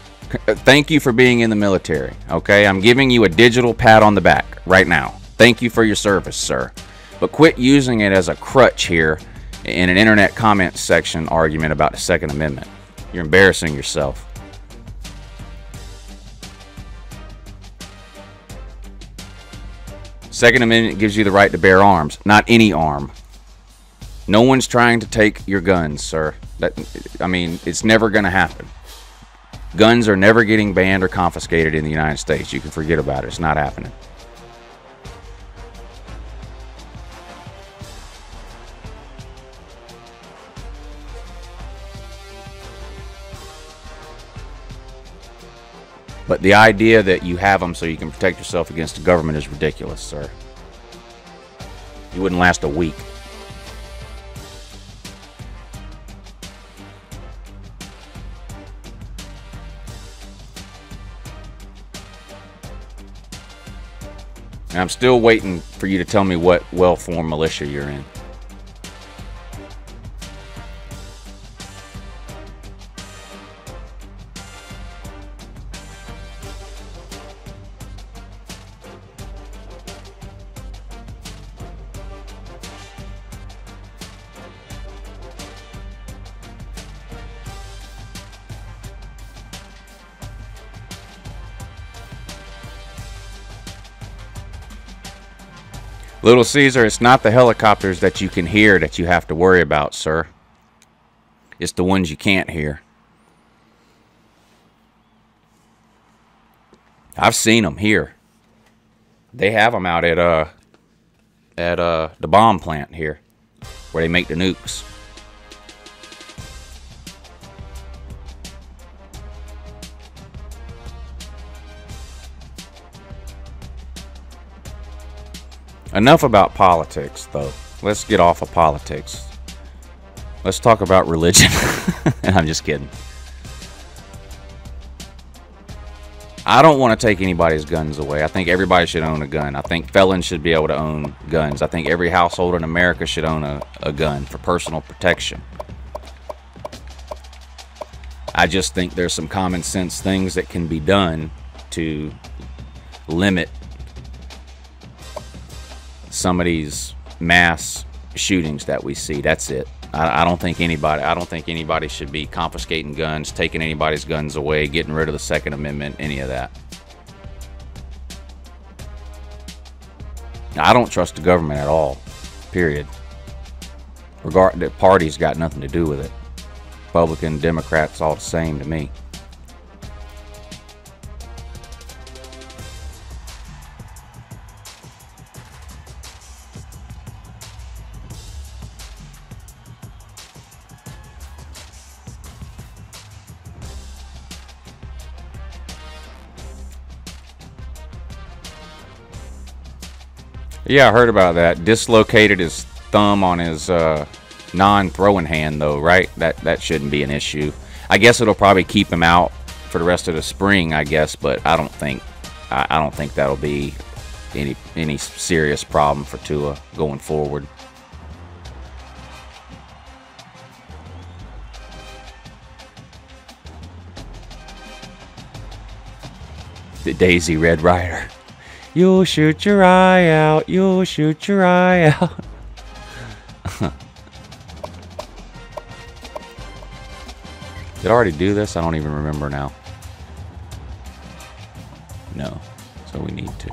Thank you for being in the military, okay? I'm giving you a digital pat on the back right now. Thank you for your service, sir. But quit using it as a crutch here in an internet comment section argument about the Second Amendment. You're embarrassing yourself. Second Amendment gives you the right to bear arms, not any arm. No one's trying to take your guns, sir. I mean, it's never going to happen. Guns are never getting banned or confiscated in the United States. You can forget about it. It's not happening. But the idea that you have them so you can protect yourself against the government is ridiculous, sir. You wouldn't last a week. And I'm still waiting for you to tell me what well-formed militia you're in. Little Caesar, it's not the helicopters that you can hear that you have to worry about, sir. It's the ones you can't hear. I've seen them here. They have them out at the bomb plant here, where they make the nukes. Enough about politics, though. Let's get off of politics. Let's talk about religion. I'm just kidding. I don't want to take anybody's guns away. I think everybody should own a gun. I think felons should be able to own guns. I think every household in America should own a gun for personal protection. I just think there's some common sense things that can be done to limit some of these mass shootings that we see. That's it. I don't think anybody should be confiscating guns, taking anybody's guns away, getting rid of the Second Amendment, any of that. I don't trust the government at all. Period. The party's got nothing to do with it. Republican, Democrats, all the same to me. Yeah, I heard about that. Dislocated his thumb on his non-throwing hand, though, right? That shouldn't be an issue. I guess it'll probably keep him out for the rest of the spring, I guess, but I don't think that'll be any serious problem for Tua going forward. The Daisy Red Rider. You'll shoot your eye out. You'll shoot your eye out. Did I already do this? I don't even remember now. No. So we need to.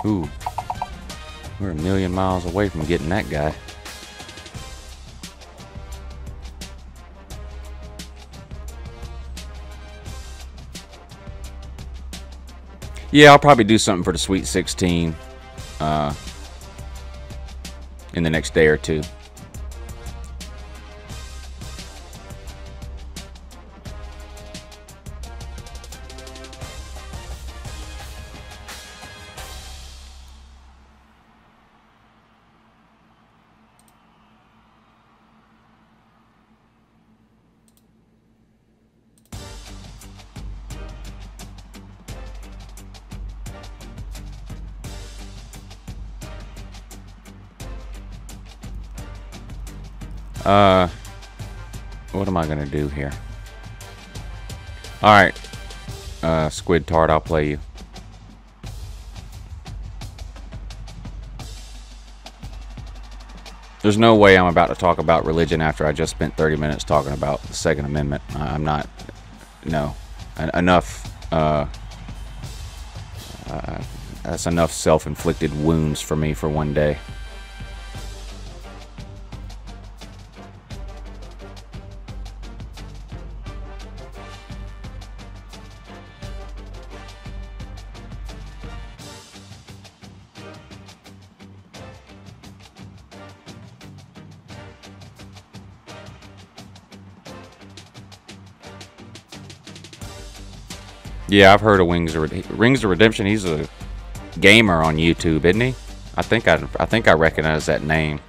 Ooh, we're a million miles away from getting that guy. Yeah, I'll probably do something for the Sweet 16 in the next day or two. What am I gonna do here? Alright. Squid Tart, I'll play you. There's no way I'm about to talk about religion after I just spent 30 minutes talking about the Second Amendment. I'm not. No. Enough. That's enough self-inflicted wounds for me for one day. Yeah, I've heard of Rings of Redemption. He's a gamer on YouTube, isn't he? I think I recognize that name.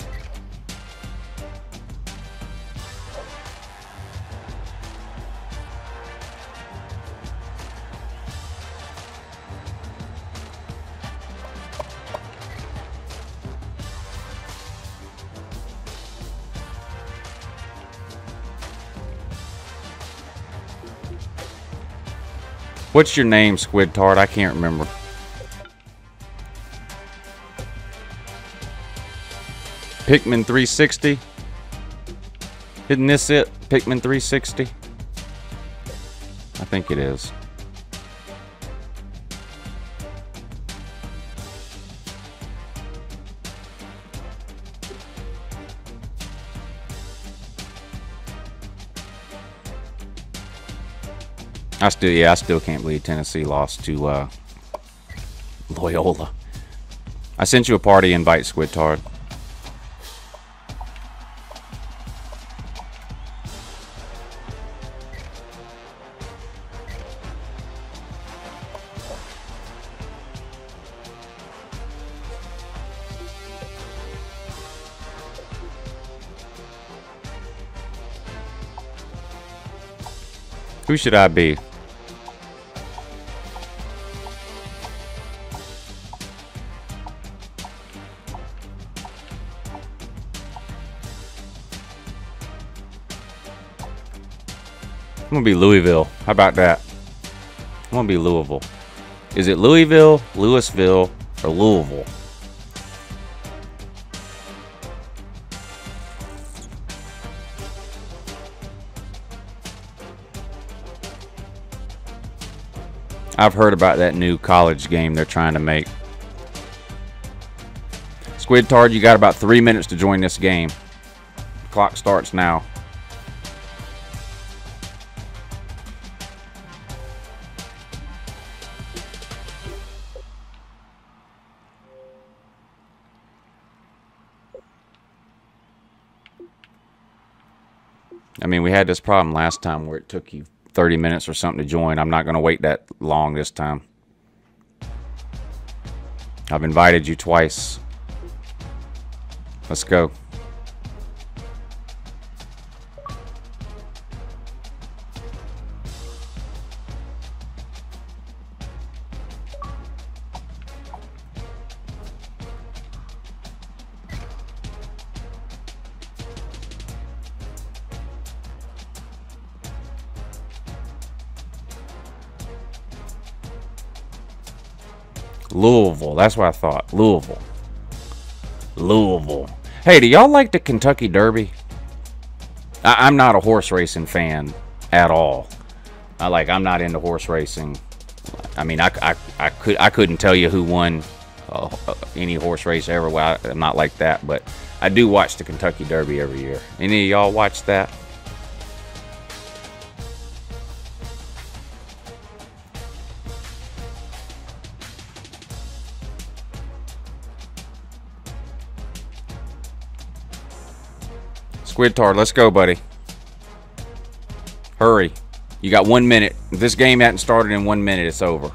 What's your name, Squid Tart? I can't remember. Pikmin 360? Isn't this it? Pikmin 360? I think it is. I still can't believe Tennessee lost to Loyola. I sent you a party invite, Squid Tart. Who should I be? I'm gonna be Louisville. How about that? I'm gonna be Louisville. Is it Louisville, Louisville, or Louisville? I've heard about that new college game they're trying to make. Squid Tard, you got about 3 minutes to join this game. The clock starts now. I mean, we had this problem last time where it took you 30 minutes or something to join. I'm not going to wait that long this time. I've invited you twice. Let's go. Louisville. That's what I thought. Louisville. Louisville. Hey, do y'all like the Kentucky Derby? I'm not a horse racing fan at all. I'm not into horse racing. I mean, I couldn't tell you who won any horse race ever. Well, I'm not like that, but I do watch the Kentucky Derby every year. Any of y'all watch that? Squid Tard, let's go, buddy. Hurry. You got 1 minute. If this game hadn't started in 1 minute, it's over.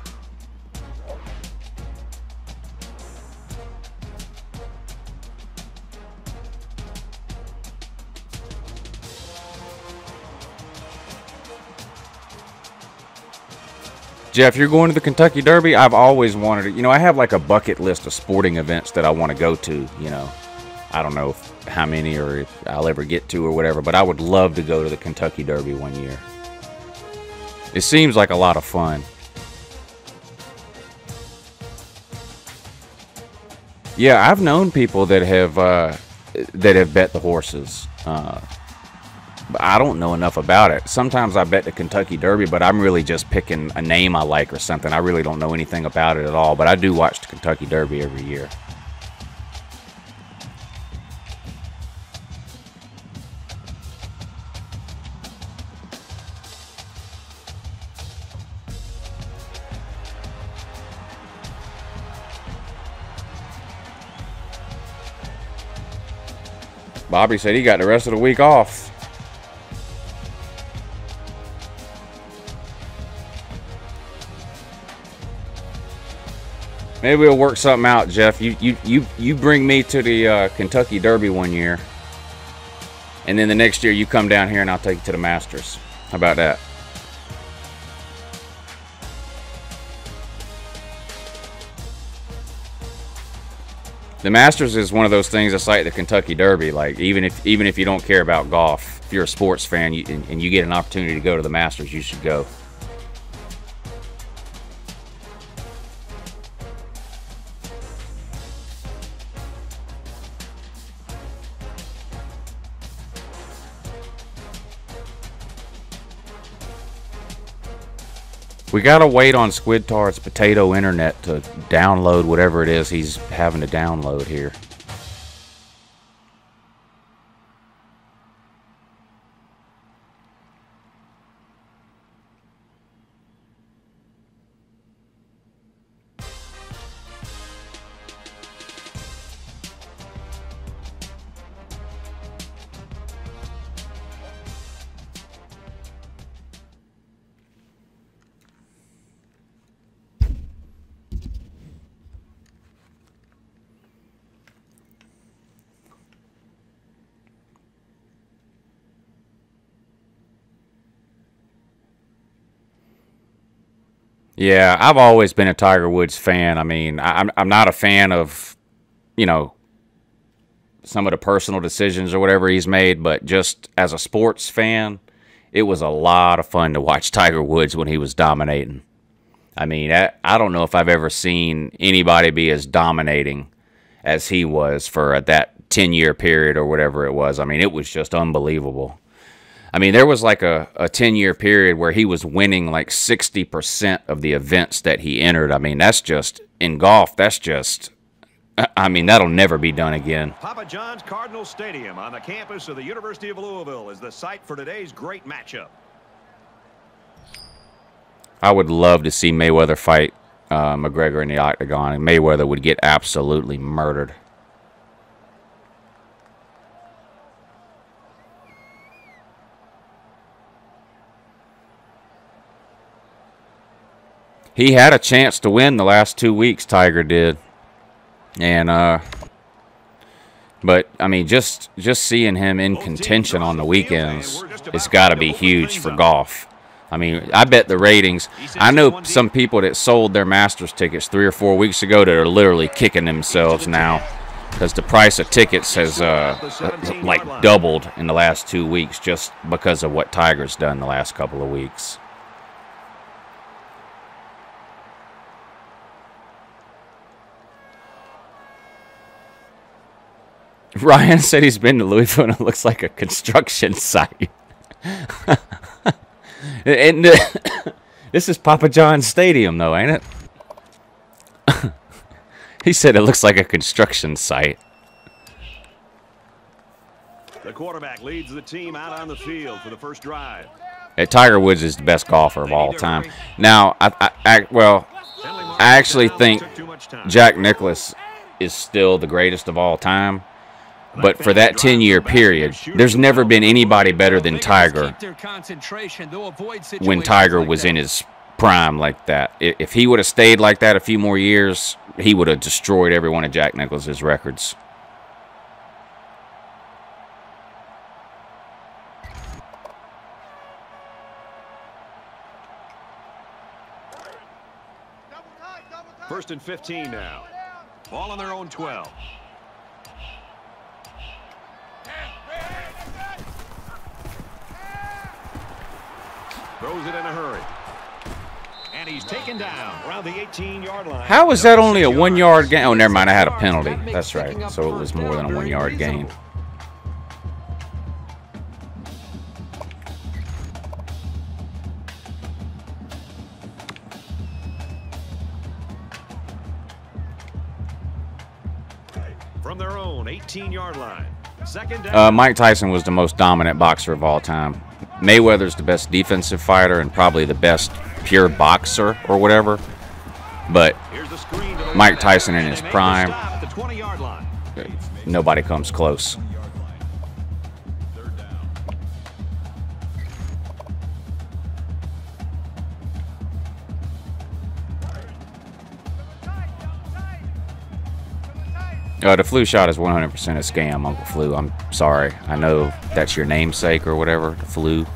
Jeff, you're going to the Kentucky Derby? I've always wanted it. You know, I have like a bucket list of sporting events that I want to go to, you know. I don't know how many or if I'll ever get to or whatever, but I would love to go to the Kentucky Derby one year. It seems like a lot of fun. Yeah, I've known people that have bet the horses. But I don't know enough about it. Sometimes I bet the Kentucky Derby, but I'm really just picking a name I like or something. I really don't know anything about it at all, but I do watch the Kentucky Derby every year. Bobby said he got the rest of the week off. Maybe we'll work something out, Jeff. You bring me to the Kentucky Derby one year, and then the next year you come down here and I'll take you to the Masters. How about that? The Masters is one of those things that's like the Kentucky Derby. Like even if you don't care about golf, if you're a sports fan and you get an opportunity to go to the Masters, you should go. We gotta wait on Squid Tard's potato internet to download whatever it is he's having to download here. Yeah, I've always been a Tiger Woods fan. I mean, I'm not a fan of, you know, some of the personal decisions or whatever he's made, but just as a sports fan, it was a lot of fun to watch Tiger Woods when he was dominating. I mean, I don't know if I've ever seen anybody be as dominating as he was for that 10-year period or whatever it was. I mean, it was just unbelievable. I mean, there was like a 10-year period where he was winning like 60% of the events that he entered. I mean, that's just, in golf, that's just, I mean, that'll never be done again. Papa John's Cardinal Stadium on the campus of the University of Louisville is the site for today's great matchup. I would love to see Mayweather fight McGregor in the octagon, and Mayweather would get absolutely murdered. He had a chance to win the last 2 weeks, Tiger did. And, but, I mean, just seeing him in contention on the weekends, it's got to be huge for golf. I mean, I bet the ratings, I know some people that sold their Masters tickets 3 or 4 weeks ago that are literally kicking themselves now because the price of tickets has, like, doubled in the last 2 weeks just because of what Tiger's done the last couple of weeks. Ryan said he's been to Louisville and it looks like a construction site. And this is Papa John's Stadium, though, ain't it? He said it looks like a construction site. The quarterback leads the team out on the field for the first drive. Tiger Woods is the best golfer of all time. Now, I actually think Jack Nicklaus is still the greatest of all time. But for that 10-year period, there's never been anybody better than Tiger when Tiger was in his prime like that. If he would have stayed like that a few more years, he would have destroyed every one of Jack Nicklaus's records. First and 15 now. Ball on their own 12. Throws it in a hurry. And he's taken down around the 18-yard line. How was that only a 1-yard gain? Oh, never mind. I had a penalty. That's right. So it was more than a 1-yard gain. From their own 18-yard line. Second down. Mike Tyson was the most dominant boxer of all time. Mayweather's the best defensive fighter and probably the best pure boxer or whatever. But Mike Tyson in his prime, nobody comes close. The flu shot is 100% a scam, Uncle Flu. I'm sorry. I know that's your namesake or whatever, the flu,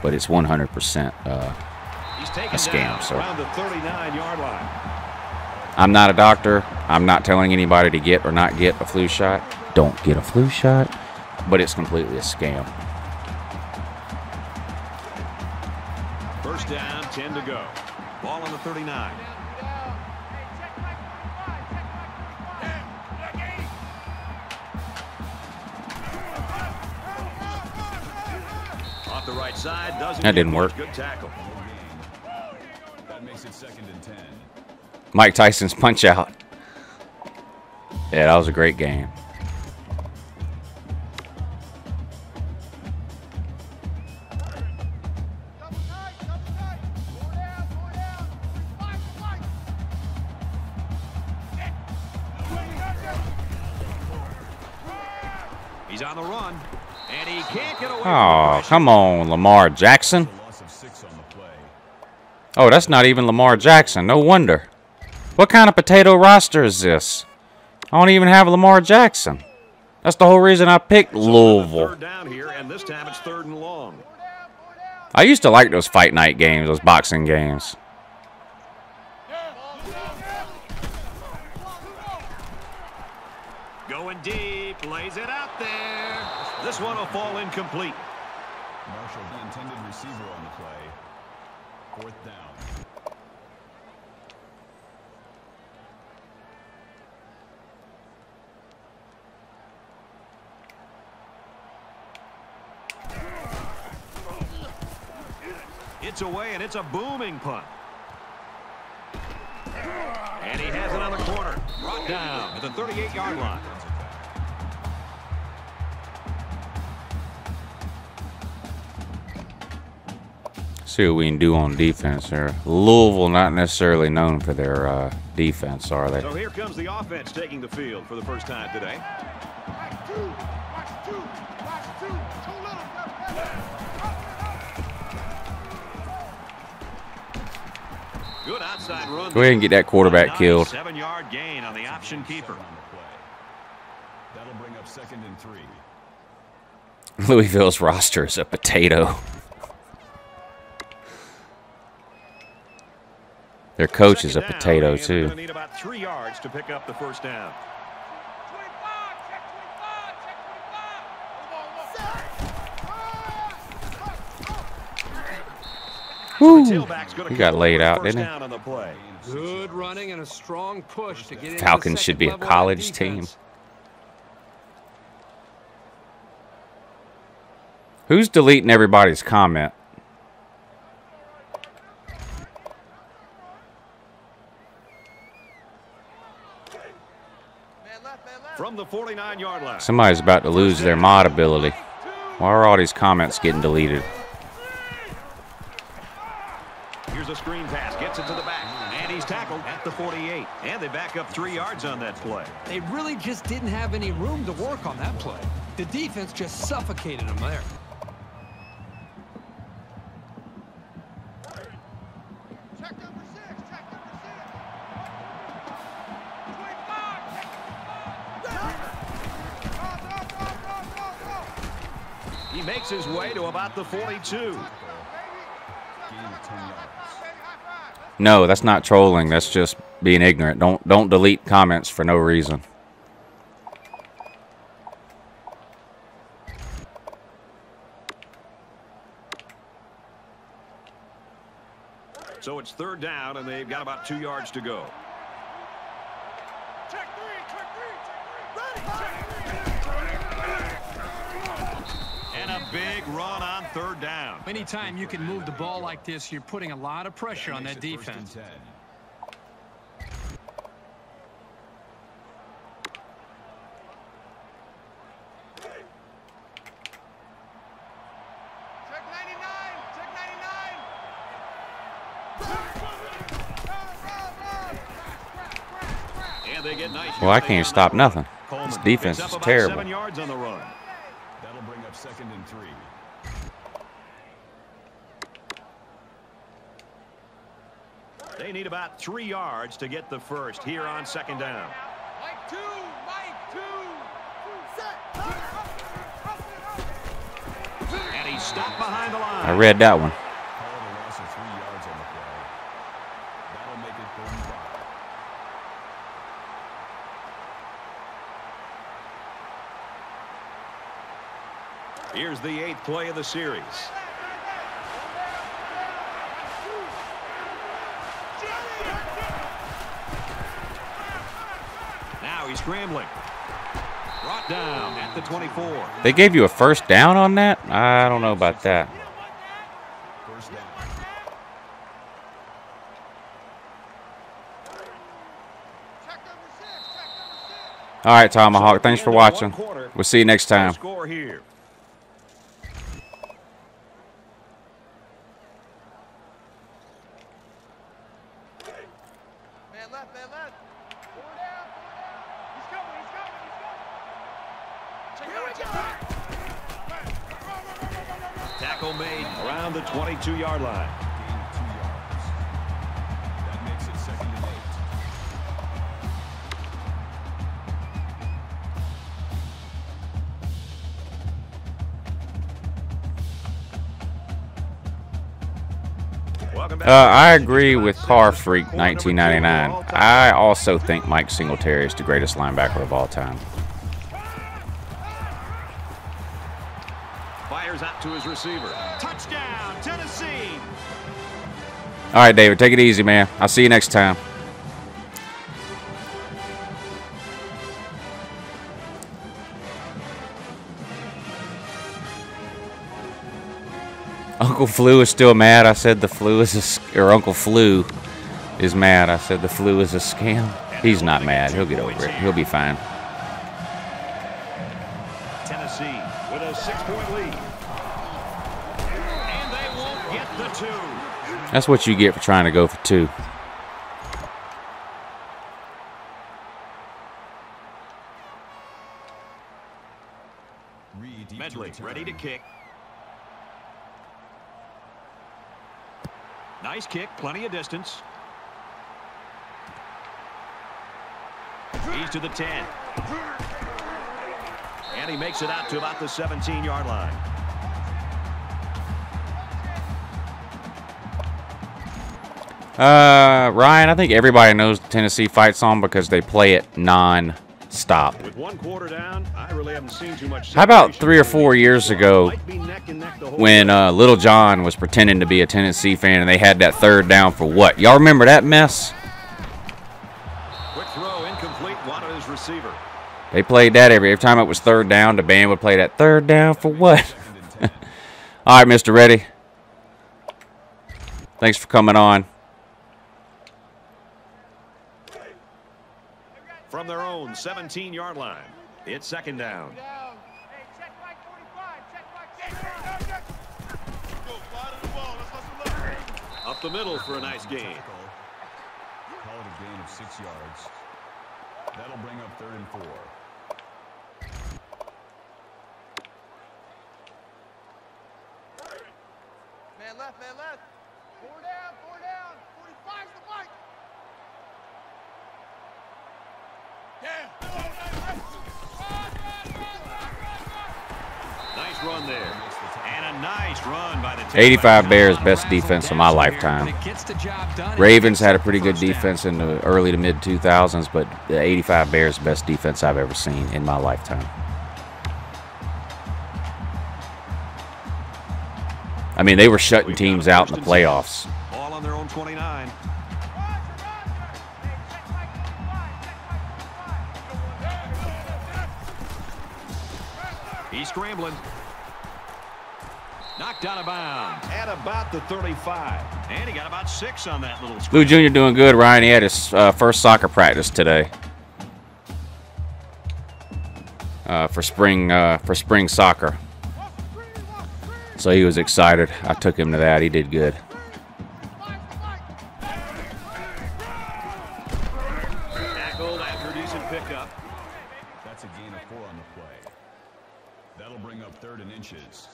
but it's 100% a scam. So I'm not a doctor. I'm not telling anybody to get or not get a flu shot. Don't get a flu shot, but it's completely a scam. First down, 10 to go. Ball on the 39. Off the right side, doesn't that didn't work. Good tackle. makes it 2nd and 10. Mike Tyson's punch out. Yeah, that was a great game. He's on the run, and he can't get away. Oh, come on, Lamar Jackson. A loss of 6 on the play. Oh, that's not even Lamar Jackson. No wonder. What kind of potato roster is this? I don't even have Lamar Jackson. That's the whole reason I picked Louisville. Third down here, and this time it's 3rd and long. I used to like those fight night games, those boxing games. Going deep, lays it out there. This one will fall incomplete. Marshall, the intended receiver on the play. 4th down. It's away, and it's a booming punt. And he has it on the corner. Brought down at the 38-yard line. See what we can do on defense here. Louisville not necessarily known for their defense, are they? So here comes the offense taking the field for the first time today. Good outside run. Go ahead and get that quarterback killed. 7-yard gain on the option keeper. That'll bring up 2nd and 3. Louisville's roster is a potato. Their coach is a potato They're too. going to need about 3 yards to pick up the first down. Woo. He got laid out, didn't he? Good running and a strong push to get into Falcons the should be a second level of college that team. defense. Who's deleting everybody's comment? From the 49-yard line. Somebody's about to lose their mod ability. Why are all these comments getting deleted? Here's a screen pass, gets it to the back, and he's tackled at the 48. And they back up 3 yards on that play. They really just didn't have any room to work on that play. The defense just suffocated them there. He makes his way to about the 42. No, that's not trolling. That's just being ignorant. Don't delete comments for no reason. So it's 3rd down, and they've got about 2 yards to go. And a big run on 3rd down. Anytime you can move the ball like this, you're putting a lot of pressure on that defense. And they get nice. Well, I can't stop nothing. This defense Picks is up about terrible. 7 yards on the run. That'll bring up 2nd and 3. They need about 3 yards to get the first here on 2nd down. Mike 2, Mike 2. And he's stopped behind the line. I read that one. Call it a loss of 3 yards on the play. That'll make it 3rd and 5. Here's the 8th play of the series. Now he's scrambling. Brought down at the 24. They gave you a first down on that? I don't know about that. 1st down. All right, Tomahawk. Thanks for watching. We'll see you next time. Score here. Man left, man left. Four down, four down. He's coming, he's coming, he's coming. Tackle made around the 22-yard line. Gain of 2 yards. That makes it 2nd and 8. I agree with Car Freak 1999. I also think Mike Singletary is the greatest linebacker of all time. Fires out to his receiver. Touchdown, Tennessee. All right, David, take it easy, man. I'll see you next time. Uncle Flu is still mad. I said the flu is or Uncle Flu is mad. I said the flu is a scam. He's not mad. He'll get over it. He'll be fine. Tennessee with a 6-point lead. And they won't get the 2. That's what you get for trying to go for 2. Medley ready to kick. Nice kick, plenty of distance. He's to the 10. And he makes it out to about the 17-yard line. Ryan, I think everybody knows the Tennessee fight song because they play it non-stop. With 1 quarter down, I really haven't seen too much. How about 3 or 4 years ago when Little John was pretending to be a Tennessee fan and they had that 3rd down for what? Y'all remember that mess? Quick throw, incomplete, wanted his receiver. They played that every time it was 3rd down. The band would play that 3rd down for what? All right, Mr. Reddy. Thanks for coming on. From their own 17-yard line, it's 2nd down. Hey, check Mike 45. Check Mike 45. Go, fly to the ball. Let's hustle up. Up the middle for a nice gain. Call it a gain of 6 yards. That'll bring up 3rd and 4. Man left, man left. Four down, 45's the bike. Nice run there. And a nice run by the 85 Bears, best defense of my lifetime. Ravens had a pretty good defense in the early to mid 2000s, but the 85 Bears, best defense I've ever seen in my lifetime. I mean, they were shutting teams out in the playoffs. Ball on their own 29. He's scrambling. Knocked out of bounds at about the 35. And he got about 6 on that little Lou Jr. doing good, Ryan. He had his first soccer practice today. For spring soccer. So he was excited. I took him to that. He did good. Tackled after a decent pickup. That's a gain of 4 on the play. That'll bring up 3rd and inches.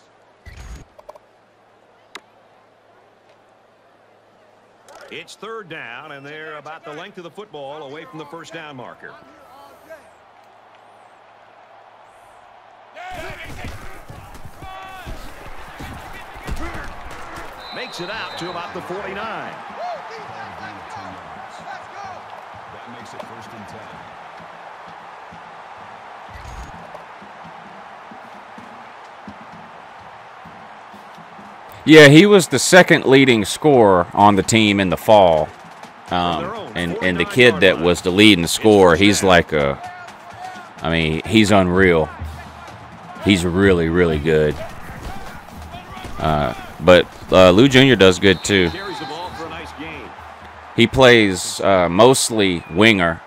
It's 3rd down, and they're about the length of the football away from the 1st down marker. Makes it out to about the 49. That makes it 1st and 10. Yeah, he was the 2nd leading scorer on the team in the fall. And the kid that was the leading scorer, he's like I mean, he's unreal. He's really, really good. But Lou Jr. does good too. He plays mostly winger,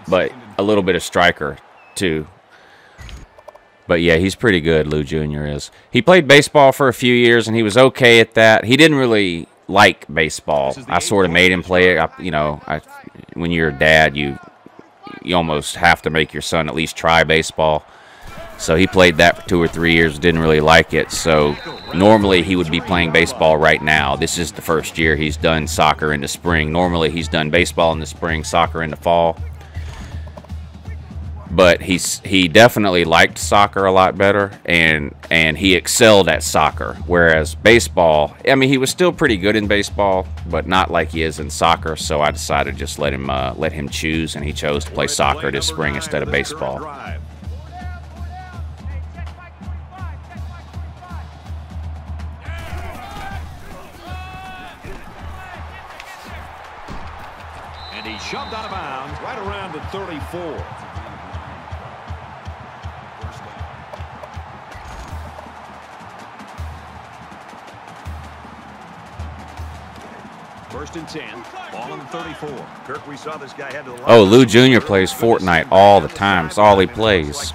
but a little bit of striker. too. But yeah, he's pretty good, Lou Jr. is. He played baseball for a few years, and he was okay at that. He didn't really like baseball. I sort of made him play it. When you're a dad, you almost have to make your son at least try baseball. So he played that for 2 or 3 years, didn't really like it. So normally he would be playing baseball right now. This is the first year he's done soccer in the spring. Normally he's done baseball in the spring, soccer in the fall. But he definitely liked soccer a lot better, and he excelled at soccer. Whereas baseball, I mean, he was still pretty good in baseball, but not like he is in soccer. So I decided to just let him choose, and he chose to play soccer this spring instead of baseball. And he shoved out of bounds right around the 34. First and 10, ball on the 34. Kirk, we saw this guy head to the line. Oh, Lou Jr. plays Fortnite all the time. That's all he plays.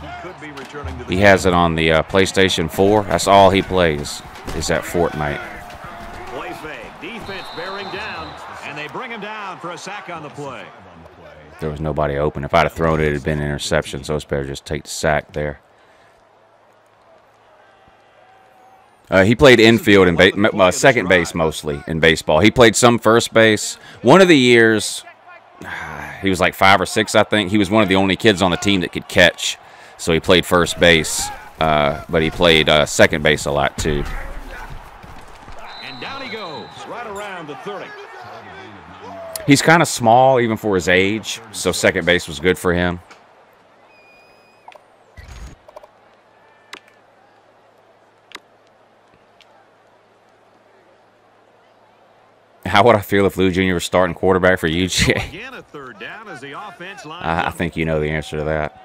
He has it on the PlayStation 4. That's all he plays is that Fortnite. Play fake. Defense bearing down, and they bring him down for a sack on the play. There was nobody open. If I'd have thrown it, it had been an interception, so it's better just take the sack there. He played infield and second base mostly in baseball. He played some first base. One of the years, he was like 5 or 6, I think. He was one of the only kids on the team that could catch, so he played first base. But he played second base a lot too. And down he goes, right around the 30. He's kind of small even for his age, so second base was good for him. How would I feel if Lou Jr. was starting quarterback for UGA? Again, a third down as the offense lines I up. think you know the answer to that.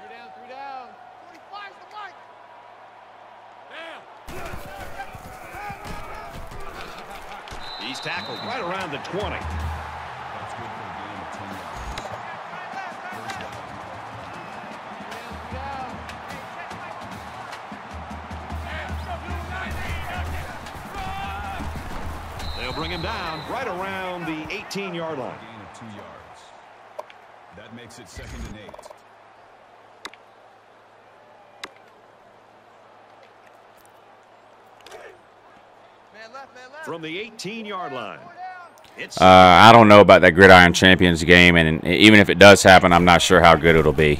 He's tackled right around the 20. That's good for a gain of 10 yards. First down. They'll bring him down right around the 18-yard line. Gain of 2 yards. That makes it 2nd and 8. From the 18-yard line. It's I don't know about that Gridiron Champions game, and even if it does happen, I'm not sure how good it'll be.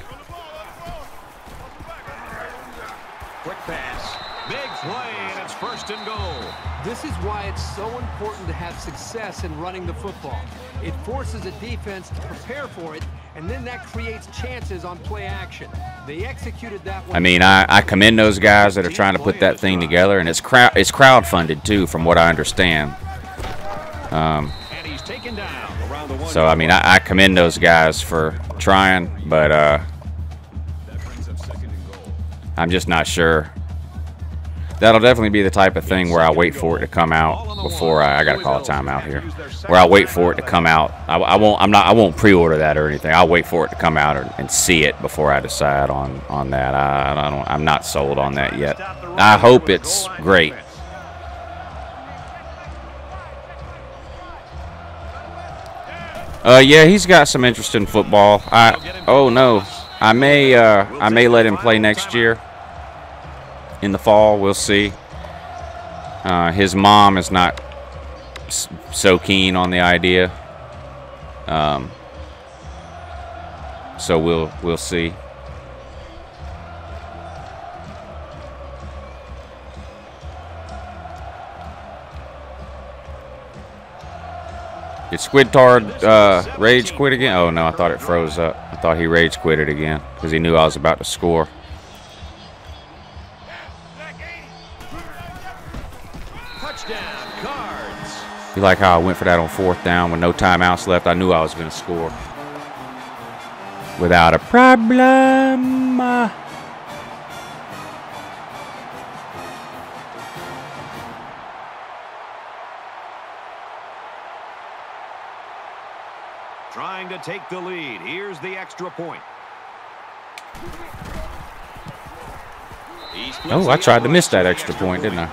quick pass. Big play, and it's 1st and goal. This is why it's so important to have success in running the football. It forces a defense to prepare for it, and then that creates chances on play action. They executed that one. I mean, I commend those guys that are trying to put that thing together, and it's crowdfunded too, from what I understand. And he's taken down around the 1. So I mean, I commend those guys for trying, but That brings up 2nd and goal. I'm just not sure. That'll definitely be the type of thing where I wait for it to come out before I gotta call a timeout here. Where I wait for it to come out. I won't pre-order that or anything. I'll wait for it to come out and see it before I decide on that. I'm not sold on that yet. I hope it's great. Yeah, he's got some interest in football. Oh no, I may let him play next year. In the fall, we'll see. His mom is not so keen on the idea, so we'll see. Did Squidtard rage quit again? Oh no, I thought it froze up. I thought he rage quitted again because he knew I was about to score. Touchdown, Cards. You like how I went for that on 4th down with no timeouts left? I knew I was going to score without a problem. Trying to take the lead. Here's the extra point. Oh, I tried to miss that extra point, didn't I?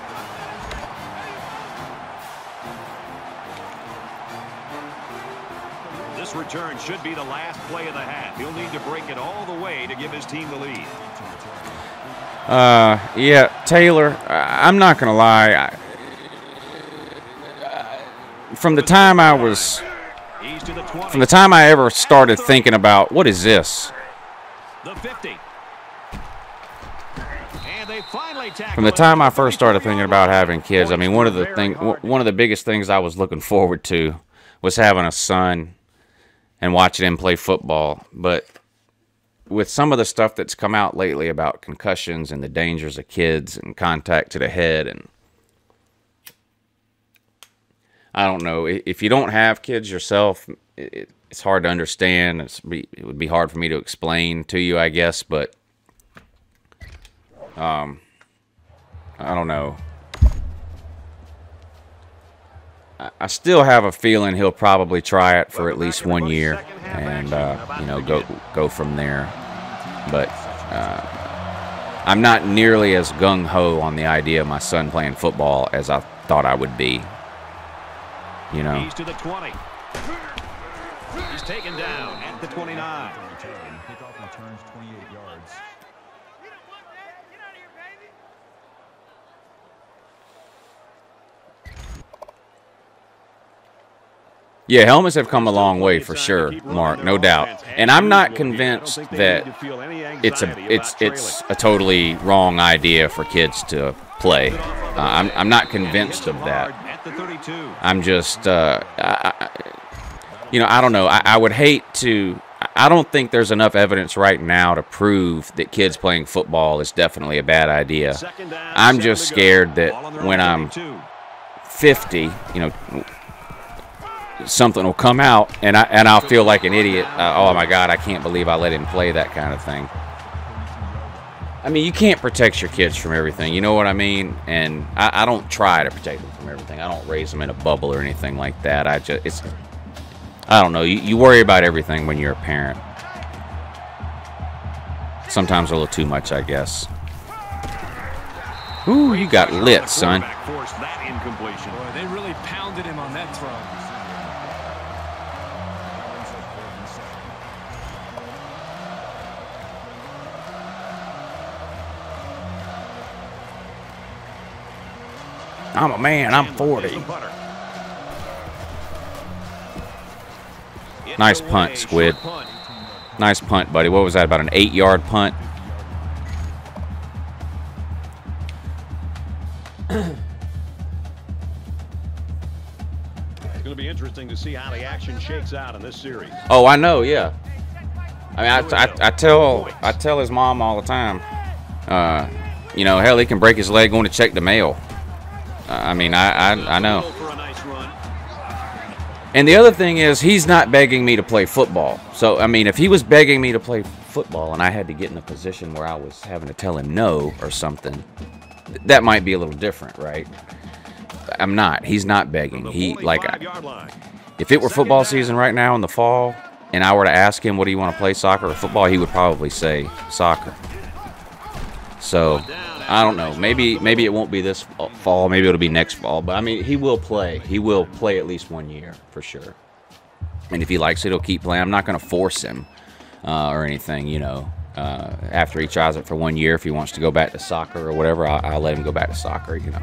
This return should be the last play of the half. He'll need to break it all the way to give his team the lead. Yeah, Taylor, I'm not going to lie. From the time I ever started thinking about, what is this? The 50. And they finally tackle From the time I first started thinking about having kids, I mean, one of the biggest things I was looking forward to was having a son and watching him play football. But with some of the stuff that's come out lately about concussions and the dangers of kids and contact to the head, and I don't know, if you don't have kids yourself, it's hard to understand. It would be hard for me to explain to you, I guess, but I don't know. I still have a feeling he'll probably try it for at least 1 year and, you know, go from there. But I'm not nearly as gung-ho on the idea of my son playing football as I thought I would be. You know. He's to the 20. He's taken down at the 29. Kickoff returns 28 yards. Yeah, helmets have come a long way for sure, Mark, no doubt. And I'm not convinced that it's a totally wrong idea for kids to play. I'm not convinced of that. I'm just, you know, I don't know. I would hate to. I don't think there's enough evidence right now to prove that kids playing football is definitely a bad idea. I'm just scared that when I'm 50, you know, something will come out and I'll feel like an idiot. Oh my God, I can't believe I let him play, that kind of thing. I mean, you can't protect your kids from everything, you know what I mean? And I don't try to protect them from everything. I don't raise them in a bubble or anything like that. I don't know. You worry about everything when you're a parent. Sometimes a little too much, I guess. Ooh, you got lit, son. Boy, they really pounded him on that throw. I'm a man. I'm 40. Nice punt, Squid. Nice punt, buddy. What was that, about an 8-yard punt? It's going to be interesting to see how the action shakes out in this series. Oh, I know, yeah. I mean, I tell his mom all the time, you know, hell, he can break his leg going to check the mail. I mean, I know. And the other thing is, he's not begging me to play football. So, I mean, if he was begging me to play football and I had to get in a position where I was having to tell him no or something, that might be a little different, right? I'm not. He's not begging. If it were football season right now in the fall and I were to ask him, what do you want to play, soccer or football, he would probably say soccer. So, I don't know. Maybe it won't be this fall. Maybe it'll be next fall. But, I mean, he will play. He will play at least 1 year for sure. And if he likes it, he'll keep playing. I'm not going to force him or anything, you know. After he tries it for 1 year, if he wants to go back to soccer or whatever, I'll let him go back to soccer, you know.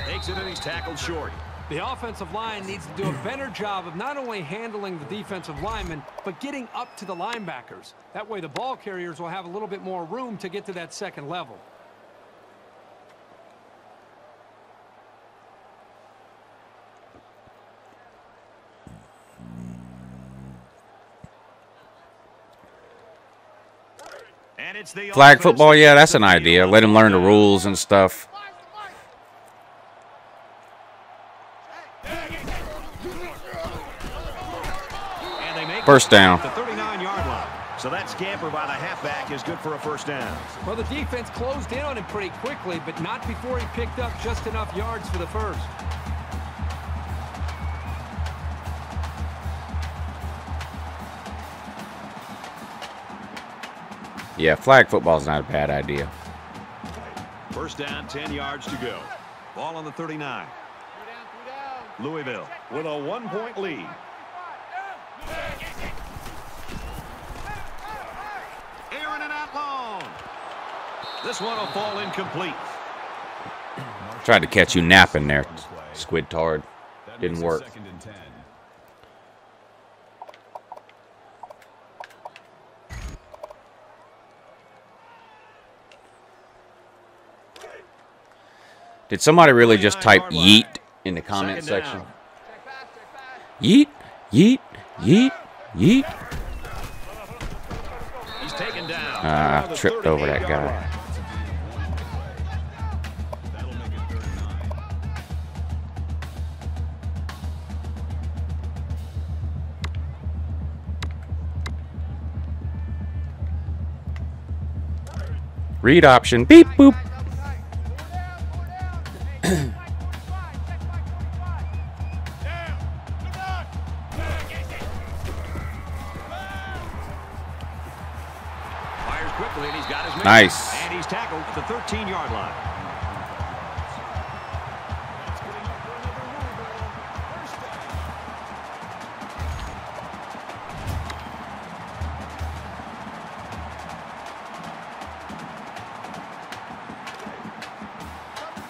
Takes it and he's tackled short. The offensive line needs to do a better job of not only handling the defensive linemen, but getting up to the linebackers. That way the ball carriers will have a little bit more room to get to that second level. And it's the Flag football, yeah, that's an idea. Let him learn the rules and stuff. First down. The 39-yard line. So that scamper by the halfback is good for a first down. Well, the defense closed in on him pretty quickly, but not before he picked up just enough yards for the first. Yeah, flag football's not a bad idea. First down, 10 yards to go. Ball on the 39. Louisville with a 1-point lead. Aaron and out long. This one will fall incomplete. Tried to catch you napping there, Squid Tard. Didn't work. Did somebody really just type yeet in the comment section? Yeet, yeet, yeet, yeet. He's taken down. Ah, I tripped over that guy. Read option. Beep boop. Quickly, and he's got his man. Nice. And he's tackled at the 13-yard line.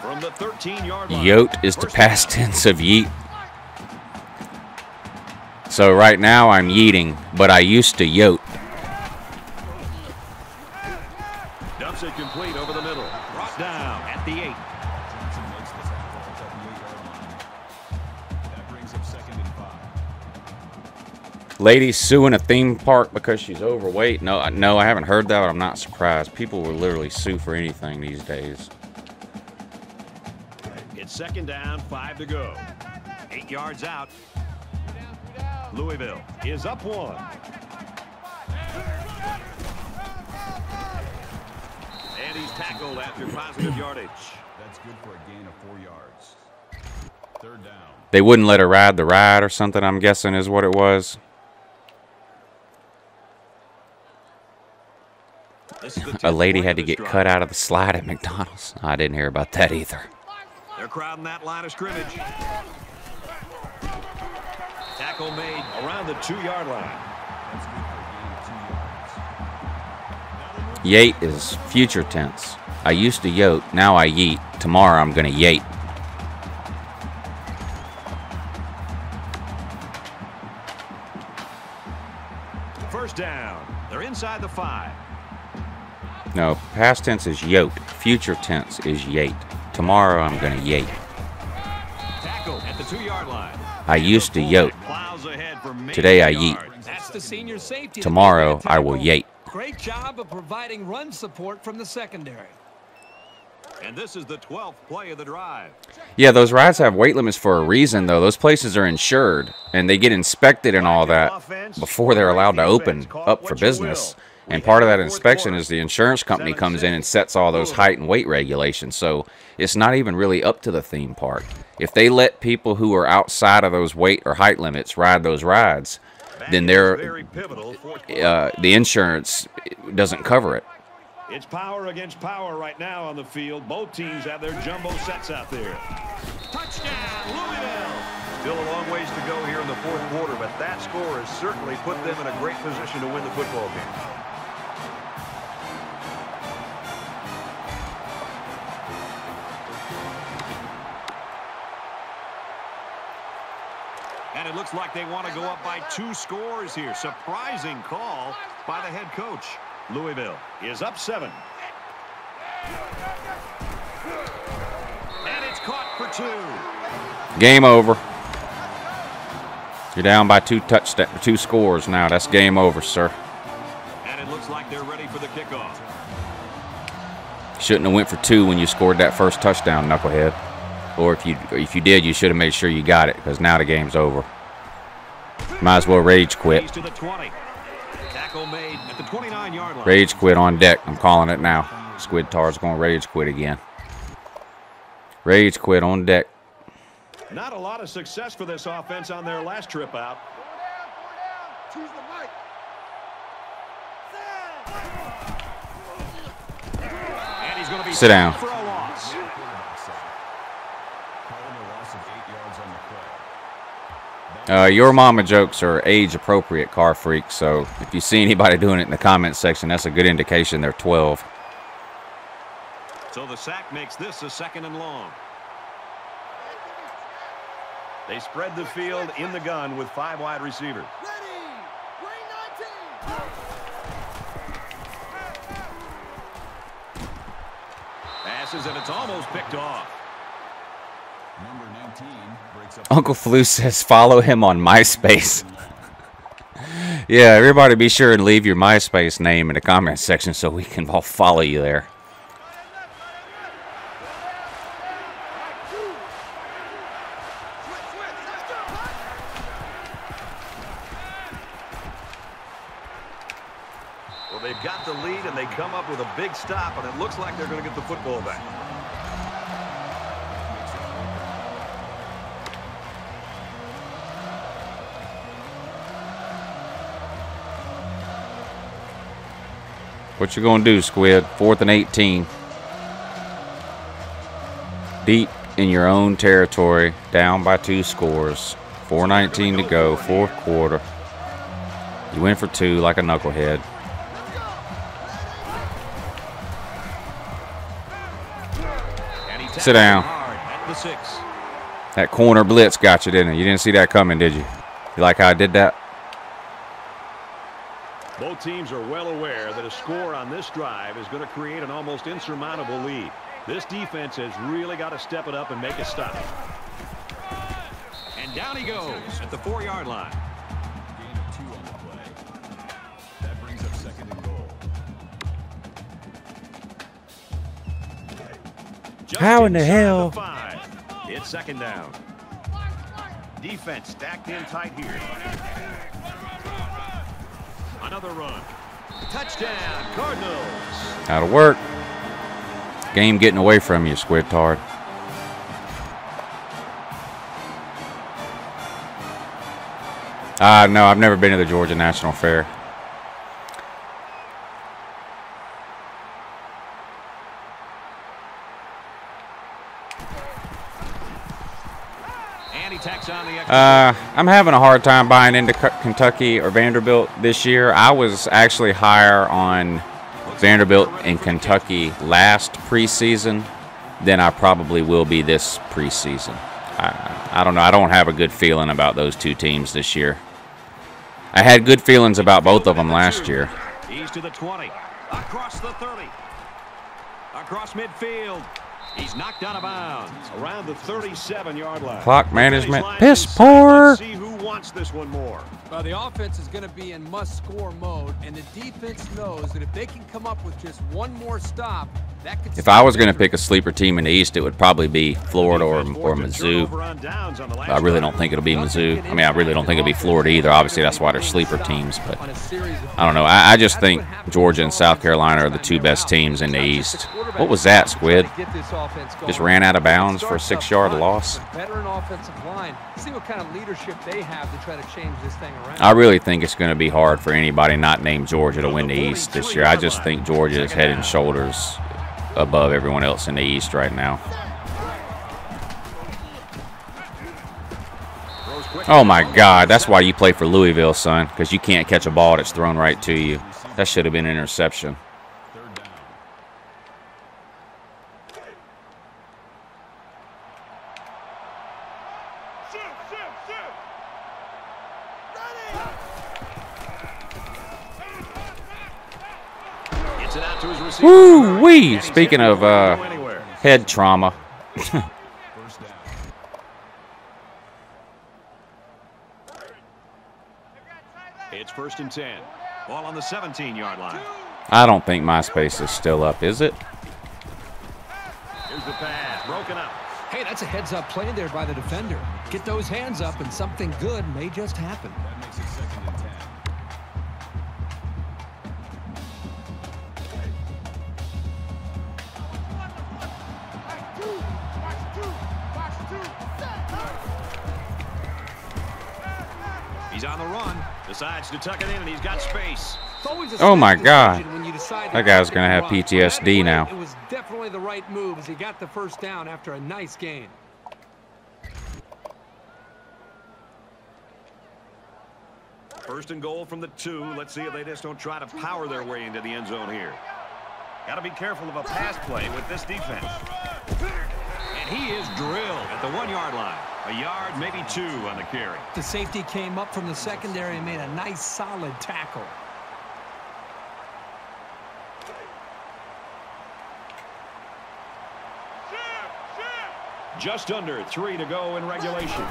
From the 13-yard line. Yote is the past tense of yeet. So right now I'm yeeting, but I used to yote. Dumps it complete over the middle. Brought down at the 8. That brings up 2nd and 5. Lady suing a theme park because she's overweight. No, I haven't heard that, but I'm not surprised. People will literally sue for anything these days. It's 2nd down, 5 to go. 8 yards out. Louisville is up 1. And he's tackled after positive yardage. That's good for a gain of 4 yards. 3rd down. They wouldn't let her ride the ride or something, I'm guessing is what it was. A lady had to get cut out of the slide at McDonald's. I didn't hear about that either. They're crowding that line of scrimmage. Tackle made around the 2-yard line. Yate is future tense. I used to yote, now I yeet. Tomorrow I'm going to yate. First down. They're inside the 5. No, past tense is yote. Future tense is yate. Tomorrow I'm going to yate. Tackle at the 2-yard line. I used to yote. Plows ahead for Today I yeet. That's the senior safety. Tomorrow I will yate. Great job of providing run support from the secondary. And this is the 12th play of the drive. Yeah, those rides have weight limits for a reason, though. Those places are insured, and they get inspected and all that before they're allowed to open up for business. And part of that inspection is the insurance company comes in and sets all those height and weight regulations. So it's not even really up to the theme park. If they let people who are outside of those weight or height limits ride those rides, then the insurance doesn't cover it. It's power against power right now on the field. Both teams have their jumbo sets out there. Touchdown, Louisville! Still a long ways to go here in the 4th quarter, but that score has certainly put them in a great position to win the football game. And it looks like they want to go up by 2 scores here. Surprising call by the head coach. Louisville is up 7. And it's caught for 2. Game over. You're down by 2 scores now. That's game over, sir. And it looks like they're ready for the kickoff. Shouldn't have went for 2 when you scored that first touchdown, knucklehead. Or if you did, you should have made sure you got it, because now the game's over. Might as well rage quit. To the 20. Tackle made at the 29-yard line. Rage quit on deck. I'm calling it now. Squid Tar's going to rage quit again. Rage quit on deck. Not a lot of success for this offense on their last trip out. he's going to be Sit down. for a loss. Calling a loss of 8 yards on the play. Your mama jokes are age-appropriate, car freak, so if you see anybody doing it in the comments section, that's a good indication they're 12. So the sack makes this a 2nd and long. They spread the field in the gun with 5 wide receivers. Passes, and it's almost picked off. Number 19 breaks up. Uncle Flu says follow him on MySpace. Yeah, everybody be sure and leave your MySpace name in the comments section so we can all follow you there. Well, they've got the lead, and they come up with a big stop, and it looks like they're going to get the football back. What you gonna do, Squid? 4th and 18. Deep in your own territory, down by 2 scores. 4:19 to go, 4th quarter. You win for 2 like a knucklehead. Sit down. At the 6. That corner blitz got you, didn't it? You didn't see that coming, did you? You like how I did that? Both teams are well aware that a score on this drive is going to create an almost insurmountable lead. This defense has really got to step it up and make a stop. And down he goes at the 4-yard line. Gain of 2 on the play. That brings up 2nd and goal. Just How in the inside hell? 5. It's 2nd down. Defense stacked in tight here. Another run. Touchdown, Cardinals. That'll work. Game getting away from you, Squid Tard. No, I've never been to the Georgia National Fair. And he tacks on the extra. I'm having a hard time buying into Kentucky or Vanderbilt this year. I was actually higher on Vanderbilt and Kentucky last preseason than I probably will be this preseason. I don't know. I don't have a good feeling about those 2 teams this year. I had good feelings about both of them last year. He's to the 20. Across the 30. Across midfield. He's knocked out of bounds around the 37-yard line. Clock management. Piss poor. Let's see who wants this one more. Well, the offense is going to be in must-score mode, and the defense knows that if they can come up with just one more stop, that could. If I was going to pick a sleeper team in the East, it would probably be Florida or Mizzou. I really don't think it'll be Mizzou. I mean, I really don't think it'll be Florida either. Obviously, that's why they're sleeper teams. But I don't know. I just think Georgia and South Carolina are the 2 best teams in the East. What was that, Squid? Just ran out of bounds for a 6-yard loss. Veteran offensive line. See what kind of leadership they have to try to change this thing around. I really think it's going to be hard for anybody not named Georgia to win the East this year. I just think Georgia is head and shoulders above everyone else in the East right now. Oh my God, that's why you play for Louisville, son, because you can't catch a ball that's thrown right to you. That should have been an interception. Woo-wee! Speaking of head trauma. It's 1st and 10. Ball on the 17-yard line. I don't think MySpace is still up, is it? Here's the pass, broken up. Hey, that's a heads-up play there by the defender. Get those hands up, and something good may just happen. That makes it 2nd and 10. He's on the run. Decides to tuck it in, and he's got space. Oh my God. That guy's going to have PTSD now. It was definitely certainly the right move as he got the first down after a nice gain. First and goal from the 2. Let's see if they just don't try to power their way into the end zone here. Got to be careful of a pass play with this defense. And he is drilled at the 1-yard line. A yard, maybe 2 on the carry. The safety came up from the secondary and made a nice, solid tackle. Just under 3 to go in regulation.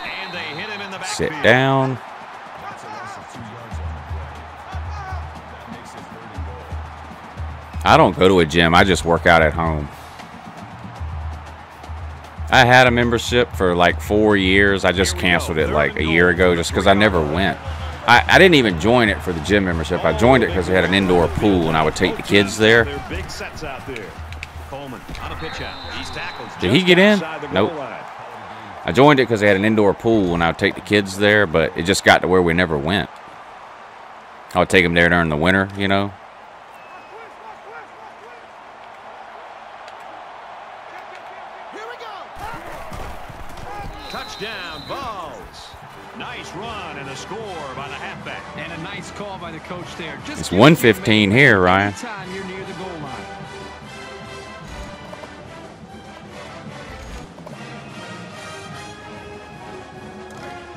And they hit him in the backfield. Sit down. That's a loss of 2 yards on the play. That makes it 3rd and goal. I don't go to a gym. I just work out at home. I had a membership for like 4 years. I just canceled it like a year ago just because I never went. I didn't even join it for the gym membership. I joined it because they had an indoor pool and I would take the kids there. Big sets out there. Coleman on a pitch out. He's tackled. Did he get in? Nope. I joined it because they had an indoor pool and I would take the kids there, but it just got to where we never went. I would take them there during the winter, you know. Touchdown, Vols. Nice run and a score by the halfback. And a nice call by the coach there. Just It's 1:15 here, Ryan. Time you're near the goal line.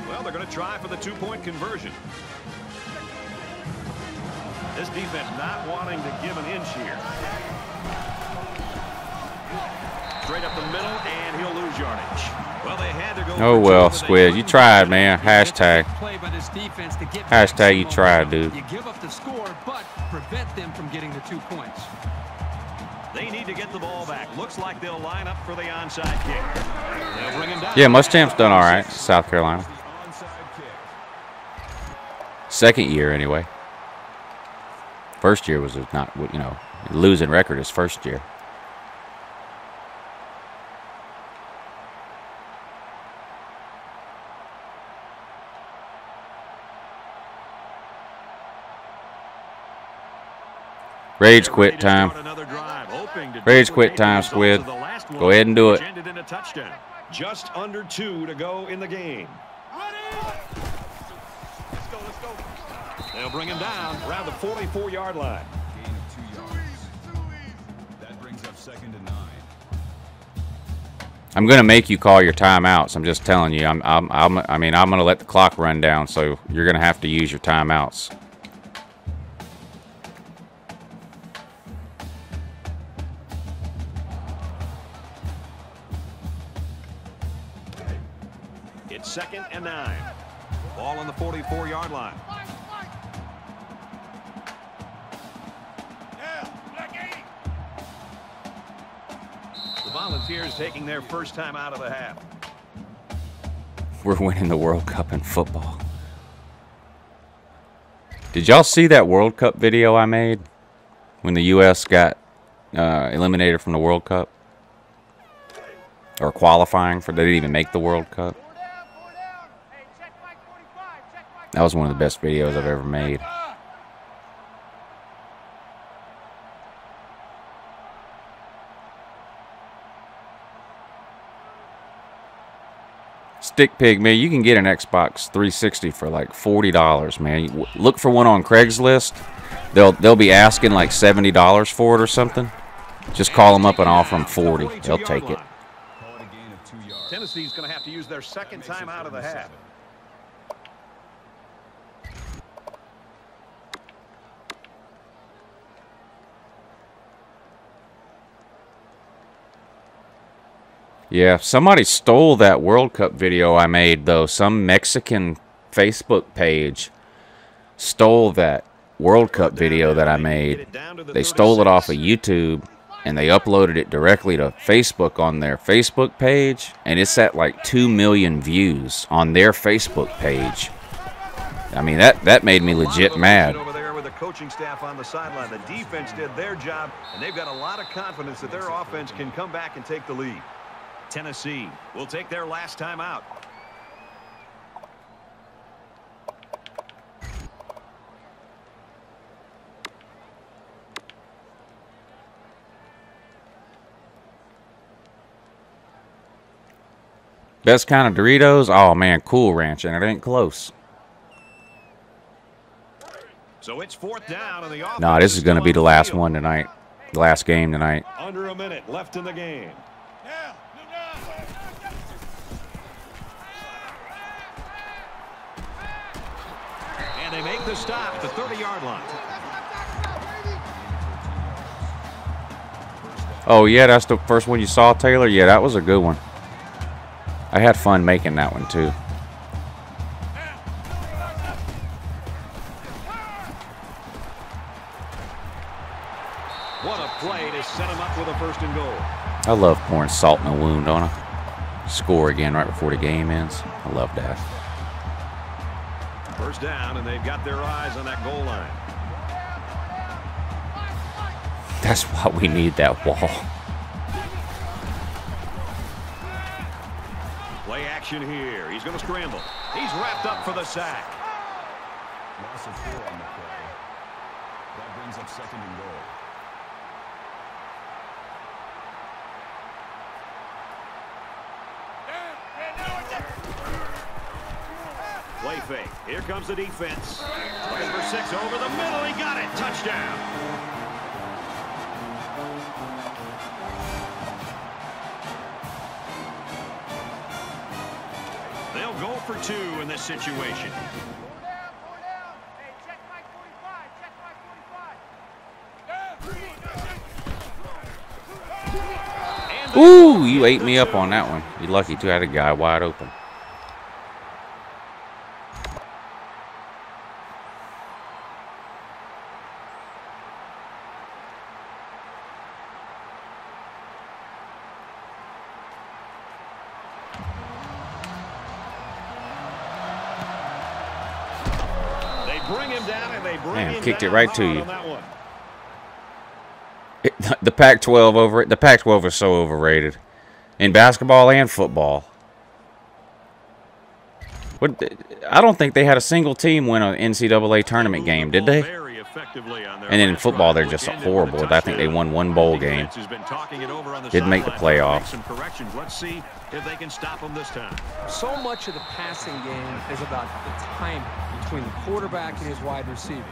Well, they're going to try for the 2-point conversion. This defense not wanting to give an inch here. Straight up the middle, and he'll lose yardage. Well, they had to go. Oh, well, Squid. You tried, man. Hashtag. Hashtag you tried, dude. You give up the score, but prevent them from getting the 2 points. They need to get the ball back. Looks like they'll line up for the onside kick. They'll bring him down. Yeah, Mustang's done all right. South Carolina. Second year, anyway. First year was not, you know, losing record his first year. Rage quit time. Rage quit time, Squid. Go ahead and do it. Just under 2 to go in the game. They'll bring him down around the 44-yard line. Gain of 2 yards. That brings up 2nd and 9. I'm gonna make you call your timeouts. I'm just telling you. I'm gonna let the clock run down, so you're gonna have to use your timeouts. It's 2nd and 9. Ball on the 44-yard line. The Volunteers taking their first time out of the half. We're winning the World Cup in football. Did y'all see that World Cup video I made when the U.S. got eliminated from the World Cup? Or qualifying for, they didn't even make the World Cup. That was one of the best videos I've ever made. Stick Pig, man, you can get an Xbox 360 for like $40, man. Look for one on Craigslist. They'll be asking like $70 for it or something. Just call them up and offer them $40. They'll take it. Tennessee's going to have to use their second time out of the half. Yeah, somebody stole that World Cup video I made, though. Some Mexican Facebook page stole that World Cup video that I made. They stole it off of YouTube, and they uploaded it directly to Facebook on their Facebook page, and it's at like 2 million views on their Facebook page. I mean, that made me legit mad. Over there with the coaching staff on the sideline. The defense did their job, and they've got a lot of confidence that their offense can come back and take the lead. Tennessee will take their last time out. Best kind of Doritos? Oh, man, Cool Ranch, and it ain't close. So it's 4th down, and the offense Nah, this is going to be the still on last field. one tonight. The last game tonight. Under a minute left in the game. And they make the stop at the 30-yard line. Oh, yeah, that's the first one you saw, Taylor? Yeah, that was a good one. I had fun making that one, too. What a play to set him up with a 1st and goal. I love pouring salt in a wound, don't I? Score again right before the game ends. I love that. 1st down, and they've got their eyes on that goal line. That's why we need that wall. Play action here. He's going to scramble. He's wrapped up for the sack. Loss of 4 on the play. That brings up 2nd and goal. Play fake. Here comes the defense. Play number 6 over the middle. He got it. Touchdown. They'll go for 2 in this situation. Ooh, you ate me up on that one. You're lucky, too. I had a guy wide open. Man, kicked it right to you. The Pac-12 over it. The Pac-12 is so overrated in basketball and football. I don't think they had a single team win an NCAA tournament game, did they? And then in football, they're just horrible. I think they won 1 bowl game. Didn't make the playoffs. Let's see if they can stop them this time. So much of the passing game is about the timing between the quarterback and his wide receivers.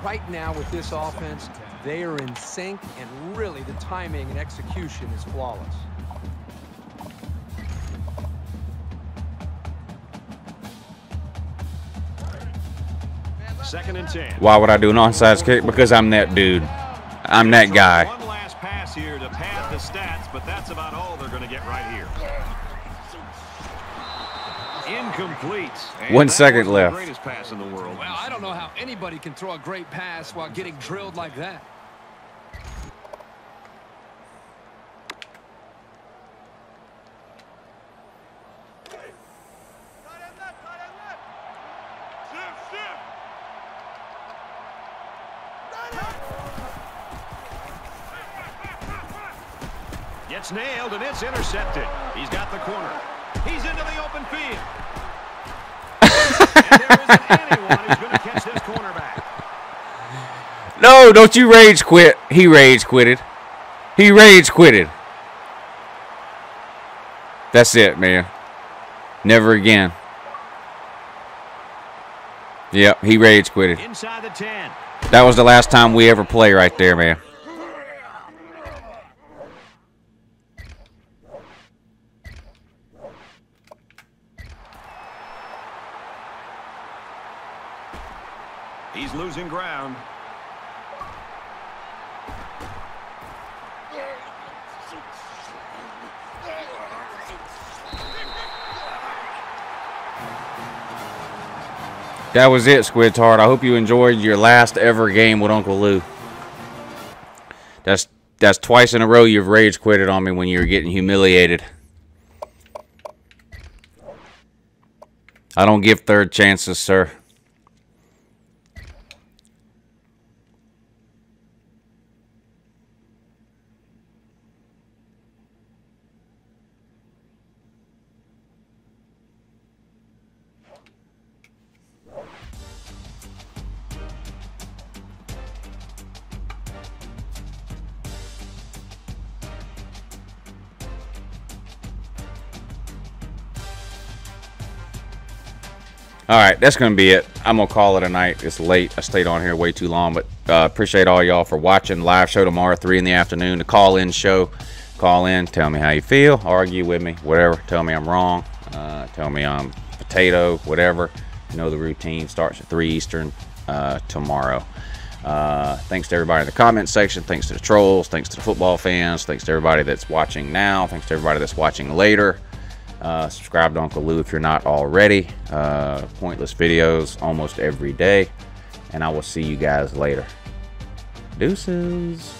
Right now with this offense, they are in sync, and really the timing and execution is flawless. Second and 10. Why would I do an onside kick? Because I'm that dude. I'm that guy. One last pass here to pad the stats, but that's about all they're going to get right here. Incomplete. And 1 second left. The greatest pass in the world. Well, I don't know how anybody can throw a great pass while getting drilled like that. Gets nailed, and it's intercepted. He's got the corner. He's into the open field. And there isn't anyone who's going to catch this cornerback. No, don't you rage quit. He rage quitted. He rage quitted. That's it, man. Never again. Yep, he rage quitted. Inside the 10. That was the last time we ever play right there, man. He's losing ground. That was it, Squid Tart. I hope you enjoyed your last ever game with Uncle Lou. That's twice in a row you've rage quitted on me when you were getting humiliated. I don't give third chances, sir. All right, that's going to be it. I'm going to call it a night. It's late. I stayed on here way too long, but appreciate all y'all for watching. Live show tomorrow, 3 in the afternoon. The call-in show. Call in. Tell me how you feel. Argue with me. Whatever. Tell me I'm wrong. Tell me I'm potato. Whatever. You know the routine. Starts at 3 Eastern tomorrow. Thanks to everybody in the comment section. Thanks to the trolls. Thanks to the football fans. Thanks to everybody that's watching now. Thanks to everybody that's watching later. Subscribe to Uncle Lou if you're not already. Pointless videos almost every day. And I will see you guys later. Deuces.